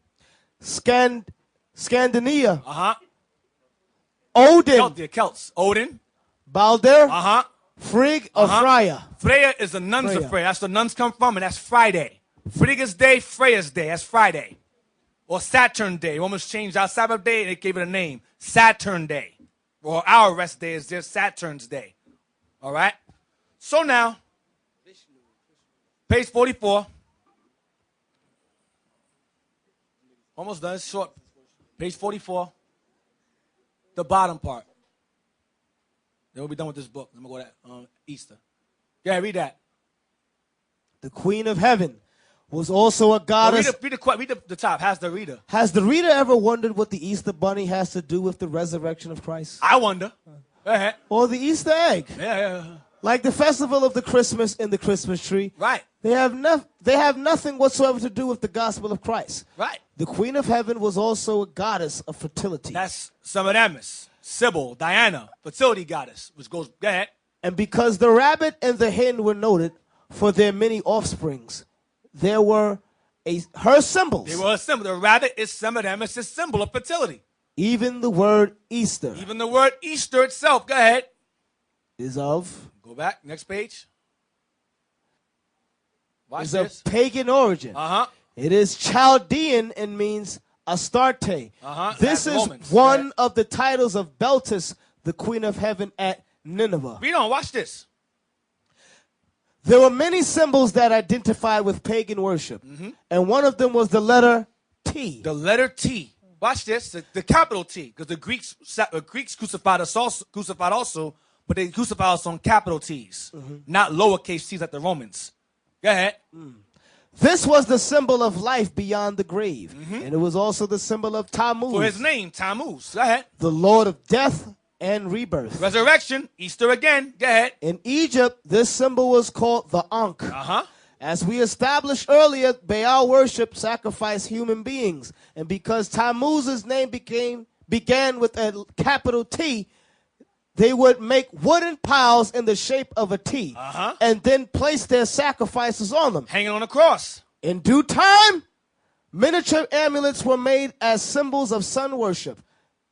Scandinavia, Uh-huh. Odin, Celts. Odin. Balder, Uh-huh. Frigg, or Freya. Freya is the nuns of Freya. That's where nuns come from, and that's Friday. Frigga's Day, Freya's Day. That's Friday. Or Saturn Day. Romans changed our Sabbath day, and they gave it a name. Saturn Day. Or our rest day is just Saturn's Day. All right? So now, page 44. Almost done. It's short. Page 44. The bottom part. Then we'll be done with this book. I'm going to go to Easter. Yeah, read that. The Queen of Heaven was also a goddess. Read the top. Has the reader. Has the reader ever wondered what the Easter bunny has to do with the resurrection of Christ? I wonder. Go ahead. Or the Easter egg? Yeah. Like the festival of the Christmas and the Christmas tree. Right. They have nothing whatsoever to do with the gospel of Christ. Right. The Queen of Heaven was also a goddess of fertility. That's Semiramis, Sybil, Diana, fertility goddess, which goes, go ahead. And because the rabbit and the hen were noted for their many offsprings, there were her symbols. They were a symbol. The rabbit is Semiramis, a symbol of fertility. Even the word Easter Even the word Easter itself, go ahead. is of Go back, next page. Watch is this. of pagan origin. Uh-huh. It is Chaldean and means Astarte. Uh-huh. This That's is Romans. one of the titles of Beltis, the Queen of Heaven at Nineveh. Read on, watch this. There were many symbols that identified with pagan worship, and one of them was the letter T. The letter T. Watch this, the capital T, because the Greeks crucified us also, but they crucified us on capital T's, not lowercase t's like the Romans. Go ahead. This was the symbol of life beyond the grave, and it was also the symbol of Tammuz, For his name, Tammuz. Go ahead. the Lord of death and rebirth. Resurrection, Easter again. Go ahead. In Egypt, this symbol was called the Ankh. Uh-huh. As we established earlier, Baal worship sacrificed human beings. And because Tammuz's name began with a capital T, they would make wooden piles in the shape of a T and then place their sacrifices on them. Hanging on a cross. In due time, miniature amulets were made as symbols of sun worship.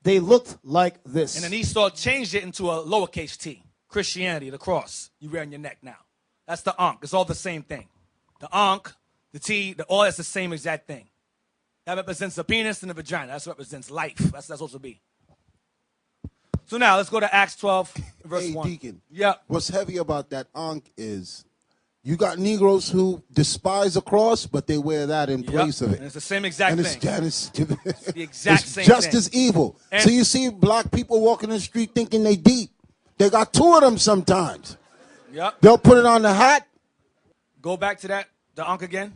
They looked like this. And then Esau changed it into a lowercase t. Christianity, the cross. You wear on your neck now. That's the Ankh. It's all the same thing. The Ankh, the T, the all, that's the same exact thing. That represents the penis and the vagina. That represents life. That's supposed to be. So now let's go to Acts 12, verse Hey, 1. Deacon. Yeah. What's heavy about that Ankh is you got Negroes who despise a cross, but they wear that in place of it. And it's the same exact And thing. it's the exact it's same just thing. as evil. And- So you see black people walking in the street thinking they deep. They got two of them sometimes. Yep. They'll put it on the hat. Go back to that, the Ankh again.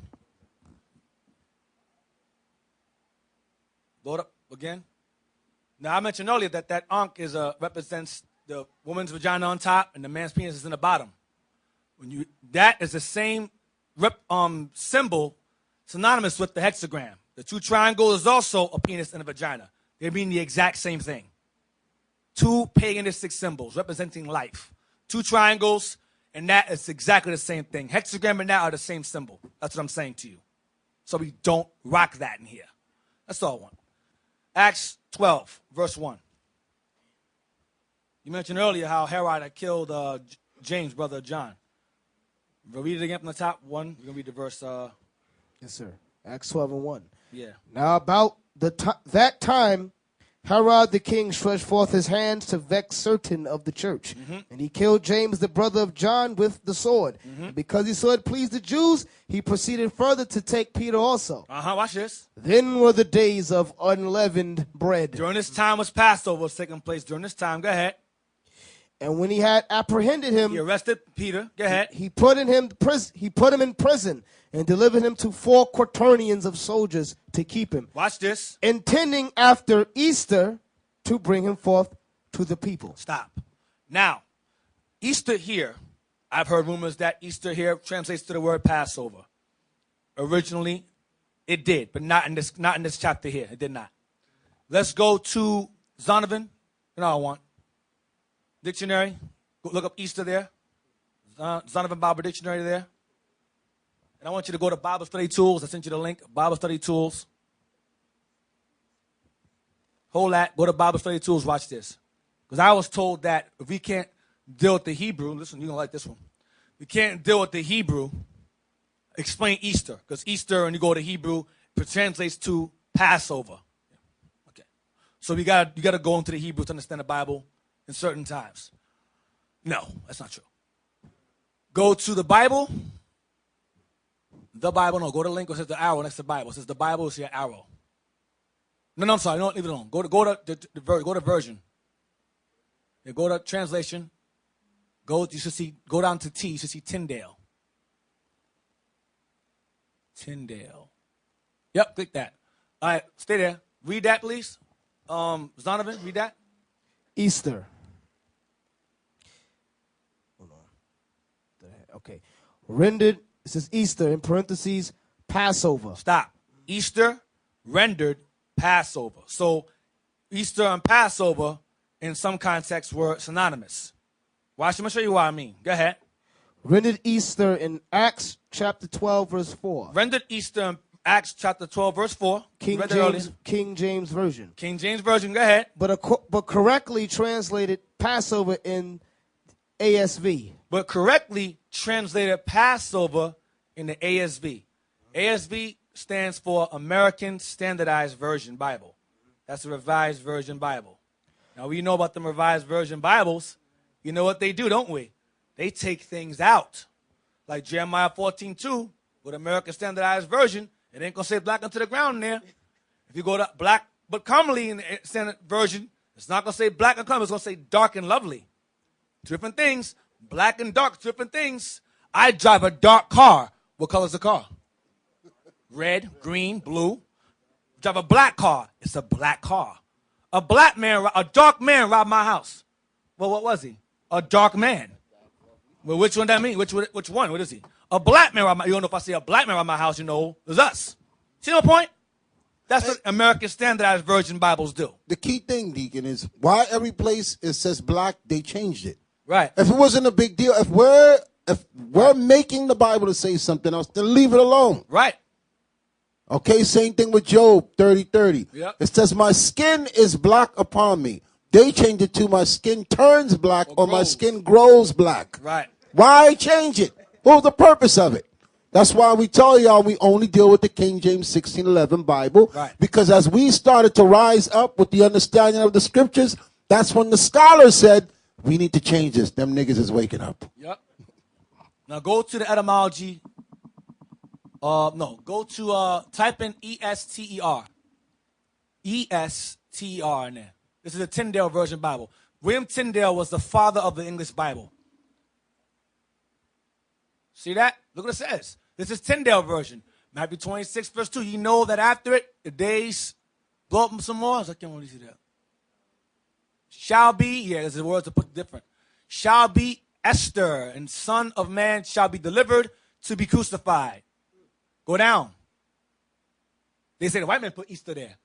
Load up again. Now, I mentioned earlier that that Ankh is represents the woman's vagina on top and the man's penis is in the bottom. That is the same symbol synonymous with the hexagram. The two triangles is also a penis and a vagina. They mean the exact same thing. Two paganistic symbols representing life. Two triangles, and that is exactly the same thing. Hexagram and that are the same symbol. That's what I'm saying to you. So we don't rock that in here. That's all I want. Acts 12, verse 1. You mentioned earlier how Herod had killed James, brother of John. We'll read it again from the top. 1. We're going to read the verse. Yes, sir. Acts 12 and 1. Yeah. Now about that time, Herod the king stretched forth his hands to vex certain of the church. And he killed James, the brother of John, with the sword. And because he saw it pleased the Jews, he proceeded further to take Peter also. Watch this. Then were the days of unleavened bread. During this time was Passover was taking place. During this time, go ahead. And when he had apprehended him, He arrested Peter. Go ahead. he put him in prison and delivered him to 4 quaternions of soldiers to keep him, Watch this. intending after Easter to bring him forth to the people. Stop. Now, Easter here, I've heard rumors that Easter here translates to the word Passover. Originally, it did, but not in this chapter here. It did not. Let's go to Zonovan. You know what I want. Dictionary. Go look up Easter there. Zonovan Bible Dictionary there. And I want you to go to Bible Study Tools. I sent you the link. Bible Study Tools. Hold that. Go to Bible Study Tools. Watch this. Because I was told that if we can't deal with the Hebrew, listen, you're going to like this one. We can't deal with the Hebrew, explain Easter. Because Easter, when you go to Hebrew, it translates to Passover. Okay. So you got to go into the Hebrew to understand the Bible in certain times. No, that's not true. Go to the Bible. The Bible, no, go to the link where it says the arrow next to the Bible. It says the Bible is your arrow. No, I'm sorry, no, leave it alone. Go to version. Yeah, go to translation. Go down to T, you should see Tyndale. Tyndale. Yep, click that. All right, stay there. Read that, please. Zonovan, read that. Easter. Hold on. Okay. Rendered, it says Easter in parentheses, Passover. Stop. Easter rendered Passover. So Easter and Passover in some contexts were synonymous. Watch, let me show you what I mean. Go ahead. Rendered Easter in Acts chapter 12, verse 4. Rendered Easter in Acts chapter 12, verse 4. King James Version. King James Version, go ahead. But correctly translated Passover in ASV. But correctly translated Passover in the ASV. ASV stands for American Standardized Version Bible. That's the Revised Version Bible. Now, we know about the Revised Version Bibles. You know what they do, don't we? They take things out. Like Jeremiah 14:2, with American Standardized Version, it ain't going to say black unto the ground in there. If you go to black, but commonly in the Standard Version, it's not going to say black and comely. It's going to say dark and lovely. Two different things. Black and dark, two different things. I drive a dark car. What color is the car? Red, green, blue. Drive a black car. It's a black car. A dark man robbed my house. Well, what was he? A dark man. Well, which one that mean? Which one? What is he? A black man robbed my house. You don't know if I say a black man robbed my house, you know, it's us. See my point? That's what American Standardized Version Bibles do. The key thing, Deacon, is why every place it says black, they changed it. Right. If it wasn't a big deal, if we're making the Bible to say something else, then leave it alone. Right. Okay, same thing with Job 30:30. Yep. It says, my skin is black upon me. They changed it to my skin turns black or my skin grows black. Right. Why change it? What was the purpose of it? That's why we tell y'all we only deal with the King James 1611 Bible. Right. Because as we started to rise up with the understanding of the scriptures, that's when the scholars said, we need to change this. Them niggas is waking up. Yep. Now go to the etymology. Go to type in E-S-T-E-R. E-S-T-E-R in there. This is a Tyndale Version Bible. William Tyndale was the father of the English Bible. See that? Look what it says. This is Tyndale Version. Matthew 26, verse 2. You know that after it, the days blow up some more. I can't really see that. Shall be, there's the words to put different. Shall be Esther, and Son of Man shall be delivered to be crucified. Go down. They say the white man put Easter there.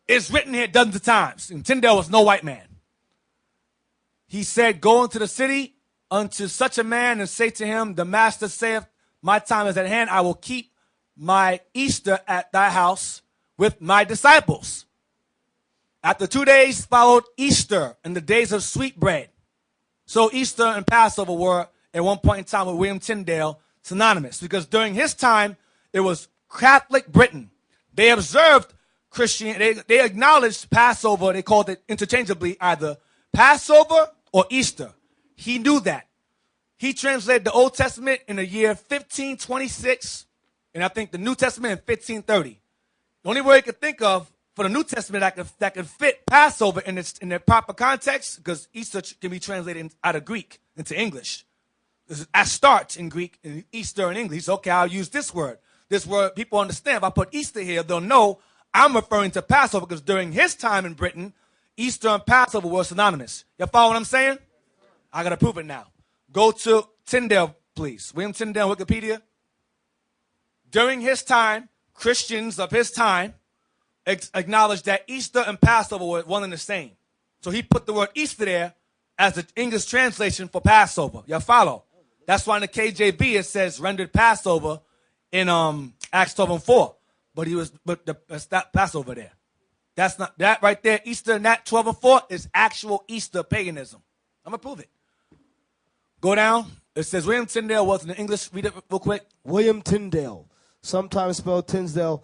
It's written here dozens of times. And Tyndale was no white man. He said, go into the city unto such a man and say to him, the master saith, my time is at hand. I will keep my Easter at thy house with my disciples. After 2 days followed Easter and the days of sweet bread. So Easter and Passover were, at one point in time with William Tyndale, synonymous. Because during his time, it was Catholic Britain. They observed Christian, they acknowledged Passover, they called it interchangeably either Passover or Easter. He knew that. He translated the Old Testament in the year 1526, and I think the New Testament in 1530. The only word he could think of for the New Testament that could fit Passover in their proper context, because Easter can be translated out of Greek into English. This is Astarte in Greek and Easter in English. Okay, I'll use this word. This word people understand. If I put Easter here, they'll know I'm referring to Passover, because during his time in Britain, Easter and Passover were synonymous. You follow what I'm saying? I got to prove it now. Go to Tyndale, please. William Tyndale, Wikipedia. During his time, Christians of his time acknowledged that Easter and Passover were one and the same. So he put the word Easter there as the English translation for Passover. You follow? That's why in the KJV it says rendered Passover in Acts 12:4. That's not Passover there. That's not that right there. Easter in that 12:4 is actual Easter paganism. I'm gonna prove it. Go down. It says William Tyndale was in the English. Read it real quick. William Tyndale, sometimes spelled Tinsdale,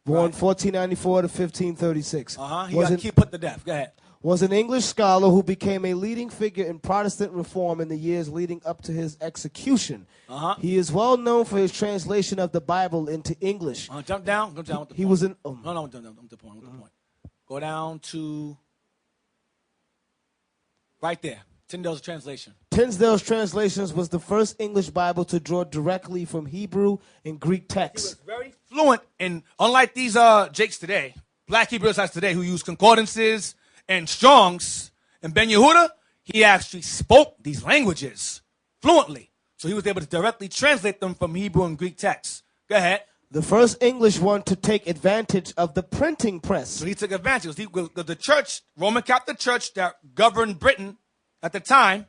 born 1494 to 1536. He put to death. Go ahead. Was an English scholar who became a leading figure in Protestant reform in the years leading up to his execution. He is well known for his translation of the Bible into English. Jump down. With the point. He was in. No, jump down. With the point. Go down to right there. Tyndale's translation. Tyndale's translations was the first English Bible to draw directly from Hebrew and Greek texts. He was very fluent, and unlike these Jakes today, black Hebrew Israelites today who use concordances and Strongs, and Ben Yehuda, he actually spoke these languages fluently. So he was able to directly translate them from Hebrew and Greek texts. Go ahead. The first English one to take advantage of the printing press. So he took advantage. Because the church, Roman Catholic Church that governed Britain at the time,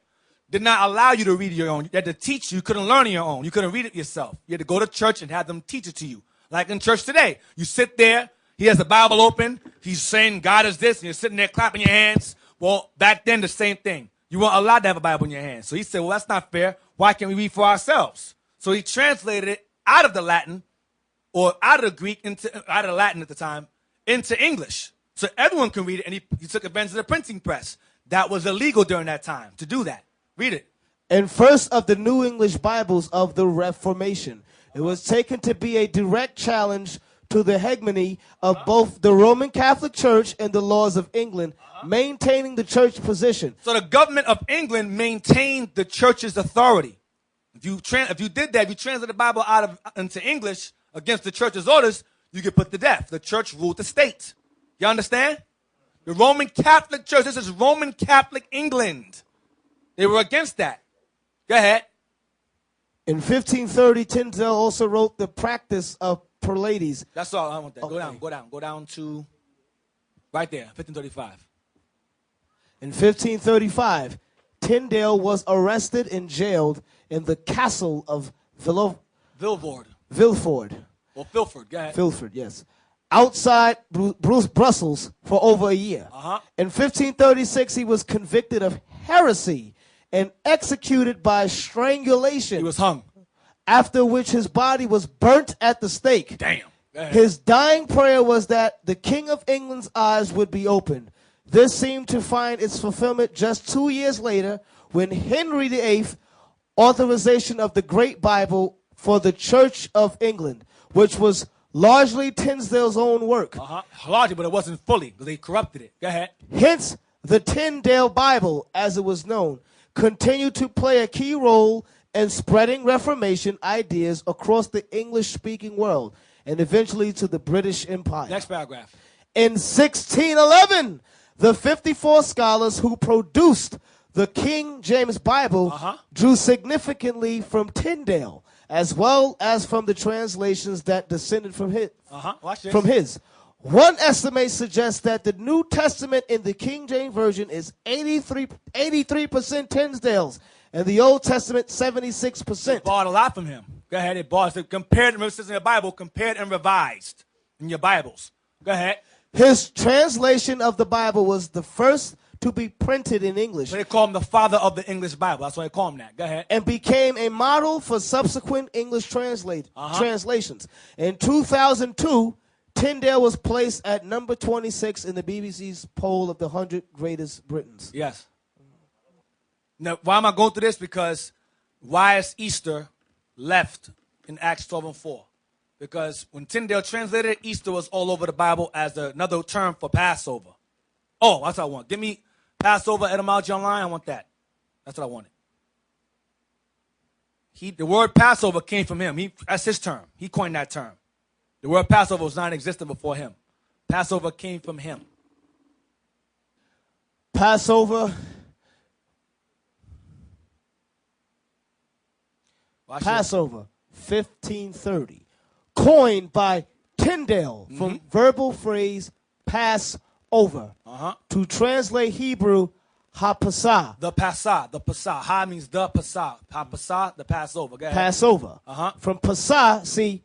did not allow you to read your own. You had to teach you. You couldn't learn on your own. You couldn't read it yourself. You had to go to church and have them teach it to you. Like in church today. You sit there. He has the Bible open. He's saying God is this. And you're sitting there clapping your hands. Well, back then, the same thing. You weren't allowed to have a Bible in your hands. So he said, well, that's not fair. Why can't we read for ourselves? So he translated it out of the Latin, or out of the Greek, out of the Latin at the time, into English. So everyone can read it. And he took advantage of the printing press. That was illegal during that time to do that. Read it. And first of the New English Bibles of the Reformation. It was taken to be a direct challenge to the hegemony of both the Roman Catholic Church and the laws of England, maintaining the church position. So the government of England maintained the church's authority. If you did that, if you translated the Bible into English against the church's orders, you get put to death. The church ruled the state. You understand? The Roman Catholic Church, this is Roman Catholic England. They were against that. Go ahead. In 1530, Tyndale also wrote The Practice of Prelades. That's all I want that. Okay. Go down to right there, 1535. In 1535, Tyndale was arrested and jailed in the castle of Vilford. Or Filford, go ahead. Filford, yes. Outside Brussels for over a year. In 1536, he was convicted of heresy and executed by strangulation. He was hung. After which his body was burnt at the stake. Damn. His dying prayer was that the King of England's eyes would be opened. This seemed to find its fulfillment just 2 years later when Henry VIII authorization of the Great Bible for the Church of England, which was largely Tyndale's own work. Largely, but it wasn't fully because they corrupted it. Go ahead. Hence, the Tyndale Bible, as it was known, continued to play a key role in spreading Reformation ideas across the English-speaking world and eventually to the British Empire. Next paragraph. In 1611, the 54 scholars who produced the King James Bible drew significantly from Tyndale, as well as from the translations that descended from his. Watch this. From his. One estimate suggests that the New Testament in the King James Version is 83% Tyndale's, and the Old Testament 76%. Bought a lot from him. Go ahead. It bought. So compared, remember, it says in the Bible, compared and revised in your Bibles. Go ahead. His translation of the Bible was the first to be printed in English. So they call him the father of the English Bible. That's why they call him that. Go ahead. And became a model for subsequent English translations. In 2002, Tyndale was placed at number 26 in the BBC's poll of the 100 greatest Britons. Yes. Now, why am I going through this? Because why is Easter left in Acts 12:4? Because when Tyndale translated it, Easter was all over the Bible as another term for Passover. Oh, that's what I want. Give me Passover etymology online. I want that. That's what I wanted. The word Passover came from him. That's his term. He coined that term. The word Passover was not existent before him. Passover came from him. Passover. Passover, 1530. Coined by Tyndale from verbal phrase Passover. To translate Hebrew, ha-pasah. The Passah. Ha means the Passah. Ha-pasah, the Passover. Go ahead. Passover. From Passah, see,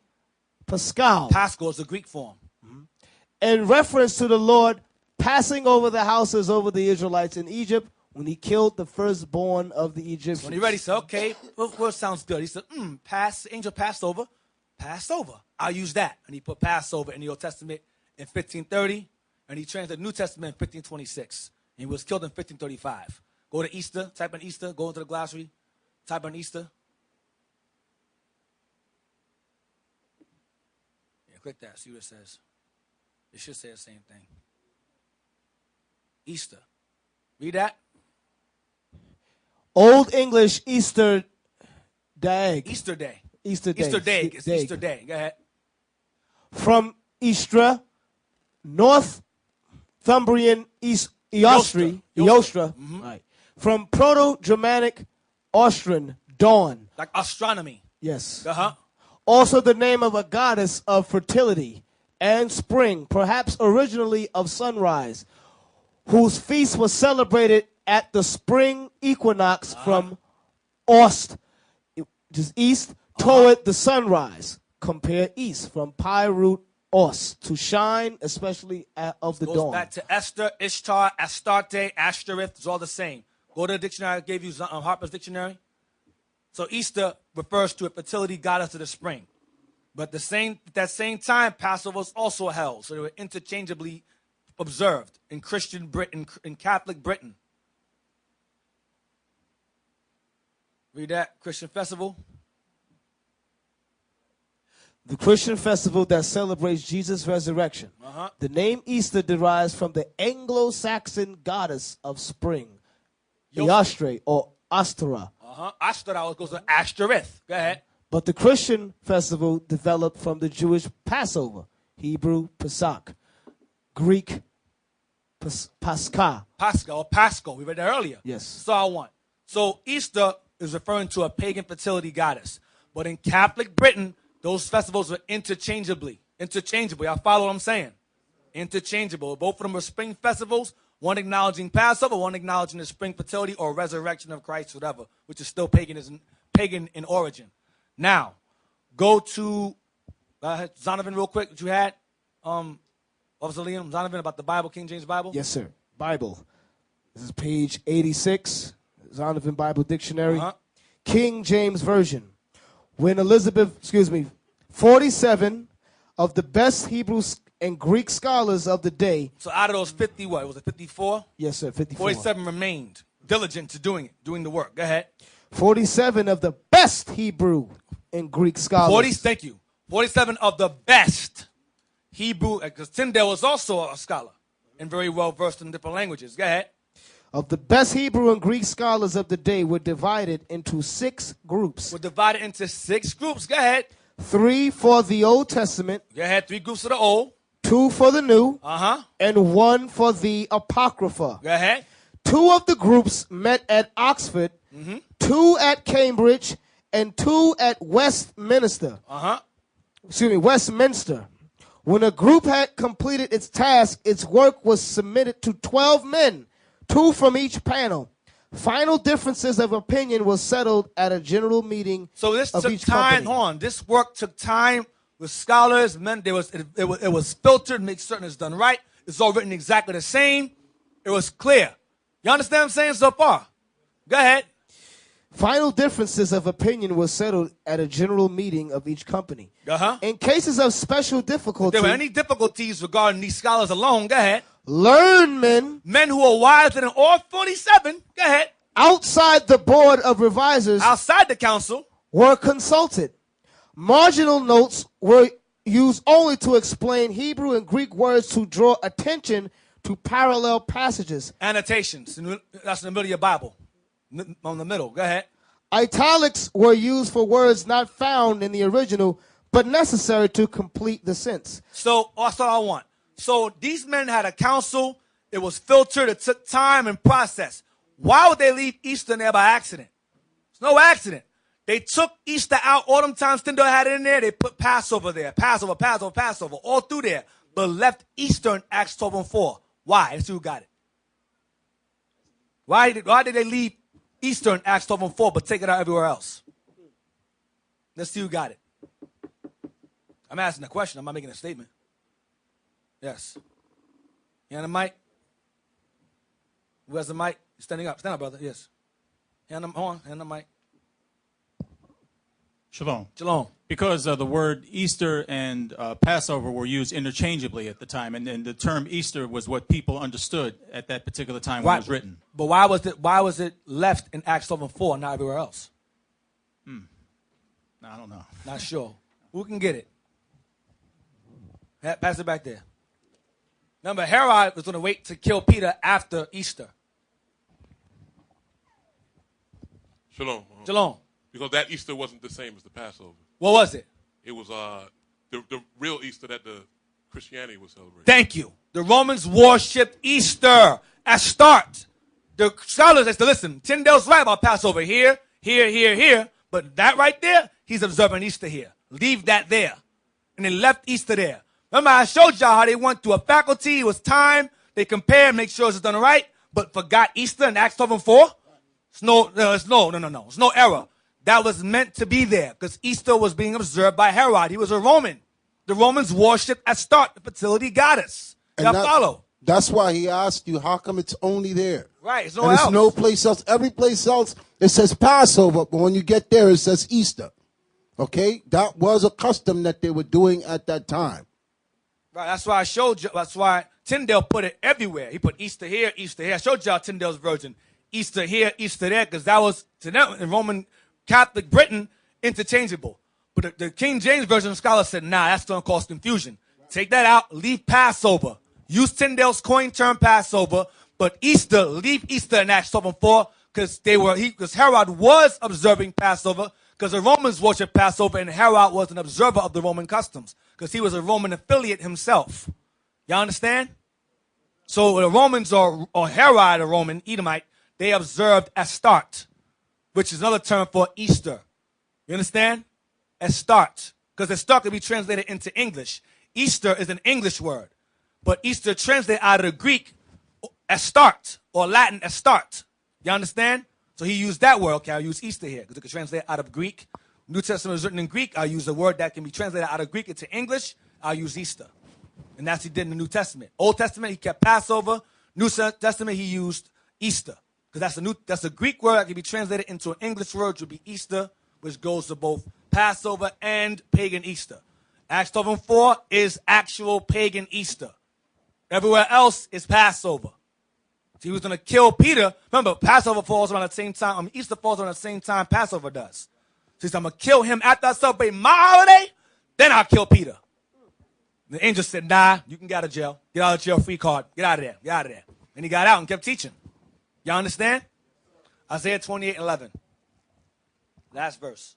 Pascal. Pascal is the Greek form. In reference to the Lord passing over the houses over the Israelites in Egypt when he killed the firstborn of the Egyptians. When he read, he said, okay, what sounds good? He said, angel Passover. Passover. I'll use that. And he put Passover in the Old Testament in 1530, and he translated the New Testament in 1526. And he was killed in 1535. Go to Easter, type in Easter, go into the glossary, type in Easter. Yeah, click that, see what it says. It should say the same thing. Easter. Read that. Old English Easter Day. Easter Day. Easter Day. Easter Day. It's Easter Day. Go ahead. From Istra, Northumbrian Eostri. Right. From Proto-Germanic Austrian, dawn. Like astronomy. Yes. Uh-huh. Also the name of a goddess of fertility and spring, perhaps originally of sunrise, whose feast was celebrated at the spring equinox from Ost, just east, toward the sunrise. Compare east from pi root Ost, to shine, especially of the dawn. Goes back to Esther, Ishtar, Astarte, Ashtoreth. It's all the same. Go to the dictionary I gave you, Harper's Dictionary. So Easter refers to a fertility goddess of the spring. But that same time, Passover was also held. So they were interchangeably observed in Christian Britain, in Catholic Britain. Read that, Christian festival. The Christian festival that celebrates Jesus' resurrection. The name Easter derives from the Anglo-Saxon goddess of spring, Eostre or Astara. Astara goes to Ashtoreth. Go ahead. But the Christian festival developed from the Jewish Passover, Hebrew Pesach, Greek Pascha. Pascha or Paschal. We read that earlier. Yes. So I want. So Easter is referring to a pagan fertility goddess. But in Catholic Britain, those festivals were interchangeable. I follow what I'm saying. Interchangeable. Both of them were spring festivals, one acknowledging Passover, one acknowledging the spring fertility or resurrection of Christ, whatever, which is still pagan in origin. Now, go to Zonovan real quick, what you had. Officer Liam, Zonovan, about the Bible, King James Bible. Yes, sir. Bible. This is page 86, Zonovan Bible Dictionary. King James Version. When 47 of the best Hebrew and Greek scholars of the day. So out of those 50, what? Was it 54? Yes, sir, 54. 47 remained diligent to doing the work. Go ahead. 47 of the best Hebrew and Greek scholars. Thank you. 47 of the best Hebrew, because Tyndale was also a scholar and very well versed in different languages. Go ahead. Of the best Hebrew and Greek scholars of the day were divided into 6 groups. Go ahead. 3 for the Old Testament. Go ahead. 3 groups of the Old. 2 for the New. And 1 for the Apocrypha. Go ahead. 2 of the groups met at Oxford, 2 at Cambridge, and 2 at Westminster. Westminster. When a group had completed its task, its work was submitted to 12 men, 2 from each panel. Final differences of opinion was settled at a general meeting So this of took each time. company. Hold on. This work took time with scholars. Men, it was filtered, make certain it's done right. It's all written exactly the same. It was clear. You understand what I'm saying so far? Go ahead. Final differences of opinion was settled at a general meeting of each company. Uh-huh. In cases of special If difficulty, there were any difficulties regarding these scholars alone, go ahead. learned men Men who are wiser than all 47, go ahead. outside the board of revisers Outside the council, were consulted. Marginal notes were used only to explain Hebrew and Greek words to draw attention to parallel passages. annotations. That's in the middle of your Bible. On the middle. Go ahead. Italics were used for words not found in the original, but necessary to complete the sense. So that's all I want. So these men had a council. It was filtered. It took time and process. Why would they leave Easter in there by accident? It's no accident. They took Easter out. All them times Tyndale had it in there. They put Passover there. Passover, all through there. But left Easter in Acts 12 and 4. Why? Let's see who got it. Why did they leave Easter in Acts 12 and 4 but take it out everywhere else? Let's see who got it. I'm asking a question. I'm not making a statement. Yes. You on the mic? Who has the mic? You're standing up. Stand up, brother. Yes. Hand on the mic. Shalom. Shalom. Because the word Easter and Passover were used interchangeably at the time, and the term Easter was what people understood at that particular time when it was written. But why was it left in Acts 12 and 4 and not everywhere else? I don't know. Not sure. Who can get it? Pass it back there. Remember, Herod was going to wait to kill Peter after Easter. Shalom. Shalom. Because that Easter wasn't the same as the Passover. What was it? It was the real Easter that the Christianity was celebrating. Thank you. The Romans worshipped Easter at start. The scholars has to listen. Tyndale's right about Passover here, but that right there, he's observing Easter here. Leave that there. And they left Easter there. Remember, I showed y'all how they went through a faculty. It was time. They compared, make sure it's done right, but forgot Easter in Acts 12 and 4. It's no. It's no error. That was meant to be there because Easter was being observed by Herod. He was a Roman. The Romans worshipped at start the fertility goddess. Y'all follow? That's why he asked you, how come it's only there? Right, it's and it's no place else. Every place else, it says Passover, but when you get there, it says Easter. Okay? That was a custom that they were doing at that time. Right, that's why I showed you. That's why Tyndale put it everywhere. He put Easter here, Easter here. I showed y'all Tyndale's version. Easter here, Easter there, because that was, to them, in Roman Catholic Britain, interchangeable. But the King James Version scholar said, nah, that's going to cause confusion. Take that out, leave Passover. Use Tyndale's coin term Passover, but Easter, leave Easter in Acts 12 and 4, because Herod was observing Passover, because the Romans worshiped Passover, and Herod was an observer of the Roman customs, because he was a Roman affiliate himself. Y'all understand? So the Romans, or Herod, a Roman Edomite, they observed Astarte, which is another term for Easter. You understand? Astarte. Because Astarte can be translated into English. Easter is an English word. But Easter translated out of the Greek, Astarte, or Latin Astarte. You understand? So he used that word. Okay, I'll use Easter here, because it can translate out of Greek. New Testament is written in Greek. I'll use a word that can be translated out of Greek into English. I'll use Easter. And that's what he did in the New Testament. Old Testament, he kept Passover. New Testament, he used Easter. Because that's a Greek word that can be translated into an English word, which would be Easter, which goes to both Passover and pagan Easter. Acts 12 and 4 is actual pagan Easter. Everywhere else is Passover. So he was going to kill Peter. Remember, Passover falls around the same time. Easter falls around the same time Passover does. So he said, I'm going to kill him after I celebrate my holiday, then I'll kill Peter. The angel said, nah, you can get out of jail. Get out of jail, free card. Get out of there. Get out of there. And he got out and kept teaching. Y'all understand? Isaiah 28:11. Last verse.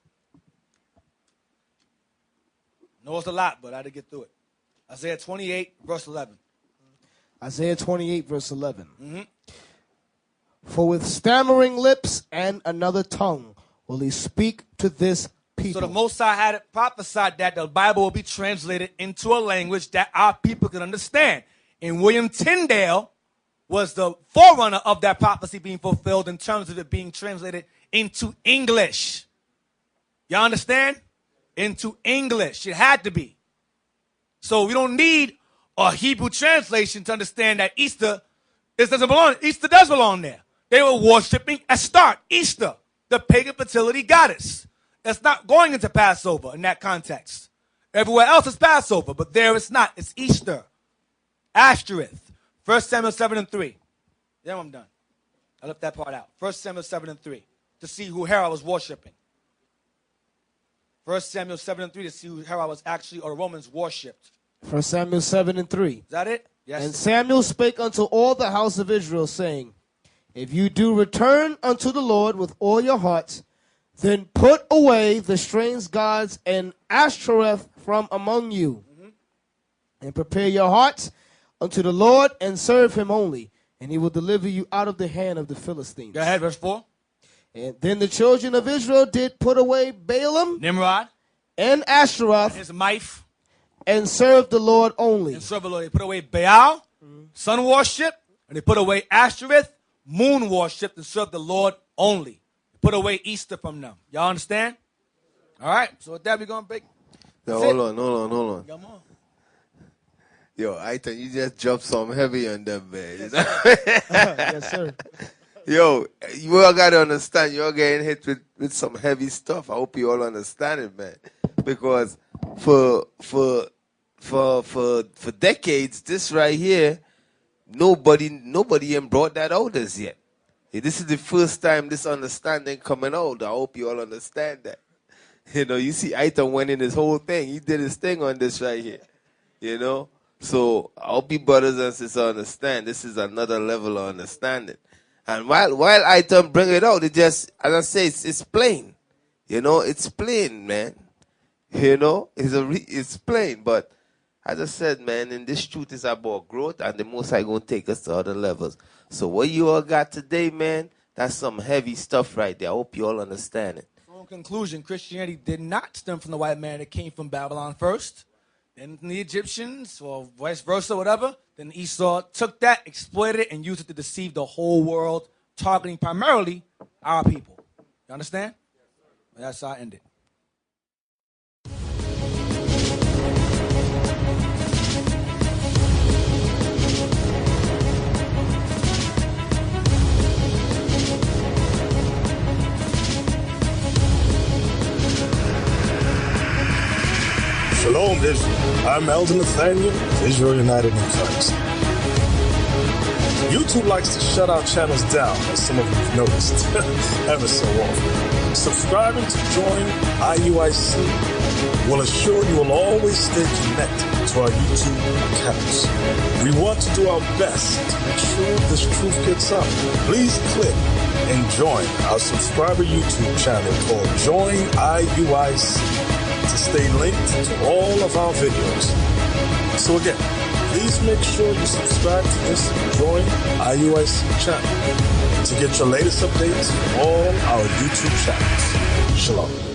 No, it's a lot, but I had to get through it. Isaiah 28, verse 11. Isaiah 28, verse 11. Mm-hmm. For with stammering lips and another tongue will he speak to this people. So the Most High had it prophesied that the Bible will be translated into a language that our people can understand. And William Tyndale was the forerunner of that prophecy being fulfilled in terms of it being translated into English. Y'all understand? Into English. It had to be. So we don't need a Hebrew translation to understand that Easter doesn't belong. Easter does belong there. They were worshiping Astarte, Easter, the pagan fertility goddess. That's not going into Passover in that context. Everywhere else is Passover, but there it's not. It's Easter. Ashereth. 1 Samuel 7:3. Yeah, I'm done. I left that part out. 1 Samuel 7:3. To see who Herod was worshiping. 1 Samuel 7:3 to see who Herod was actually, or Romans worshipped. 1 Samuel 7:3. Is that it? Yes. And Samuel spake unto all the house of Israel, saying, if you do return unto the Lord with all your hearts, then put away the strange gods and Ashtoreth from among you, and prepare your hearts unto the Lord, and serve him only, and he will deliver you out of the hand of the Philistines. Go ahead, verse 4. And then the children of Israel did put away Balaam Nimrod and Ashtoreth, his wife, and served the Lord only. and serve the Lord. They put away Baal, sun worship, and they put away Ashtoreth, moon worship, and serve the Lord only. They put away Easter from them. Y'all understand? All right. So with that, we're going to break. Now, That's hold on. Come on. Yo, I think you just dropped some heavy on them, man. Yes, sir. Yo, you all got to understand, you're getting hit with some heavy stuff. I hope you all understand it, man. Because for decades, this right here, nobody ain't brought that out as yet. This is the first time this understanding coming out. I hope you all understand that. You know, you see, Aiton went in his whole thing. He did his thing on this right here. You know? So I hope you brothers and sisters understand. This is another level of understanding. And while Aiton bring it out, it just, as I say, it's plain. You know, it's plain, man. You know, it's plain. But as I said, man, in this truth is about growth, and the Most High going to take us to other levels. So what you all got today, man, that's some heavy stuff right there. I hope you all understand it. So in conclusion, Christianity did not stem from the white man. It came from Babylon first, then the Egyptians, or vice versa, whatever. Then Esau took that, exploited it, and used it to deceive the whole world, targeting primarily our people. You understand? That's how I end it. Shalom, Israel. I'm Elder Nathaniel of Israel United in Christ. YouTube likes to shut our channels down, as some of you have noticed, ever so often. Subscribing to join IUIC will assure you will always stay connected to our YouTube accounts. We want to do our best to make sure this truth gets out. Please click and join our subscriber YouTube channel called Join IUIC to stay linked to all of our videos. So again, please make sure you subscribe to this Join IUIC channel to get your latest updates from all our YouTube channels. Shalom.